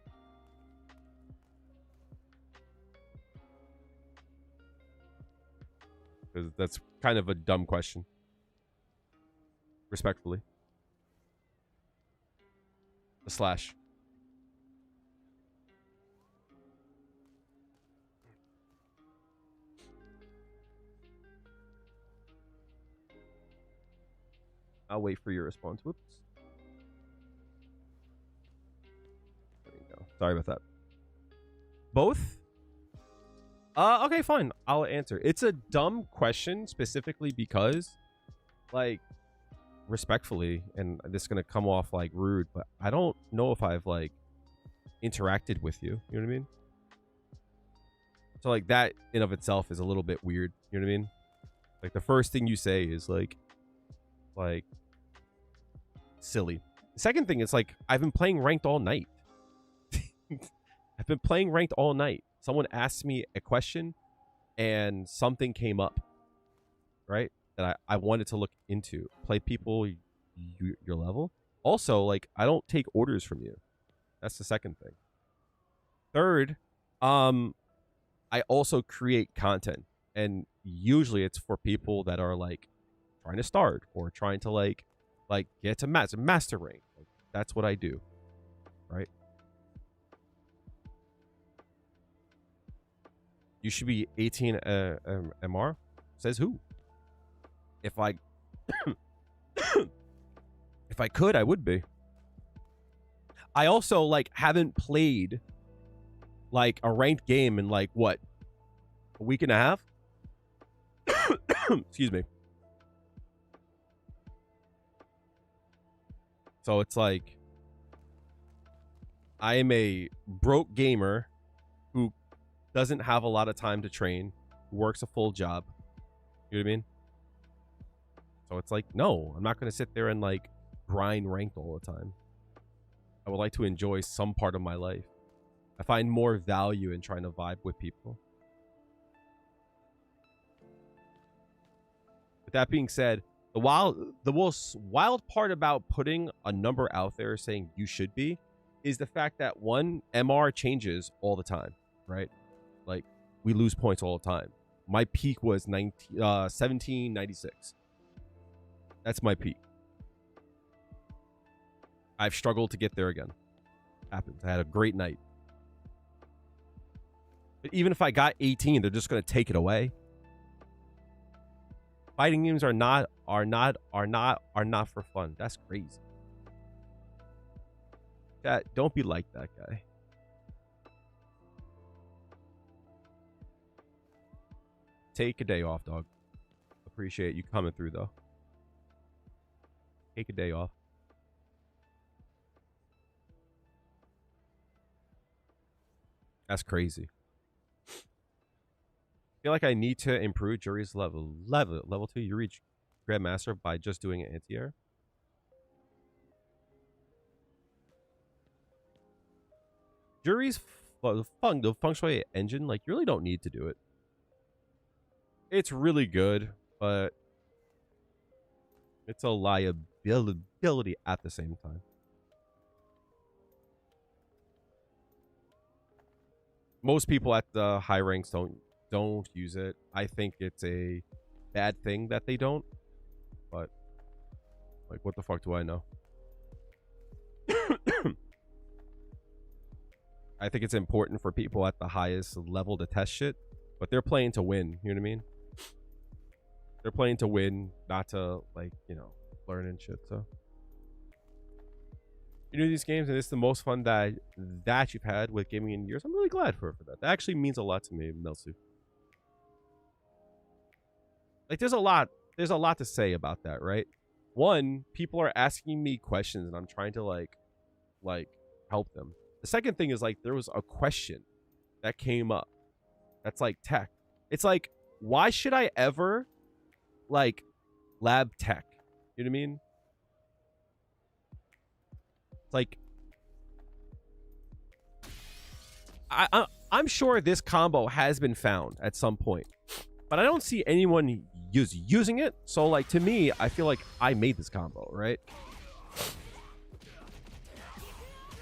Because that's kind of a dumb question. Respectfully. The slash. I'll wait for your response. Whoops. There you go. Sorry about that. Both? Okay, fine. I'll answer. It's a dumb question specifically because, like, respectfully, and this is gonna come off like rude, but I don't know if I've like interacted with you. You know what I mean? So like that in of itself is a little bit weird. You know what I mean? Like the first thing you say is like silly. The second thing is like I've been playing ranked all night. I've been playing ranked all night. Someone asked me a question and something came up, right? That I wanted to look into. Play people your level. Also, like I don't take orders from you. That's the second thing. Third, I also create content, and usually it's for people that are like trying to start or trying to like get to master rank. Like, that's what I do, right? You should be 18 MR. Says who? If I if I could, I would be. I also like haven't played like a ranked game in like what, a week and a half? Excuse me. So it's like I am a broke gamer who doesn't have a lot of time to train, who works a full job. You know what I mean? So it's like, no, I'm not going to sit there and like grind ranked all the time. I would like to enjoy some part of my life. I find more value in trying to vibe with people. With that being said, the most wild part about putting a number out there saying you should be is the fact that one, MR changes all the time, right? Like we lose points all the time. My peak was 1796. That's my peak. I've struggled to get there again. Happens. I had a great night. But even if I got 18, they're just going to take it away. Fighting games are not for fun. That's crazy. Don't be like that guy. Take a day off, dog. Appreciate you coming through though. Take a day off. That's crazy. I feel like I need to improve Juri's level 2. You reach Grandmaster by just doing an anti-air. Juri's the feng shui engine, like you really don't need to do it. It's really good, but it's a liability at the same time. Most people at the high ranks don't use it. I think it's a bad thing that they don't, but like, what the fuck do I know? I think it's important for people at the highest level to test shit, but they're playing to win. You know what I mean? They're playing to win, not to, like, you know, learn and shit. So you do these games, and it's the most fun that you've had with gaming in years. I'm really glad for that. That actually means a lot to me, Melsu. Like, there's a lot to say about that, right? One, people are asking me questions, and I'm trying to like help them. The second thing is, like, there was a question that came up that's like tech. It's like, why should I ever like lab tech? You know what I mean? It's like, I'm sure this combo has been found at some point, but I don't see anyone using it. So, like, to me, I feel like I made this combo, right?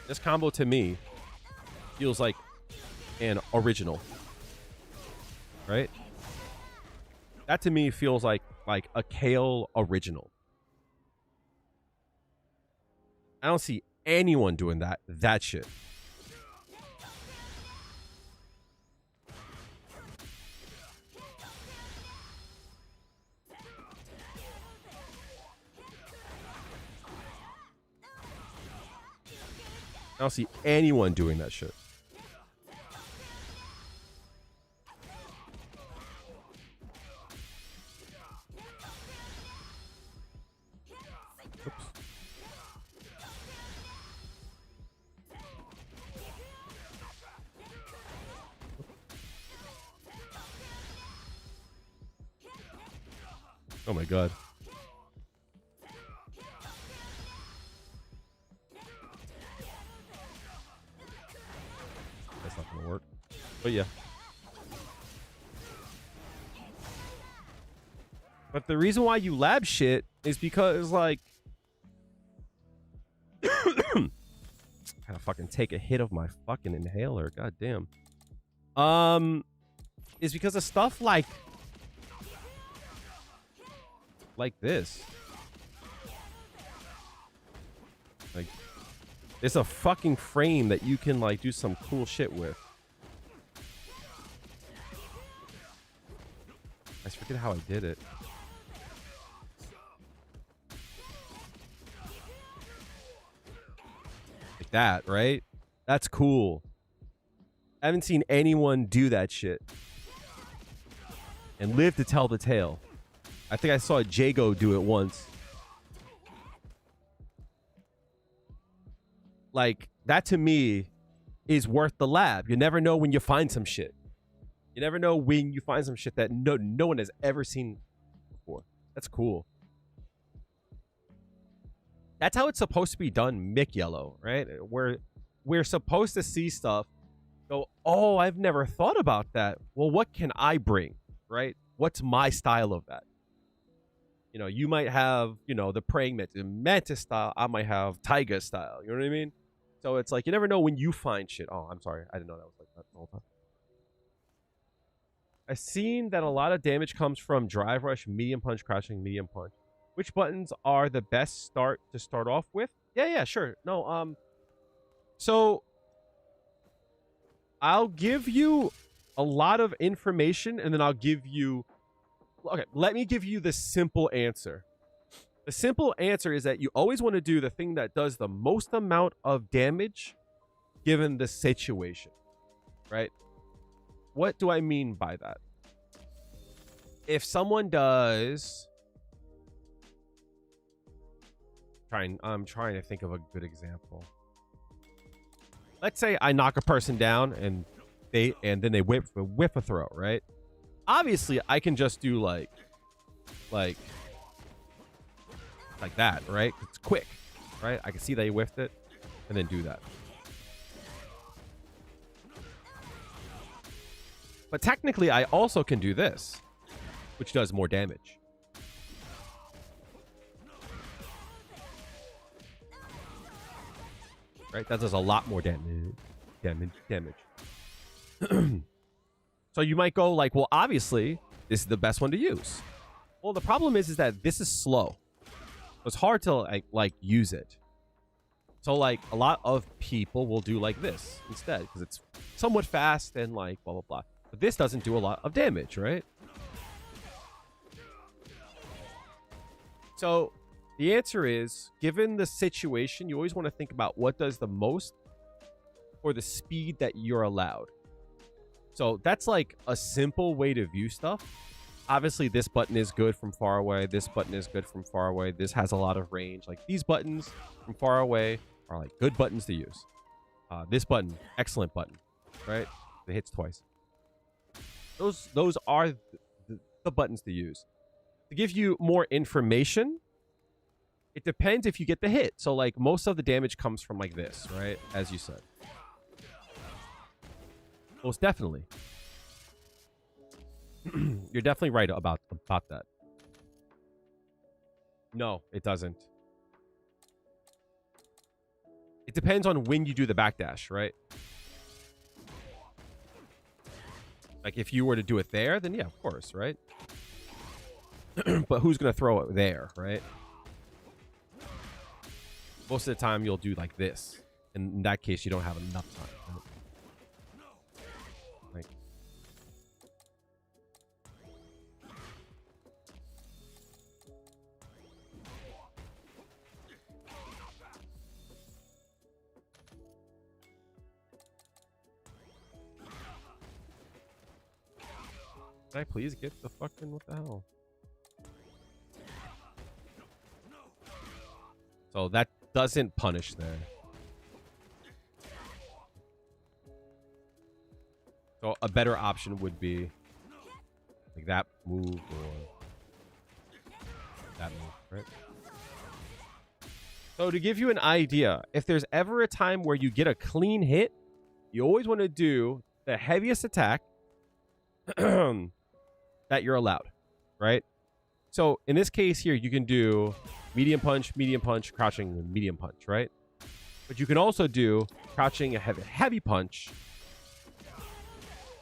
This combo to me feels like an original, right? That to me feels like a Kale original. I don't see anyone doing that shit. I don't see anyone doing that shit. Oops. Oh my god. That's not gonna work. But yeah. But the reason why you lab shit is because, like, gotta fucking take a hit of my fucking inhaler. God damn. Is because of stuff like this. Like, it's a fucking frame that you can, like, do some cool shit with. I forget how I did it. Like that, right? That's cool. I haven't seen anyone do that shit and live to tell the tale. I think I saw Jago do it once. Like, that to me is worth the lab. You never know when you find some shit. You never know when you find some shit that no one has ever seen before. That's cool. That's how it's supposed to be done, Mick Yellow, right? We're supposed to see stuff, go, oh, I've never thought about that. Well, what can I bring, right? What's my style of that? You know, you might have, you know, the praying mantis style. I might have Taiga style. You know what I mean? So it's like, you never know when you find shit. Oh, I'm sorry. I didn't know that was like that the whole time. I've seen that a lot of damage comes from drive rush, medium punch, crashing, medium punch. Which buttons are the best start to start off with? Yeah, sure. No, so I'll give you a lot of information, and then I'll give you... Okay, let me give you the simple answer. The simple answer is that you always want to do the thing that does the most amount of damage given the situation, right? What do I mean by that? If someone does... I'm trying to think of a good example. Let's say I knock a person down and then they whiff a throw, right? Obviously, I can just do like that, right? It's quick, right? I can see that he whiffed it, and then do that. But technically, I also can do this. which does more damage. Right? That does a lot more damage. So you might go like, well, obviously, this is the best one to use. Well, the problem is that this is slow. It's hard to like use it. So like a lot of people will do like this instead because it's somewhat fast and like blah, blah, blah. But this doesn't do a lot of damage, right? So the answer is, given the situation, you always want to think about what does the most for the speed that you're allowed. So that's like a simple way to view stuff. Obviously, this button is good from far away. This button is good from far away. This has a lot of range. Like these buttons from far away are like good buttons to use. This button, excellent button, right? It hits twice. Those are the buttons to use. To give you more information, it depends if you get the hit. So like most of the damage comes from like this, right? As you said. Most definitely. You're definitely right about that. No, it doesn't. It depends on when you do the backdash, right? Like if you were to do it there, then yeah, of course, right? But who's going to throw it there, right? Most of the time you'll do like this. And in that case, you don't have enough time. Right? Like, can I please get the fucking, what the hell? So that doesn't punish there. So a better option would be like that move or that move, right? So to give you an idea, if there's ever a time where you get a clean hit, you always want to do the heaviest attack that you're allowed, right? So in this case here, you can do medium punch, crouching, medium punch, right? But you can also do crouching, a heavy punch,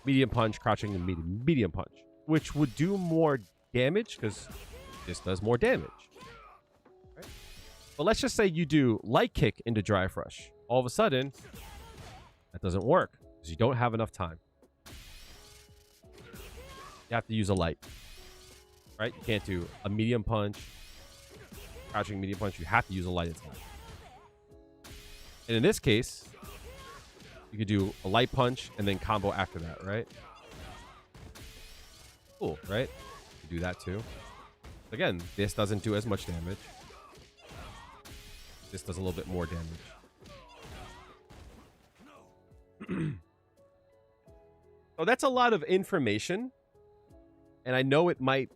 medium punch, crouching, and medium punch, which would do more damage because this does more damage. Right? But let's just say you do light kick into dry fresh. All of a sudden, that doesn't work because you don't have enough time. You have to use a light, right? You can't do a medium punch, crouching medium punch. You have to use a light attack. And in this case, you could do a light punch and then combo after that, right? Cool, right? You do that too. Again, this doesn't do as much damage. This does a little bit more damage. So that's a lot of information. And I know it might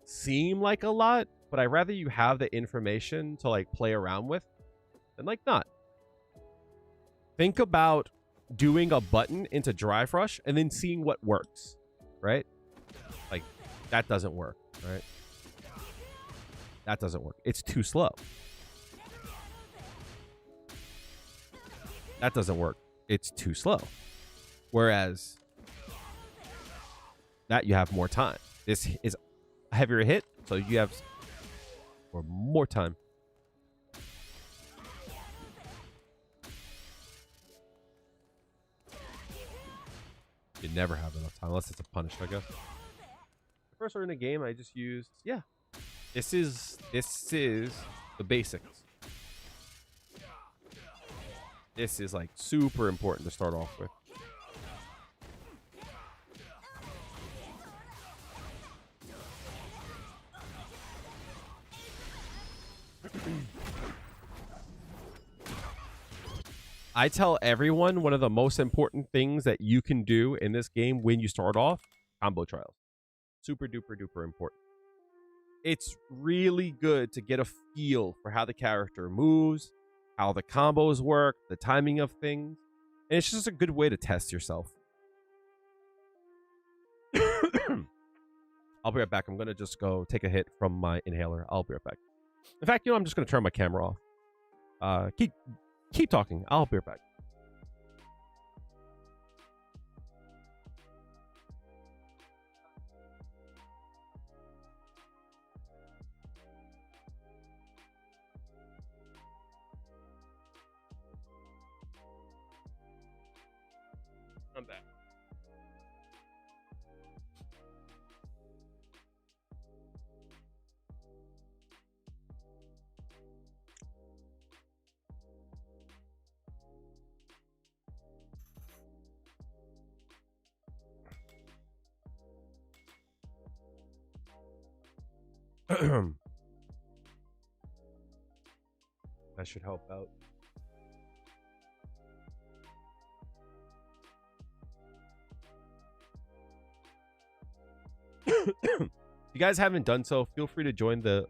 seem like a lot, but I'd rather you have the information to like play around with than like not. Think about doing a button into dry fresh and then seeing what works, right? Like that doesn't work, right? That doesn't work. It's too slow. That doesn't work. It's too slow. Whereas that you have more time. This is a heavier hit, so you have more time. You never have enough time unless it's a punish, I guess. The first one in the game I just used, yeah. This is the basics. This is like super important to start off with. I tell everyone one of the most important things that you can do in this game when you start off, combo trials. Super duper duper important. It's really good to get a feel for how the character moves, how the combos work, the timing of things. And it's just a good way to test yourself. I'll be right back. I'm gonna just go take a hit from my inhaler. I'll be right back. In fact, I'm just gonna turn my camera off. Keep talking. I'll be right back. I'm back. That should help out. If you guys haven't done so, feel free to join the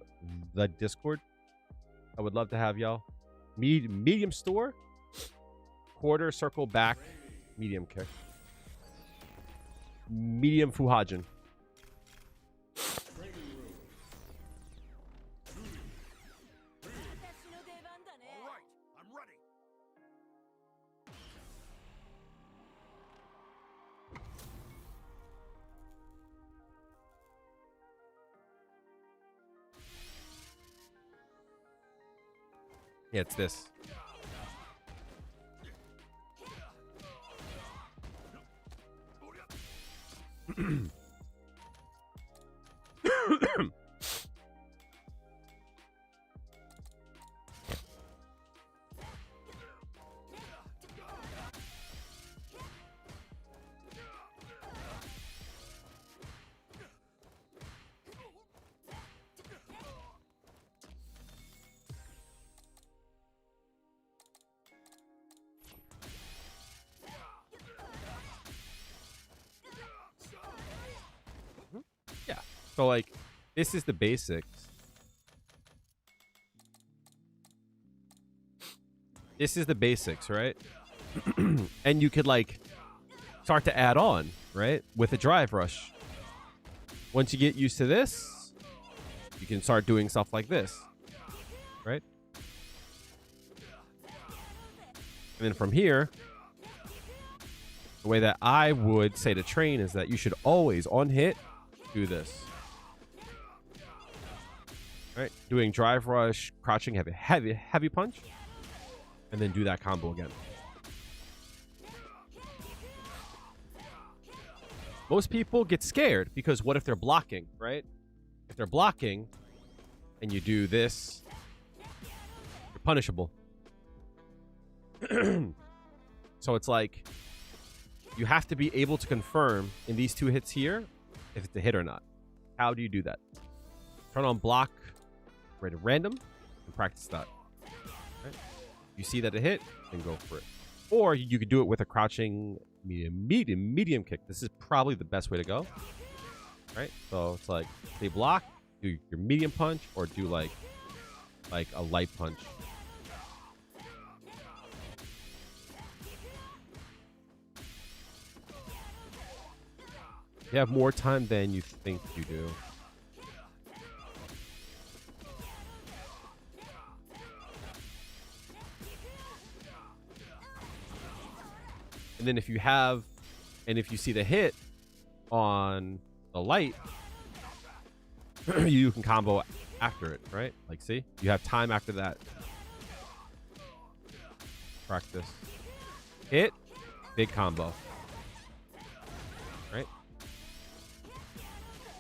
Discord. I would love to have y'all. Medium store, quarter circle back, medium kick, medium fuhajin. Yeah, it's this. Yeah. So like, this is the basics. This is the basics, right? And you could like start to add on, right? With a drive rush. Once you get used to this, you can start doing stuff like this, right? And then from here, the way that I would say to train is that you should always, on hit, do this. Right? Doing drive rush, crouching heavy punch, and then do that combo again. Most people get scared because what if they're blocking, right? If they're blocking and you do this, you're punishable. So it's like you have to be able to confirm in these two hits here if it's a hit or not. How do you do that? Turn on block, rate at random, and practice that. Right? You see that it hit, then go for it. Or you could do it with a crouching medium kick. This is probably the best way to go. Right? So it's like, say block, do your medium punch, or do like a light punch. You have more time than you think you do. And then if you see the hit on the light, you can combo after it, right? Like, see? You have time after that. Practice. Hit, big combo. Right?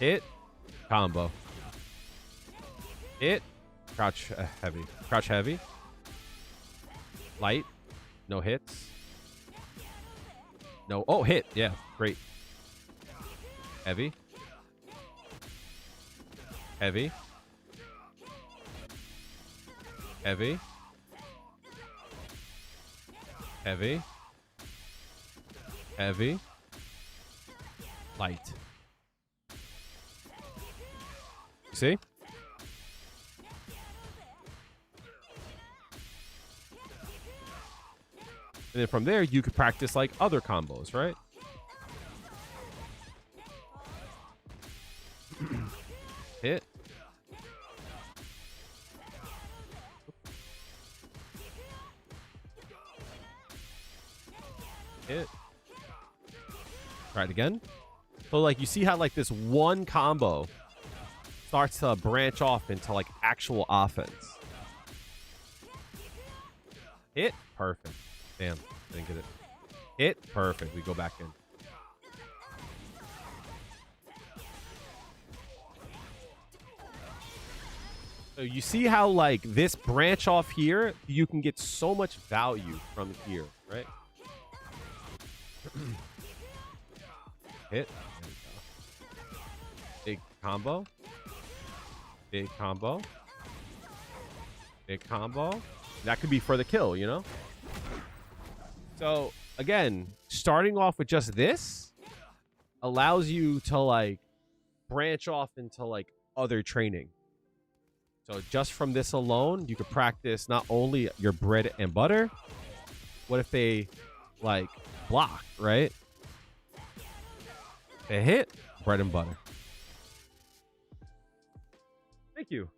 Hit, combo. Hit, crouch heavy. Crouch heavy. Light, no hits. No, oh, hit, yeah, great. Heavy. Heavy. Heavy. Heavy. Heavy. Light. See? And then from there, you could practice like other combos, right? Hit. Try it again. So like you see how like this one combo starts to branch off into like actual offense. Hit. Perfect. Damn. Didn't get it. Hit. Perfect. We go back in. So you see how like this branch off here, you can get so much value from here, right? Hit. Big combo. Big combo. Big combo. That could be for the kill, you know? So again, starting off with just this allows you to like branch off into like other training. So just from this alone, you could practice not only your bread and butter. What if they like block, right? They hit bread and butter. Thank you.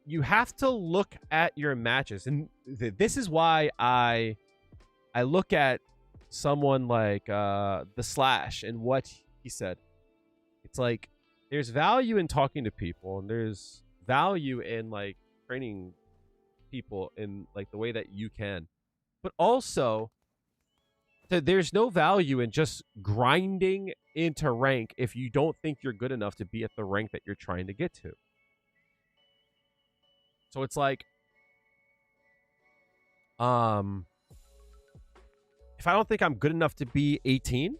You have to look at your matches, and this is why I look at someone like the Slash and what he said. It's like there's value in talking to people, and there's value in like training people in like the way that you can, but also there's no value in just grinding into rank if you don't think you're good enough to be at the rank that you're trying to get to. So it's like, if I don't think I'm good enough to be 18,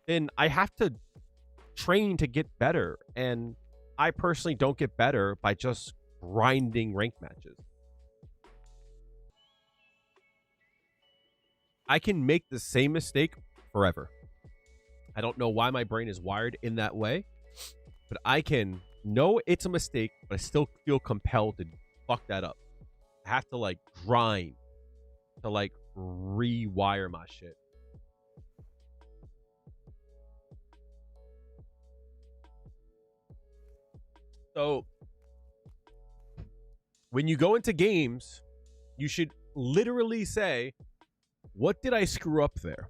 then I have to train to get better. And I personally don't get better by just grinding rank matches. I can make the same mistake forever. I don't know why my brain is wired in that way, but I can know it's a mistake, but I still feel compelled to fuck that up. I have to like grind to like rewire my shit. So when you go into games, you should literally say, what did I screw up there?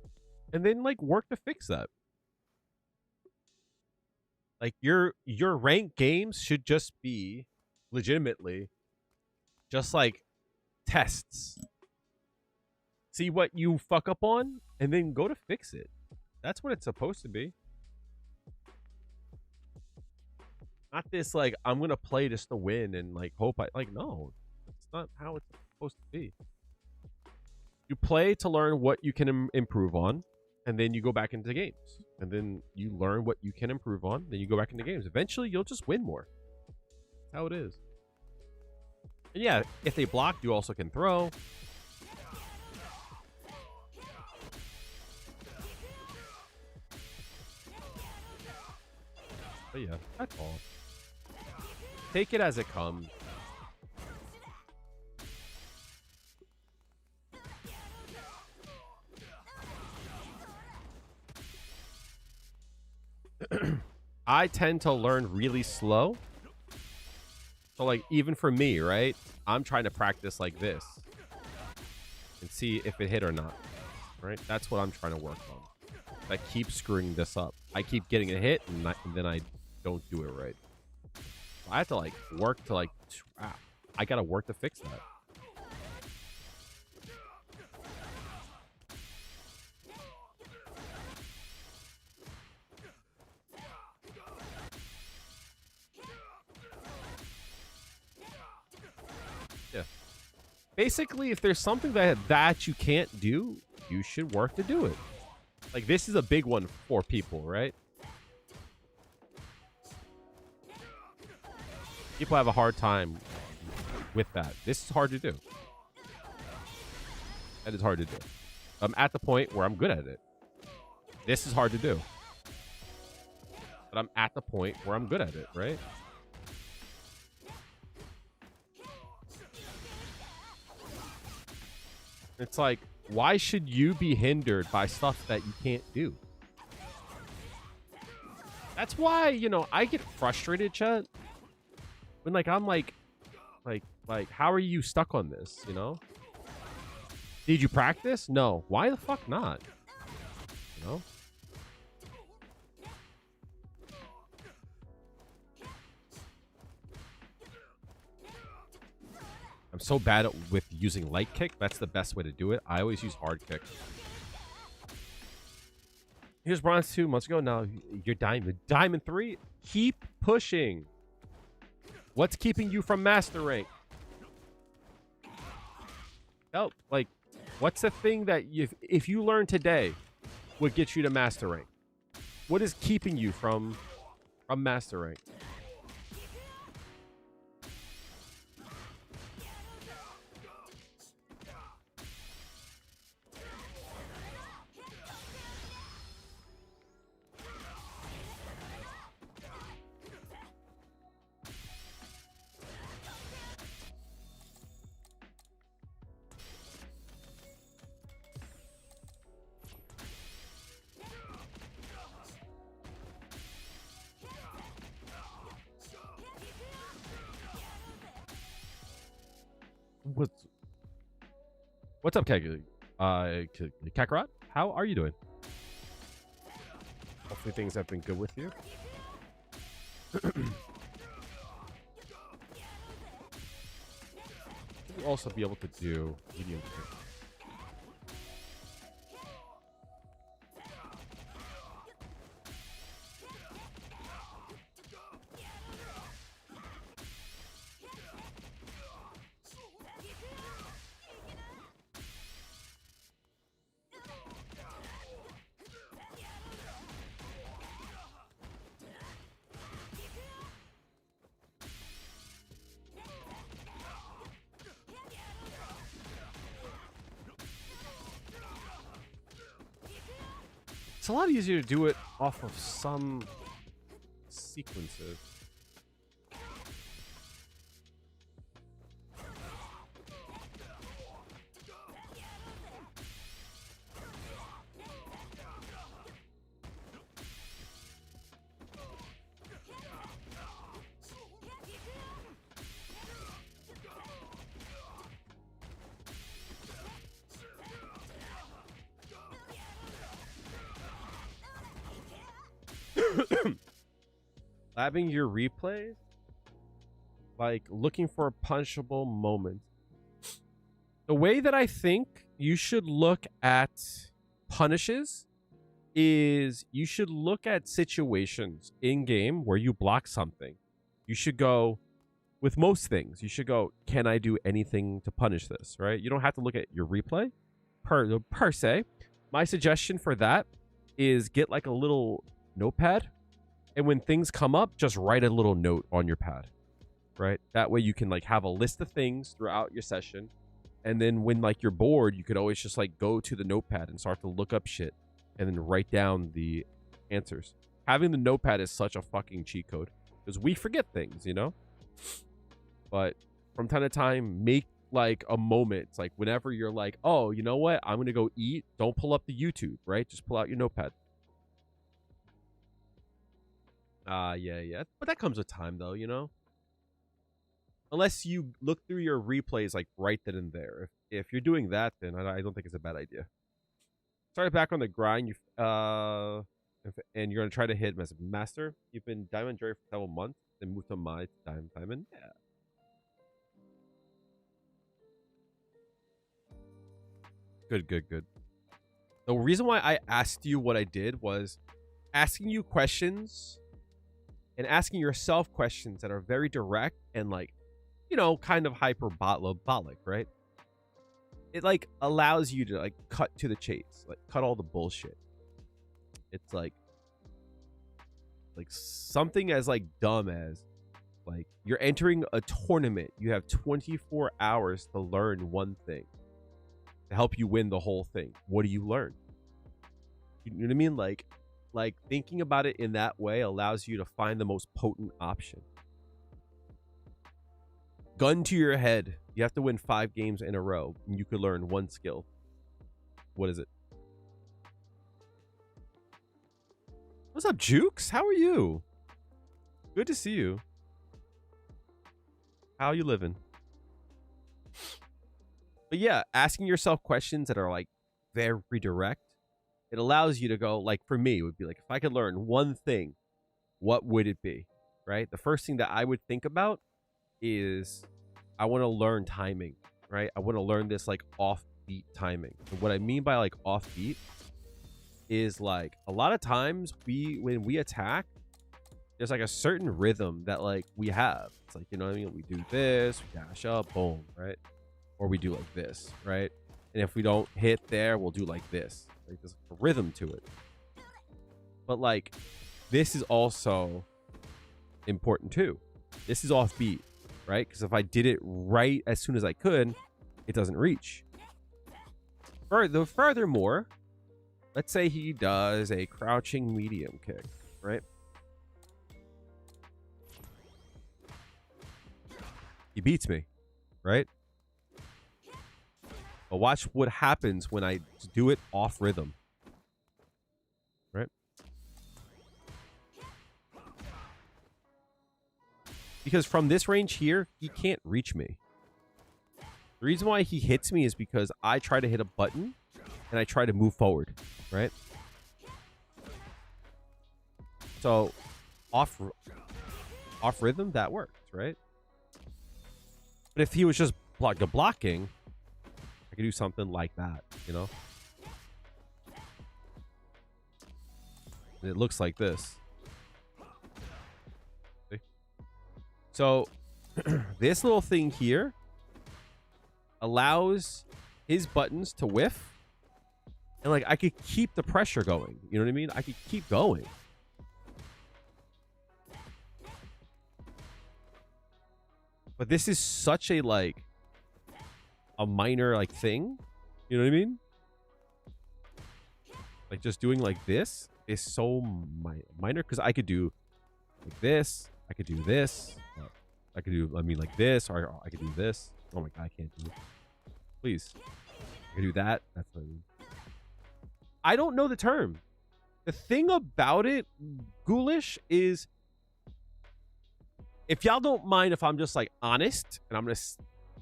And then like work to fix that. Like your ranked games should just be legitimately just like tests. See what you fuck up on and then go to fix it. That's what it's supposed to be. Not this like I'm gonna play just to win and like hope I like no. That's not how it's supposed to be. You play to learn what you can improve on, and then you go back into games. And then you learn what you can improve on, then you go back into games. Eventually, you'll just win more. That's how it is. And yeah, if they block, you also can throw. But yeah, that's all. Take it as it comes. I tend to learn really slow. So like even for me, right? I'm trying to practice like this and see if it hit or not. Right? That's what I'm trying to work on. I keep screwing this up. I keep getting a hit and then I don't do it right. I have to like work to like I gotta work to fix that. Yeah. Basically, if there's something that you can't do, you should work to do it. Like this is a big one for people, right? People have a hard time with that. This is hard to do. That is hard to do. I'm at the point where I'm good at it. This is hard to do. But I'm at the point where I'm good at it, right? It's like, why should you be hindered by stuff that you can't do? That's why, you know, I get frustrated, chat. When like I'm like, how are you stuck on this, you know? Did you practice? No. Why the fuck not? You know? I'm so bad with using light kick. That's the best way to do it. I always use hard kick. Here's bronze 2 months ago. Now you're diamond. Diamond 3. Keep pushing. What's keeping you from master rank? Oh, like, what's the thing that if you learn today would get you to master rank? What is keeping you from master rank? What's up, Kakarot? How are you doing? Hopefully things have been good with you. You'll also be able to do medium kick. It's a lot easier to do it off of some sequences. Labbing your replays, like looking for a punchable moment. The way that I think you should look at punishes is you should look at situations in game where you block something. You should go with most things. You should go, can I do anything to punish this, right? You don't have to look at your replay per se. My suggestion for that is get like a little notepad. And when things come up, just write a little note on your pad, right? That way you can like have a list of things throughout your session. And then when like you're bored, you could always just like go to the notepad and start to look up shit and then write down the answers. Having the notepad is such a fucking cheat code because we forget things, you know? But from time to time, make like a moment. It's like whenever you're like, oh, you know what? I'm going to go eat. Don't pull up the YouTube, right? Just pull out your notepad. Yeah. But that comes with time, though, you know? Unless you look through your replays, like, right then and there. If you're doing that, then I don't think it's a bad idea. Started back on the grind, and you're going to try to hit as a master. You've been Diamond Juri for several months, then moved to my Diamond. Yeah. Good. The reason why I asked you what I did was asking you questions and asking yourself questions that are very direct and like, you know, kind of hyperbolic, right? It like allows you to like cut to the chase, like cut all the bullshit. It's like something as like dumb as like you're entering a tournament. You have 24 hours to learn one thing to help you win the whole thing. What do you learn? You know what I mean? Like thinking about it in that way allows you to find the most potent option. Gun to your head. You have to win 5 games in a row and you could learn one skill. What is it? What's up, Jukes? How are you? Good to see you. How you living? But yeah, asking yourself questions that are like very direct, it allows you to go, like, for me, it would be like, if I could learn one thing, what would it be? Right? The first thing that I would think about is I want to learn timing, right? I want to learn this like offbeat timing. And what I mean by like offbeat is like a lot of times when we attack, there's like a certain rhythm that like we have. It's like, you know what I mean? We do this, we dash up, boom, right? Or we do like this, right? And if we don't hit there, we'll do like this. Right? There's a rhythm to it. But like, this is also important too. This is offbeat, right? Because if I did it right as soon as I could, it doesn't reach. Furthermore, let's say he does a crouching medium kick, right? He beats me, right? But watch what happens when I do it off rhythm, right? Because from this range here, he can't reach me. The reason why he hits me is because I try to hit a button and I try to move forward, right? So off rhythm, that works, right? But if he was just blocking, I could do something like that, you know? And it looks like this. See? So this little thing here allows his buttons to whiff. And like I could keep the pressure going. You know what I mean? I could keep going. But this is such a like a minor like thing. You know what I mean? Like just doing like this is so minor because I could do like this. I could do this. I could do, I mean, like this, or I could do this. Oh my god, I can't do it. Please. I could do that. That's what I mean. I don't know the term. The thing about it, Ghoulish, is if y'all don't mind if I'm just like honest and I'm gonna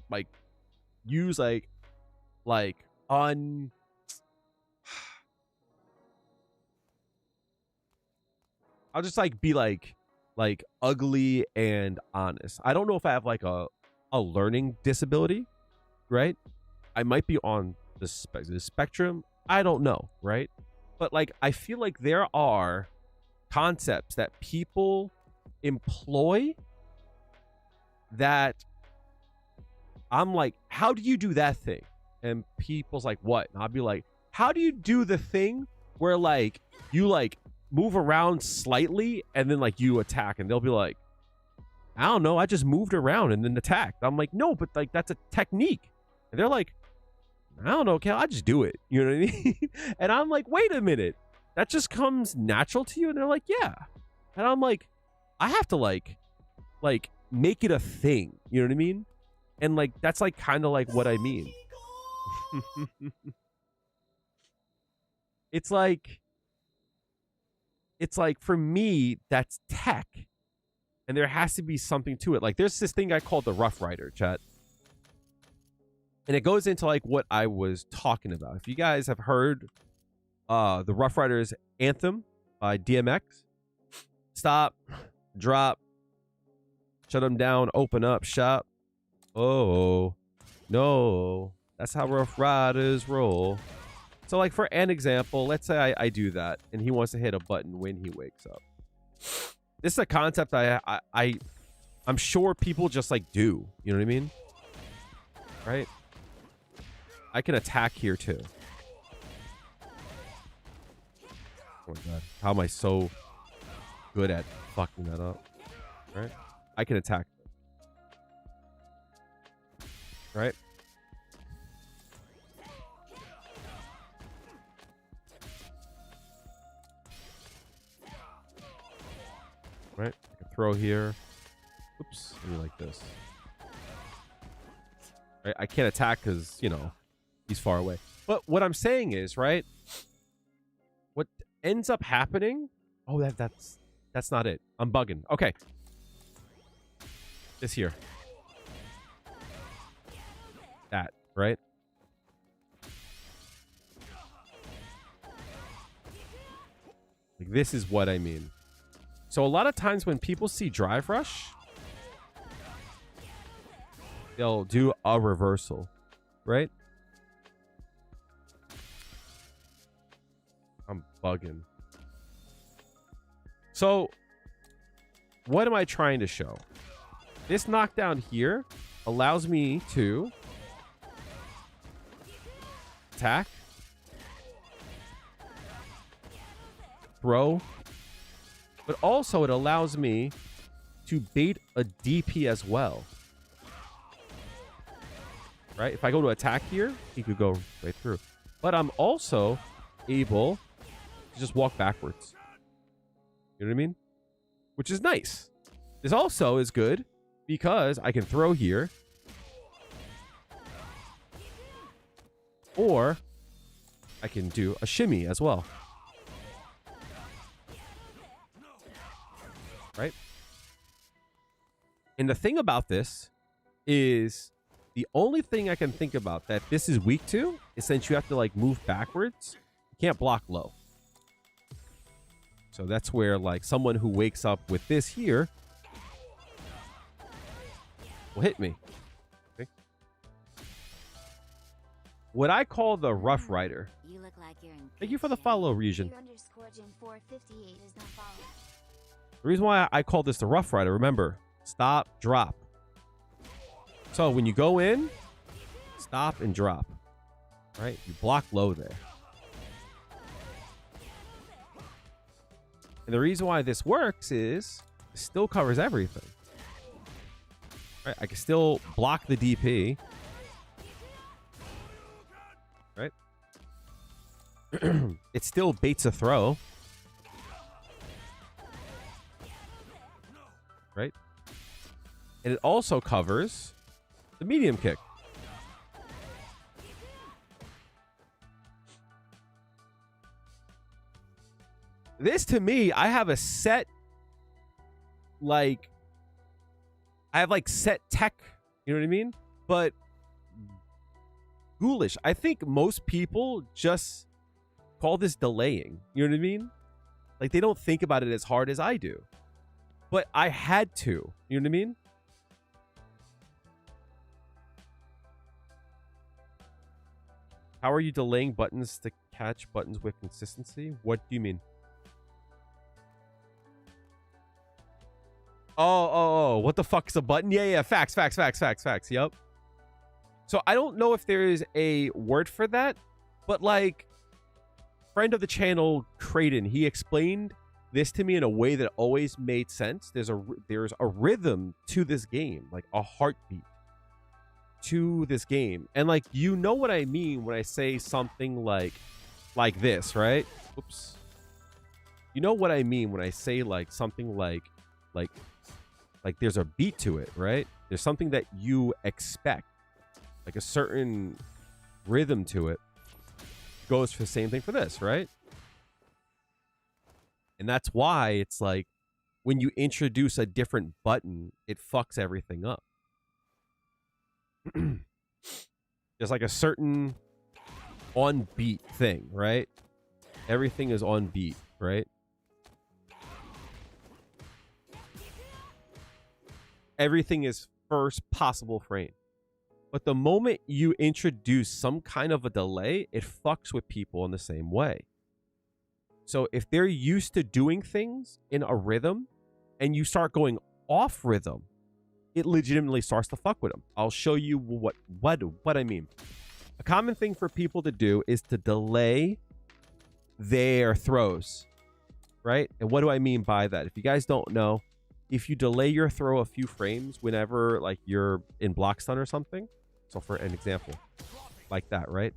like use like I'll just like be like ugly and honest. I don't know if I have like a learning disability, right? I might be on the spectrum. I don't know, right? But like I feel like there are concepts that people employ that I'm like, how do you do that thing? And people's like, what? And I'll be like, how do you do the thing where like you like move around slightly and then like you attack? And they'll be like, I don't know, I just moved around and then attacked. I'm like, no, but like that's a technique. And they're like, I don't know, Cal, I just do it. You know what I mean? And I'm like, wait a minute, that just comes natural to you? And they're like, yeah. And I'm like, I have to like make it a thing. You know what I mean? And like that's like kind of like what I mean. It's like for me, that's tech. And there has to be something to it. Like there's this thing I call the Rough Rider, chat. And it goes into like what I was talking about. If you guys have heard the Rough Riders anthem by DMX, stop, drop, shut them down, open up shop. Oh, no, that's how Rough Riders roll. So like for an example, let's say I do that and he wants to hit a button when he wakes up. This is a concept I'm sure people just like do. You know what I mean? Right? I can attack here too. Oh my god. How am I so good at fucking that up? Right? I can attack. Right? Right? I can throw here. Oops. Maybe like this. Right? I can't attack because, you know, he's far away. But what I'm saying is, right? What ends up happening... Oh, that's not it. I'm bugging. Okay. This here. That, right? Like, this is what I mean. So a lot of times when people see drive rush, they'll do a reversal, right? I'm bugging. So what am I trying to show? This knockdown here allows me to attack, throw, but also it allows me to bait a DP as well. Right? If I go to attack here, he could go right through. But I'm also able to just walk backwards. You know what I mean? Which is nice. This also is good because I can throw here. Or I can do a shimmy as well. Right? And the thing about this is the only thing I can think about that this is weak to is since you have to like move backwards, you can't block low. So that's where like someone who wakes up with this here will hit me. Okay. What I call the Rough Rider. You look like you're in Thank you for good the shape. follow, Region. Q_Gen458 is not followed. The reason why I call this the Rough Rider, remember, stop, drop. So when you go in, stop and drop. Right? You block low there. And the reason why this works is it still covers everything. Right? I can still block the DP. Right? It still baits a throw. Right? And it also covers the medium kick. This to me, I have a set, like, I have like set tech, you know what I mean? But ghoulish. I think most people just call this delaying, you know what I mean? Like, they don't think about it as hard as I do. But I had to, you know what I mean? How are you delaying buttons to catch buttons with consistency? What do you mean? Oh, what the fuck is a button? Yeah, facts. Yep. So I don't know if there is a word for that, but like, friend of the channel, Creighton, he explained this to me in a way that always made sense. There's a rhythm to this game, like a heartbeat to this game. And like, you know what I mean when I say something like this, right? Oops. You know what I mean when I say like something like there's a beat to it, right? There's something that you expect, like a certain rhythm to it. Goes for the same thing for this, right? And that's why it's like when you introduce a different button, it fucks everything up. There's like a certain on beat thing, right? Everything is on beat, right? Everything is first possible frame. But the moment you introduce some kind of a delay, it fucks with people in the same way. So if they're used to doing things in a rhythm and you start going off rhythm, it legitimately starts to fuck with them. I'll show you what I mean. A common thing for people to do is to delay their throws, right? And what do I mean by that? If you guys don't know, if you delay your throw a few frames whenever like you're in block stun or something, so for an example, like that, right?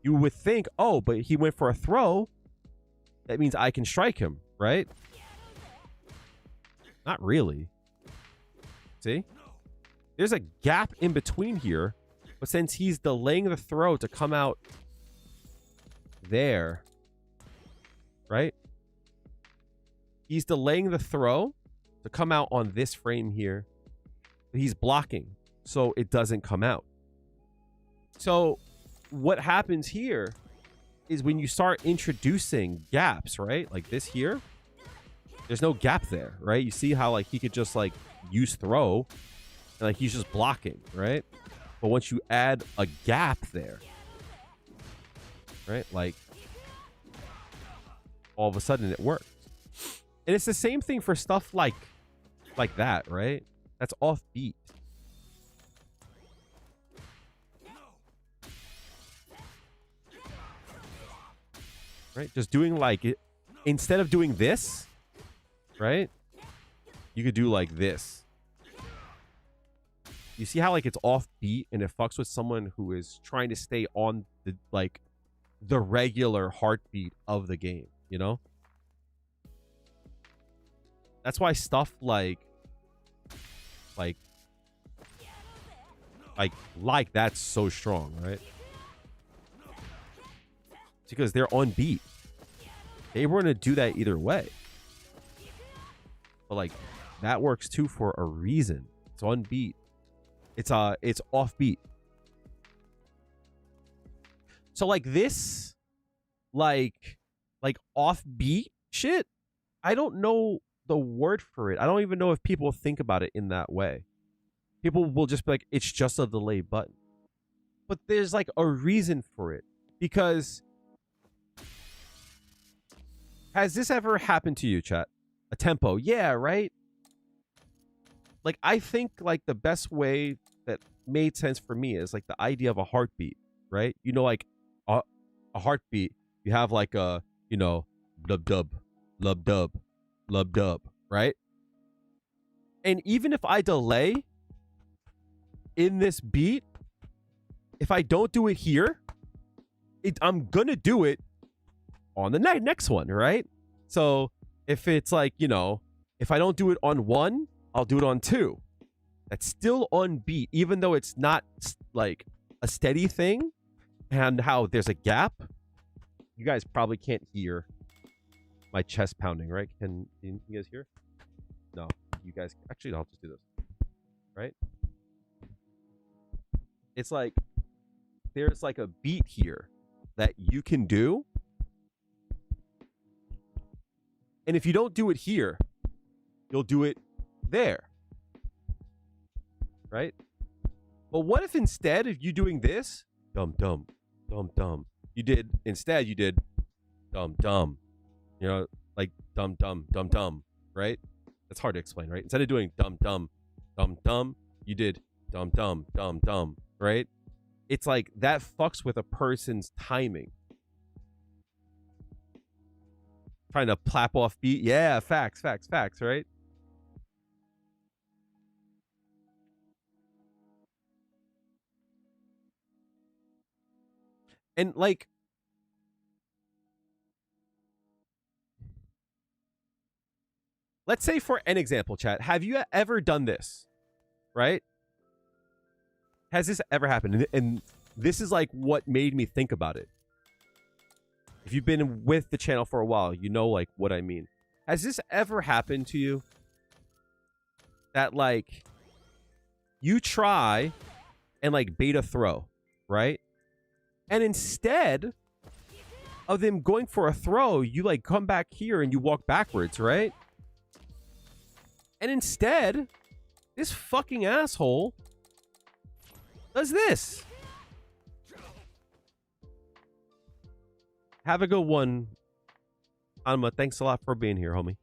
You would think, oh, but he went for a throw. That means I can strike him, right? Not really. See? There's a gap in between here, but since he's delaying the throw to come out there, right? He's delaying the throw to come out on this frame here. He's blocking, so it doesn't come out. So what happens here is when you start introducing gaps, right? Like this here, there's no gap there, right? You see how like he could just like use throw and like he's just blocking, right? But once you add a gap there, right? Like all of a sudden it works. And it's the same thing for stuff like that, right? That's offbeat. Right? Just doing like it instead of doing this, right? You could do like this. You see how like it's offbeat and it fucks with someone who is trying to stay on the like the regular heartbeat of the game, you know? That's why stuff like that's so strong, right? It's because they're on beat. They were gonna do that either way. But like that works too for a reason. It's on beat. It's offbeat. So like this, like offbeat shit, I don't know the word for it. I don't even know if people think about it in that way. People will just be like, it's just a delay button. But there's like a reason for it. Because has this ever happened to you, chat? A tempo. Yeah, right? Like, I think like the best way that made sense for me is like the idea of a heartbeat, right? You know, like a heartbeat, you have like a, you know, lub dub, lub dub, lub dub, right? And even if I delay in this beat, if I don't do it here, I'm gonna do it on the next one, right? So if it's like, you know, if I don't do it on 1, I'll do it on 2. That's still on beat, even though it's not like a steady thing. And how there's a gap. You guys probably can't hear my chest pounding, right? Can you guys hear? No, you guys. Actually, I'll just do this, right? It's like there's like a beat here that you can do. And if you don't do it here, you'll do it there. Right? But what if instead of you doing this, dum dum, dum dum, you did dum dum, you know, like dum dum, dum dum, right? That's hard to explain, right? Instead of doing dum dum, dum dum, you did dum dum, dum dum, right? It's like that fucks with a person's timing. Trying to plap off beat. Yeah, facts, right? And like, let's say for an example, chat, have you ever done this? Right? Has this ever happened? And this is like what made me think about it. If you've been with the channel for a while, you know like what I mean. Has this ever happened to you? That like you try and like bait a throw, right? And instead of them going for a throw, you like come back here and you walk backwards, right? And instead, this fucking asshole does this. Have a good one, Anma. Thanks a lot for being here, homie.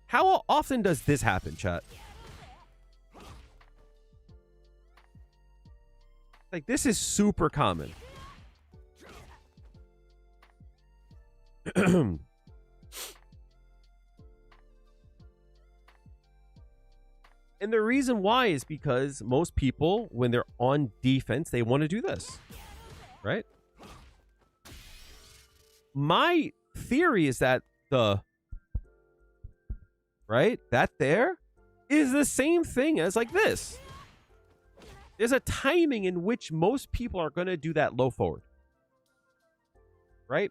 How often does this happen, chat? Like, this is super common. And the reason why is because most people, when they're on defense, they want to do this, right? My theory is that that there is the same thing as like this. There's a timing in which most people are going to do that low forward, right?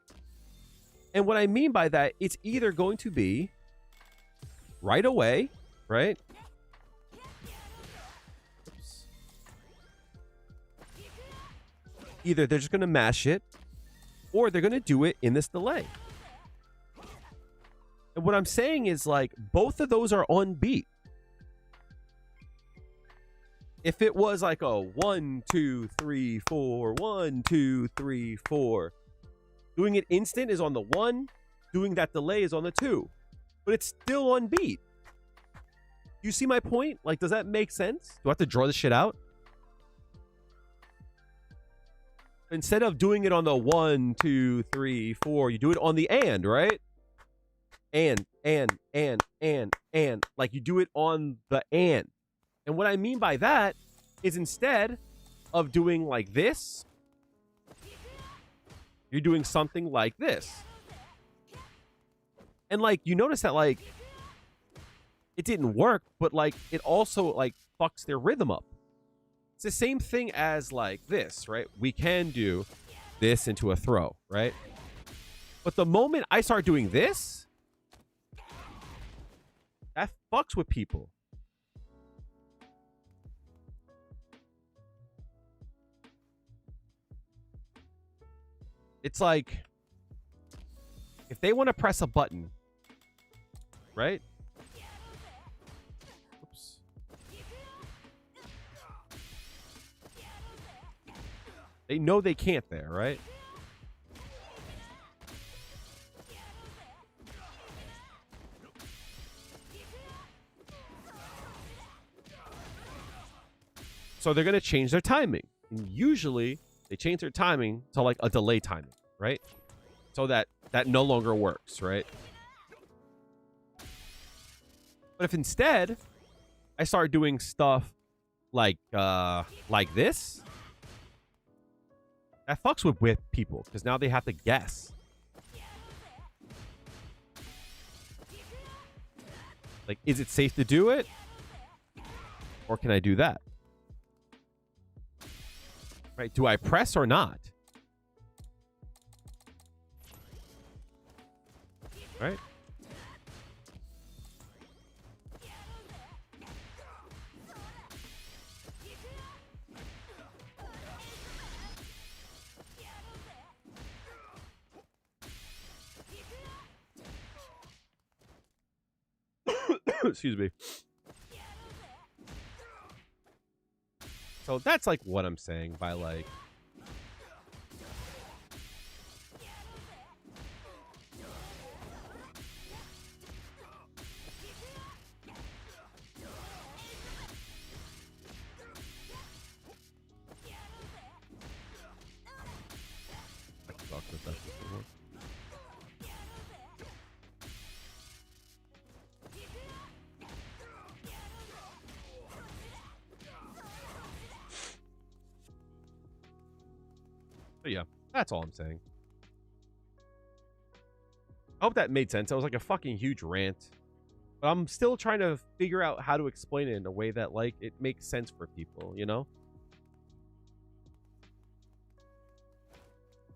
And what I mean by that, it's either going to be right away, right? Oops. Either they're just going to mash it, or they're going to do it in this delay. And what I'm saying is, like, both of those are on beat. If it was like a 1, 2, 3, 4, 1, 2, 3, 4, doing it instant is on the 1, doing that delay is on the 2, but it's still on beat. You see my point? Like, does that make sense? Do I have to draw this shit out? Instead of doing it on the 1, 2, 3, 4, you do it on the and, right? And. Like, you do it on the and. And what I mean by that is, instead of doing like this, you're doing something like this. And, like, you notice that, like, it didn't work, but, like, it also, like, fucks their rhythm up. It's the same thing as, like, this, right? We can do this into a throw, right? But the moment I start doing this, that fucks with people. It's like, if they want to press a button, right? Oops. They know they can't there, right? So they're going to change their timing. And usually, they change their timing to, like, a delay timing, right? So that no longer works, right? But if instead I start doing stuff like this, that fucks with people, because now they have to guess. Like, is it safe to do it? Or can I do that? Right? Do I press or not? Right? Excuse me. So that's, like, what I'm saying by, like, but yeah, that's all I'm saying. I hope that made sense. That was like a fucking huge rant. But I'm still trying to figure out how to explain it in a way that, like, it makes sense for people, you know?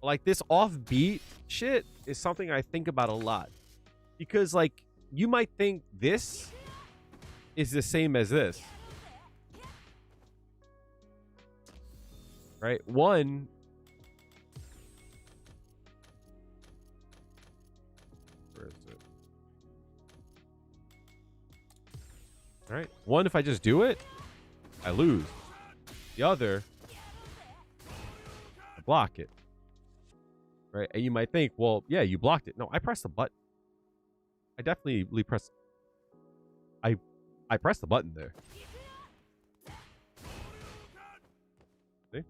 Like, this offbeat shit is something I think about a lot. Because, like, you might think this is the same as this. Right? One... Where is it? All right. One, if I just do it, I lose. The other, I block it. Right? And you might think, well, yeah, you blocked it. No, I pressed the button. I definitely pressed... I pressed the button there. See?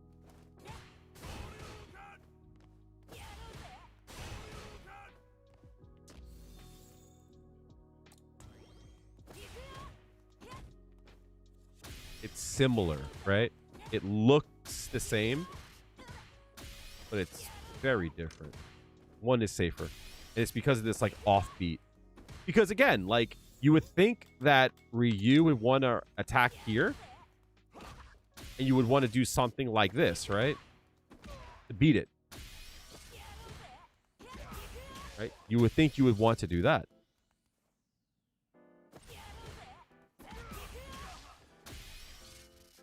It's similar, right? It looks the same, but it's very different. One is safer. And it's because of this, like, offbeat. Because, again, like, you would think that Ryu would want to attack here, and you would want to do something like this, right? To beat it. Right? You would think you would want to do that.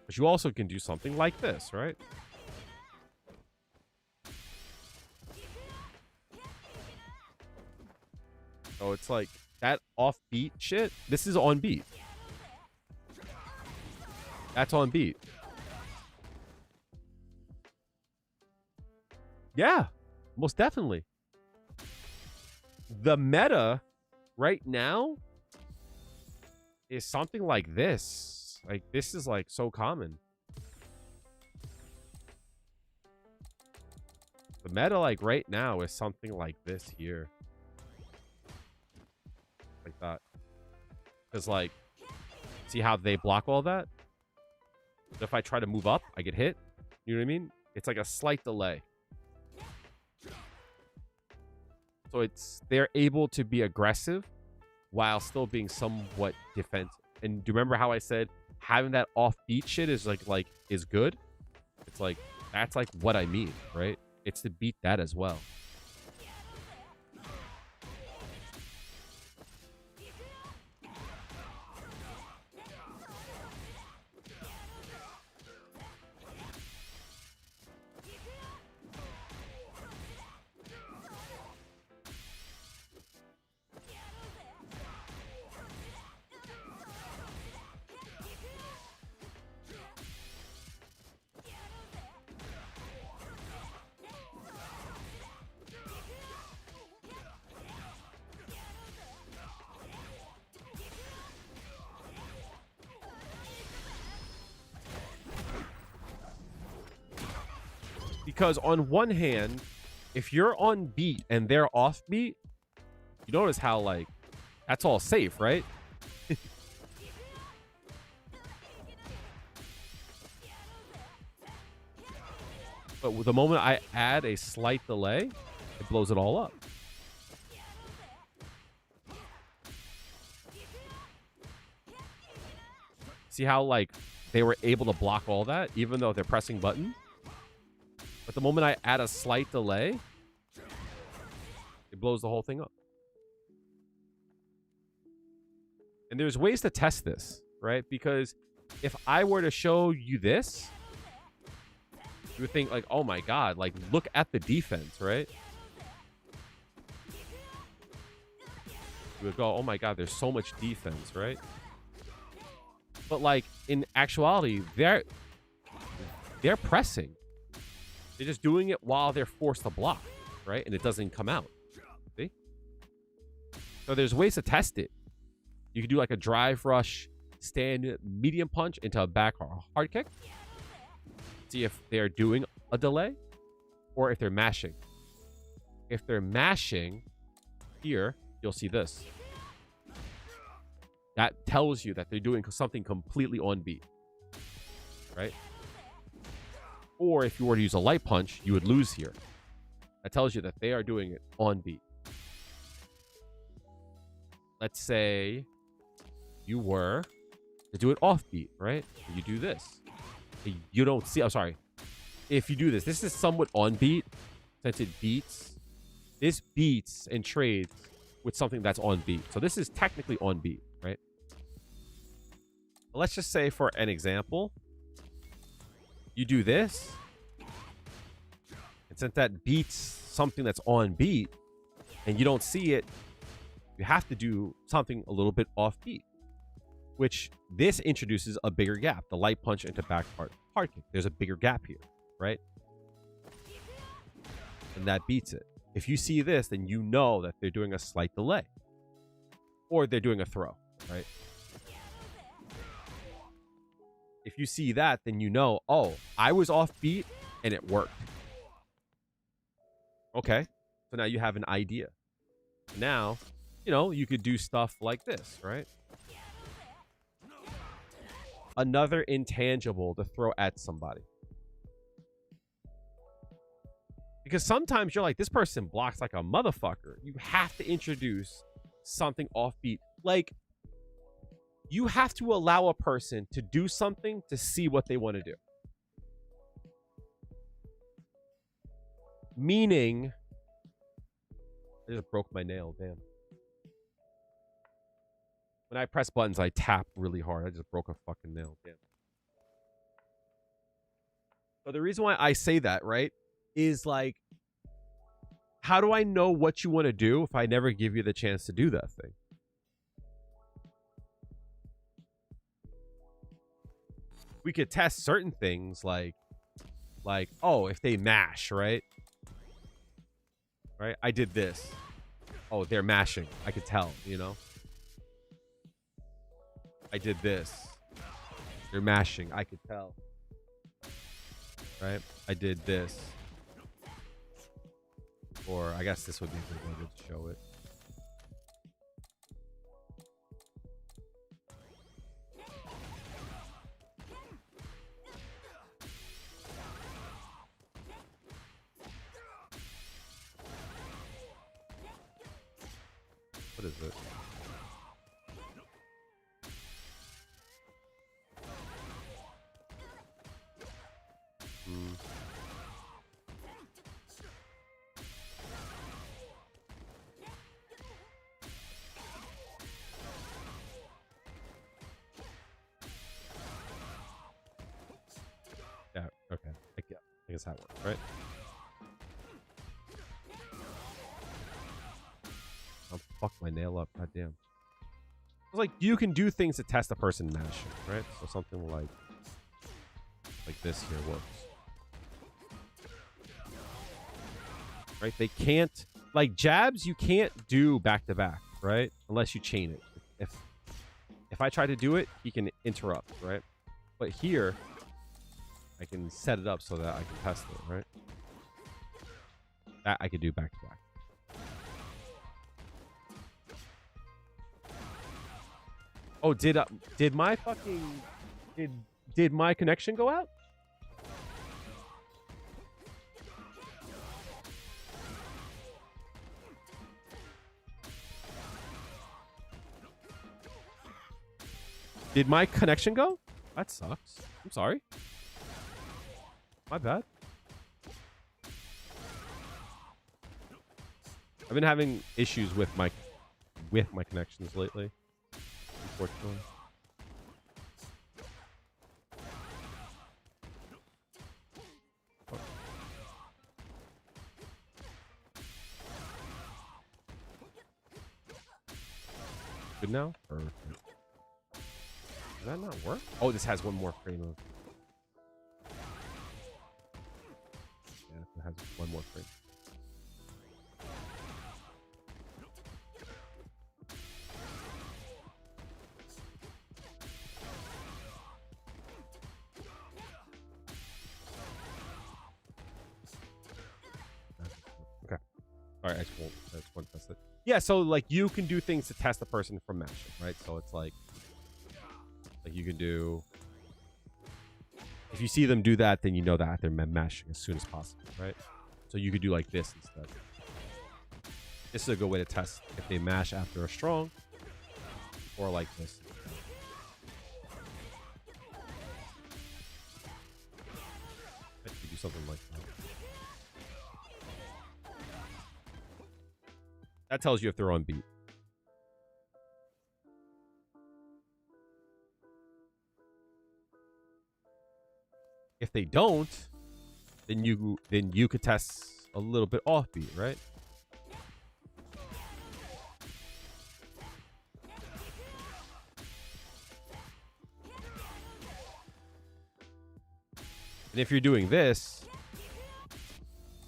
But you also can do something like this, right? So it's like that offbeat shit. This is on beat. That's on beat. Yeah, most definitely. The meta right now is something like this. Like, this is like so common. The meta, like, right now is something like this here. Like that. Because, like, see how they block all that? If I try to move up, I get hit. You know what I mean? It's like a slight delay. So they're able to be aggressive while still being somewhat defensive. And do you remember how I said having that offbeat shit is is good? It's like, that's like what I mean, right? It's to beat that as well. Because on one hand, if you're on beat and they're off beat, you notice how, like, that's all safe, right? But with the moment I add a slight delay, it blows it all up. See how, like, they were able to block all that, even though they're pressing buttons? But the moment I add a slight delay, it blows the whole thing up. And there's ways to test this, right? Because if I were to show you this, you would think, like, oh my God, like, look at the defense, right? You would go, oh my God, there's so much defense, right? But, like, in actuality, they're pressing. They're just doing it while they're forced to block, right? And it doesn't come out. See? So there's ways to test it. You can do like a drive rush, stand medium punch into a back hard kick. See if they're doing a delay or if they're mashing. If they're mashing here, you'll see this. That tells you that they're doing something completely on beat, right? Or if you were to use a light punch, you would lose here. That tells you that they are doing it on beat. Let's say you were to do it off beat, right? You do this. You don't see, I'm sorry. If you do this, this is somewhat on beat since it beats. This beats and trades with something that's on beat. So this is technically on beat, right? Let's just say for an example, you do this. And since that beats something that's on beat and you don't see it, you have to do something a little bit off beat, which this introduces a bigger gap. The light punch into back hard kick. There's a bigger gap here, right? And that beats it. If you see this, then you know that they're doing a slight delay or they're doing a throw, right? If you see that, then you know, oh, I was off beat and it worked. Okay. So now you have an idea. Now, you know, you could do stuff like this, right? Another intangible to throw at somebody. Because sometimes you're like, this person blocks like a motherfucker. You have to introduce something offbeat. Like, you have to allow a person to do something to see what they want to do. Meaning, I just broke my nail, damn. When I press buttons, I tap really hard. I just broke a fucking nail, damn. So the reason why I say that, right, is like, how do I know what you want to do if I never give you the chance to do that thing? We could test certain things like, oh, if they mash, right? Right? I did this. Oh, they're mashing. I could tell, you know? I did this. They're mashing. I could tell. Right? I did this. Or I guess this would be a good way to show it. What is it? Yeah, okay. I guess that works, right? I'll fuck my nail up. God damn. It's like you can do things to test a person mashing, right? So something like this here works. Right? They can't, like jabs, you can't do back to back, right? Unless you chain it. If I try to do it, he can interrupt, right? But here, I can set it up so that I can test it, right? That I could do back to back. Oh, did my fucking did my connection go out? Did my connection go? That sucks. I'm sorry. My bad. I've been having issues with my connections lately, unfortunately. Good now? Perfect. Did that not work? Oh, this has one more frame of. Yeah, it has one more frame. Okay. All right, I just won't test it. Yeah, so like you can do things to test the person from mashing, right? So it's like you can do, if you see them do that, then you know that they're mashing as soon as possible, right? So you could do like this instead. This is a good way to test if they mash after a strong, or like this. You could do something like that. That tells you if they're on beat. If they don't, then you could test a little bit offbeat, right? And if you're doing this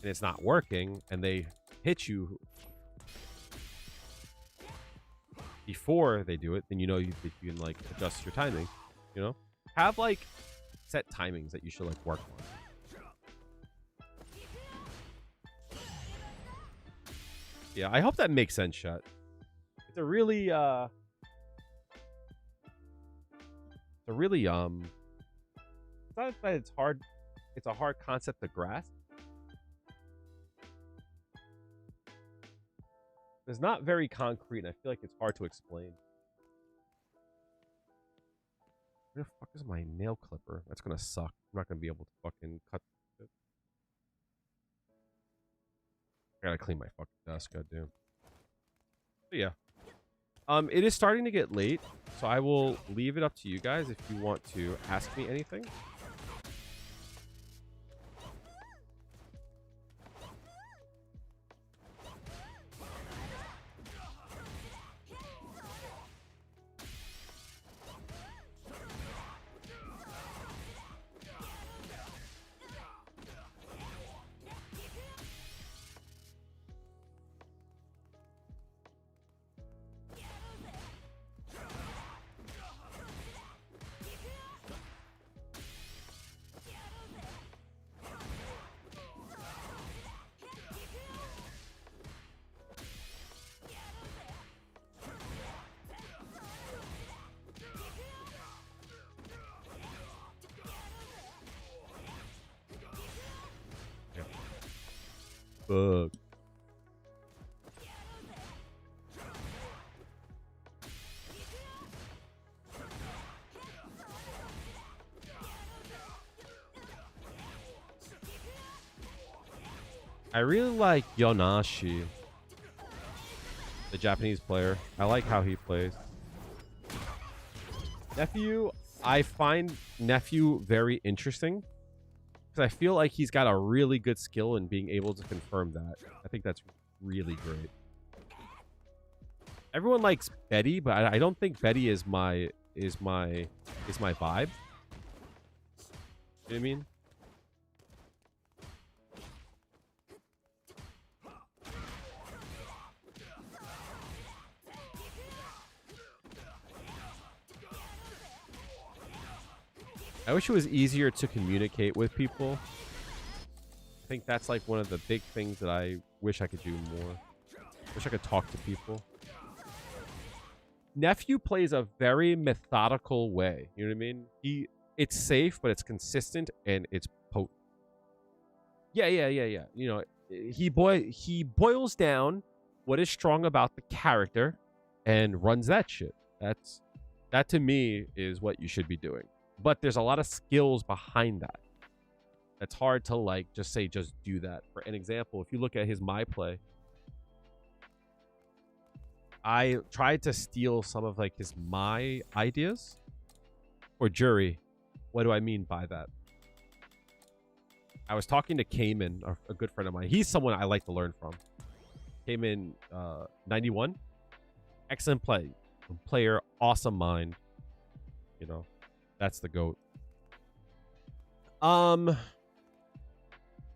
and it's not working and they hit you before they do it, then you know you can like adjust your timing, you know? Have like set timings that you should like work on. Yeah, I hope that makes sense, chat. It's a really it's not that it's hard, it's a hard concept to grasp. It's not very concrete, and I feel like it's hard to explain. Where the fuck is my nail clipper? That's gonna suck. I'm not gonna be able to fucking cut it. I gotta clean my fucking desk, goddamn. But yeah. It is starting to get late, so I will leave it up to you guys if you want to ask me anything. fuck. I really like Yonashi, the Japanese player. I like how he plays. Nephew, I find Nephew very interesting because I feel like he's got a really good skill in being able to confirm that. I think that's really great. Everyone likes Betty, but I don't think Betty is my vibe. You know what I mean? I wish it was easier to communicate with people. I think that's like one of the big things that I wish I could do more. Wish I could talk to people. Nephew plays a very methodical way. You know what I mean? It's safe, but it's consistent and it's potent. Yeah. You know, he boils down what is strong about the character and runs that shit. That to me is what you should be doing. But there's a lot of skills behind that. That's hard to like just do that. For an example, if you look at his my play, I tried to steal some of like his my ideas. Or Juri. What do I mean by that? I was talking to Cayman, a good friend of mine. He's someone I like to learn from. Cayman 91. Excellent player, awesome mind. You know. That's the GOAT.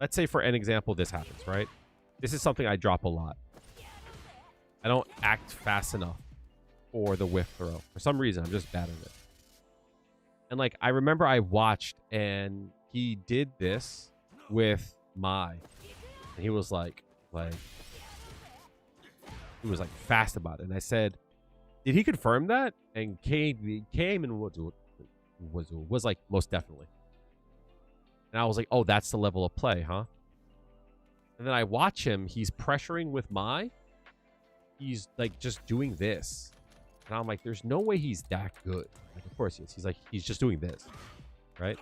Let's say for an example, this happens, right? This is something I drop a lot. I don't act fast enough for the whiff throw. For some reason, I'm just bad at it. And like, I remember I watched and he did this with Mai. And he was like he was like fast about it. And I said, did he confirm that? And came and was like, most definitely. And I was like, oh, that's the level of play, huh? And then I watch him. He's pressuring with Mai. He's like just doing this. And I'm like, there's no way he's that good. Like, of course he is. He's like, he's just doing this. Right?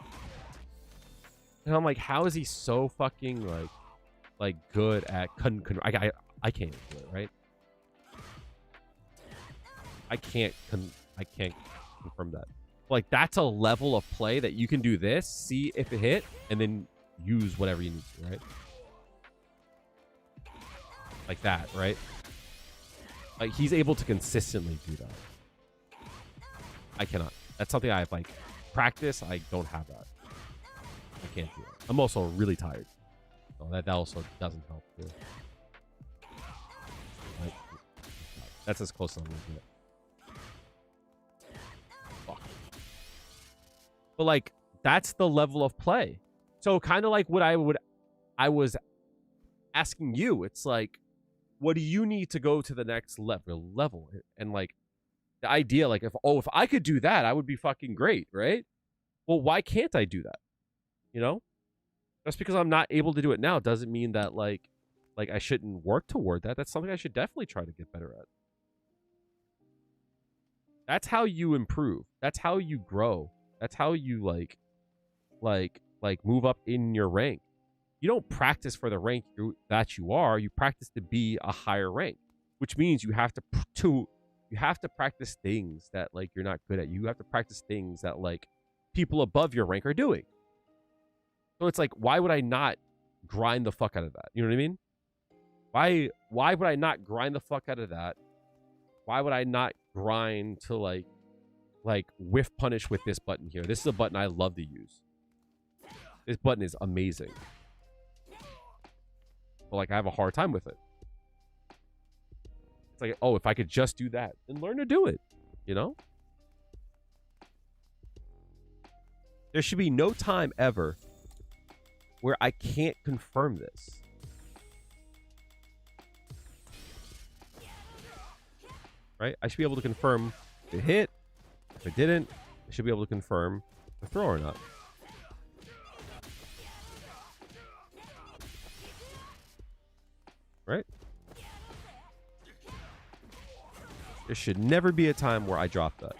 And I'm like, how is he so fucking like good at I can't do it, right? I can't confirm that. Like, that's a level of play that you can do this, see if it hit, and then use whatever you need to, right? Like that, right? Like, he's able to consistently do that. I cannot. That's something I've, like, practiced. I don't have that. I can't do it. I'm also really tired. So that also doesn't help, too. Like, that's as close as I'm going to do it. But like, that's the level of play. So kind of like what I was asking you. It's like, what do you need to go to the next level? And like the idea, like if I could do that, I would be fucking great, right? Well, why can't I do that? You know? Just because I'm not able to do it now doesn't mean that like I shouldn't work toward that. That's something I should definitely try to get better at. That's how you improve. That's how you grow. That's how you like move up in your rank. You don't practice for the rank that you are. You practice to be a higher rank, which means you have to practice things that like you're not good at. You have to practice things that like people above your rank are doing. So it's like, why would I not grind the fuck out of that? You know what I mean? Why would I not grind the fuck out of that? Why would I not grind to like whiff punish with this button here? This is a button I love to use. This button is amazing. But like, I have a hard time with it. It's like, oh, if I could just do that, then learn to do it, you know? There should be no time ever where I can't confirm this. Right? I should be able to confirm if it hit. If it didn't, I should be able to confirm the throw or not. right? There should never be a time where I drop that.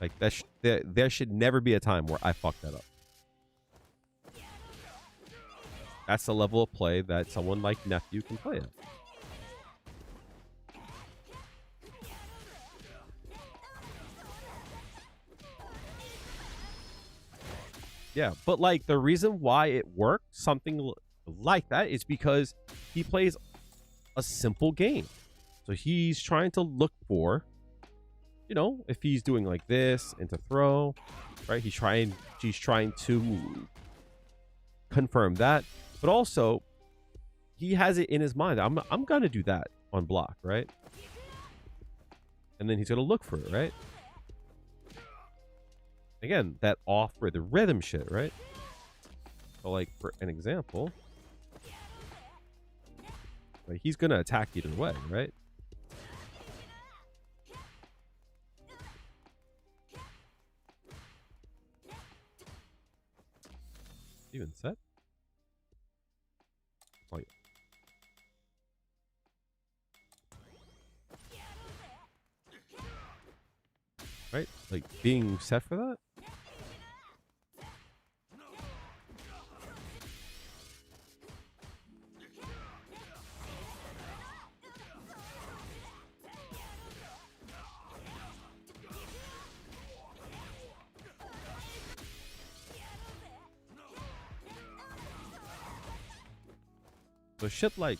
Like there should never be a time where I fuck that up. That's the level of play that someone like Nephew can play at. Yeah, but like the reason why it worked, something like that, is because he plays a simple game. So he's trying to look for, you know, if he's doing like this and to throw, right? She's trying to confirm that, but also he has it in his mind. I'm gonna do that on block, right? And then he's gonna look for it, right? Again, that off rhythm shit, right? So like for an example, like he's gonna attack either way, right? Even set? Oh yeah. Right? Like being set for that? So shit like.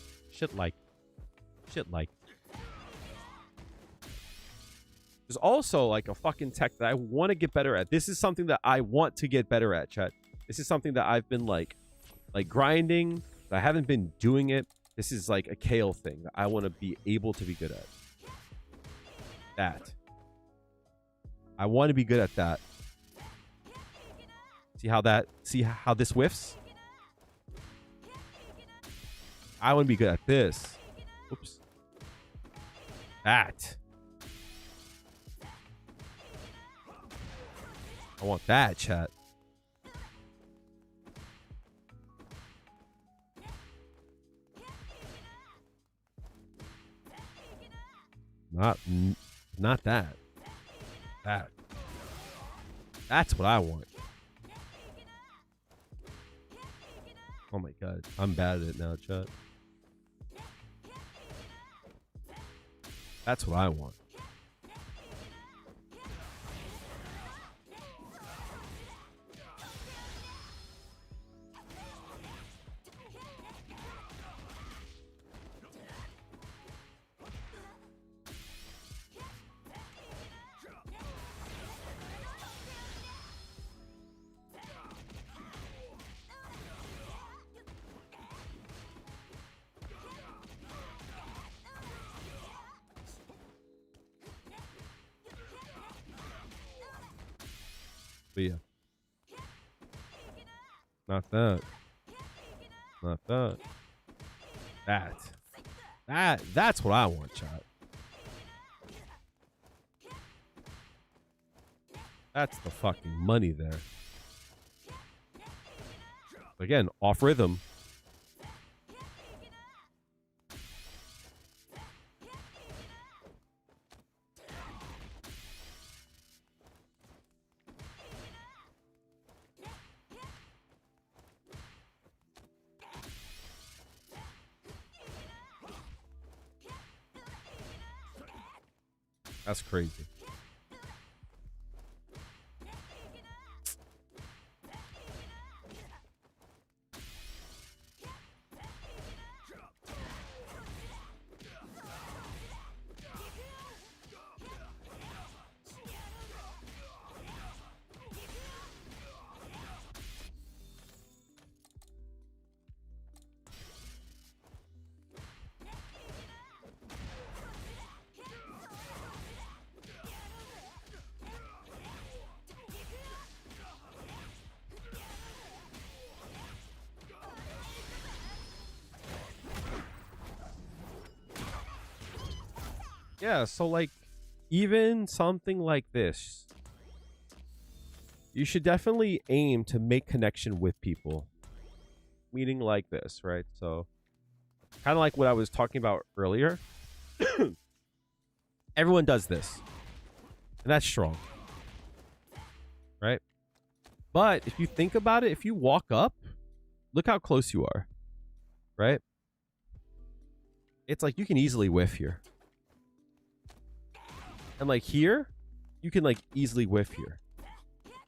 There's also like a fucking tech that I want to get better at. This is something that I want to get better at, chat. This is something that I've been like grinding, but I haven't been doing it. This is like a kale thing that I want to be able to be good at. That. I want to be good at that. See how this whiffs? I want to be good at this. Oops. That. I want that, chat. Not that. That. That's what I want. Oh my god. I'm bad at it now, chat. That's what I want. But yeah. Not that. Not that. That's what I want, chat. That's the fucking money there. Again, off rhythm. That's crazy. Yeah, so like even something like this, you should definitely aim to make connection with people. Meaning like this, right? So kind of like what I was talking about earlier. Everyone does this. And that's strong. Right? But if you think about it, if you walk up, look how close you are. Right? It's like you can easily whiff here. And like here, you can like easily whiff here.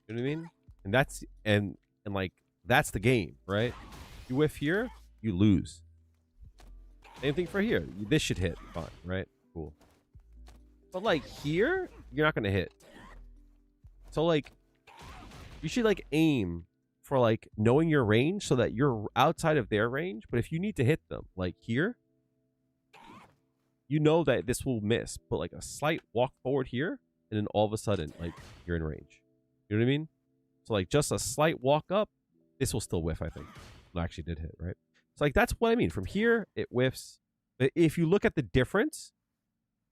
You know what I mean? And that's and like that's the game, right? You whiff here, you lose. Same thing for here. This should hit. Fine, right? Cool. But like here, you're not gonna hit. So like you should like aim for like knowing your range so that you're outside of their range. But if you need to hit them, like here, you know that this will miss. But like a slight walk forward here, and then all of a sudden, like you're in range. You know what I mean? So like just a slight walk up, this will still whiff, I think. It actually did hit, right? So like that's what I mean. From here, it whiffs. But if you look at the difference,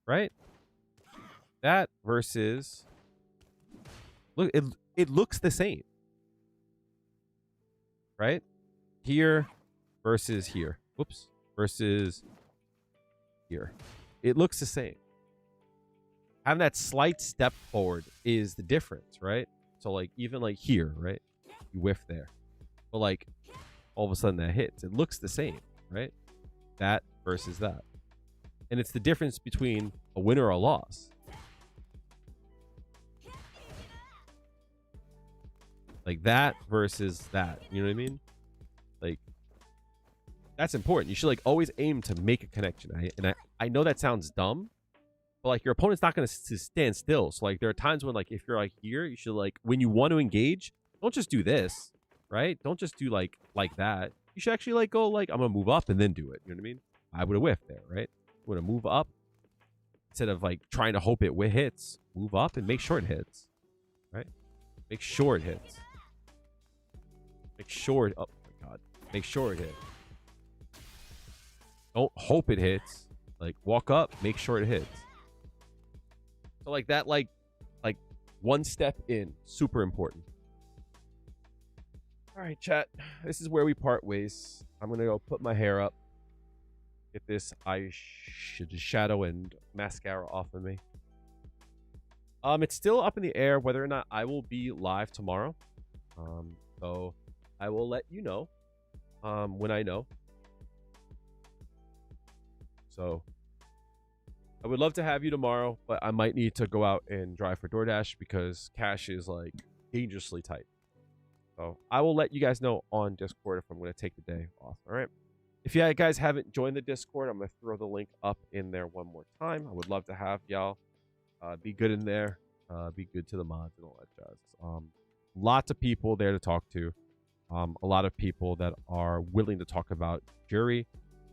right? That versus look, it looks the same. Right? Here versus here. Whoops. Versus here. It looks the same. Having that slight step forward is the difference, right? So like even like here, right? You whiff there. But like all of a sudden that hits. It looks the same, right? That versus that. And it's the difference between a win or a loss. Like that versus that. You know what I mean? Like that's important. You should like always aim to make a connection. I know that sounds dumb, but like your opponent's not going to stand still. So like there are times when like if you're like here, you should like when you want to engage, don't just do this, right? Don't just do like that. You should actually like go like I'm gonna move up and then do it. You know what I mean? I would have whiffed there, right? I'm gonna move up instead of like trying to hope it hits. Move up and make sure it hits, right? Make sure it hits. Make sure it. Oh my god! Make sure it hits. Don't hope it hits. Like walk up, make sure it hits. So like that, like one step in, super important. All right, chat. This is where we part ways. I'm gonna go put my hair up. Get this shadow and mascara off of me. It's still up in the air whether or not I will be live tomorrow. So I will let you know when I know. So I would love to have you tomorrow, but I might need to go out and drive for DoorDash because cash is like dangerously tight. So I will let you guys know on Discord if I'm going to take the day off. All right. If you guys haven't joined the Discord, I'm going to throw the link up in there one more time. I would love to have y'all be good in there. Be good to the mods and all that jazz. Lots of people there to talk to. A lot of people that are willing to talk about Juri.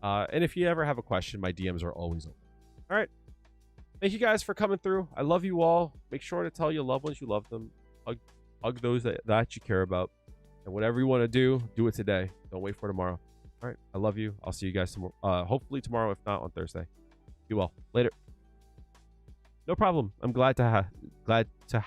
And if you ever have a question, my DMs are always open. All right. Thank you guys for coming through. I love you all. Make sure to tell your loved ones you love them. Hug those that you care about. And whatever you want to do it today. Don't wait for tomorrow. All right. I love you. I'll see you guys tomorrow. Hopefully tomorrow, if not on Thursday. Be well. Later. No problem. I'm glad to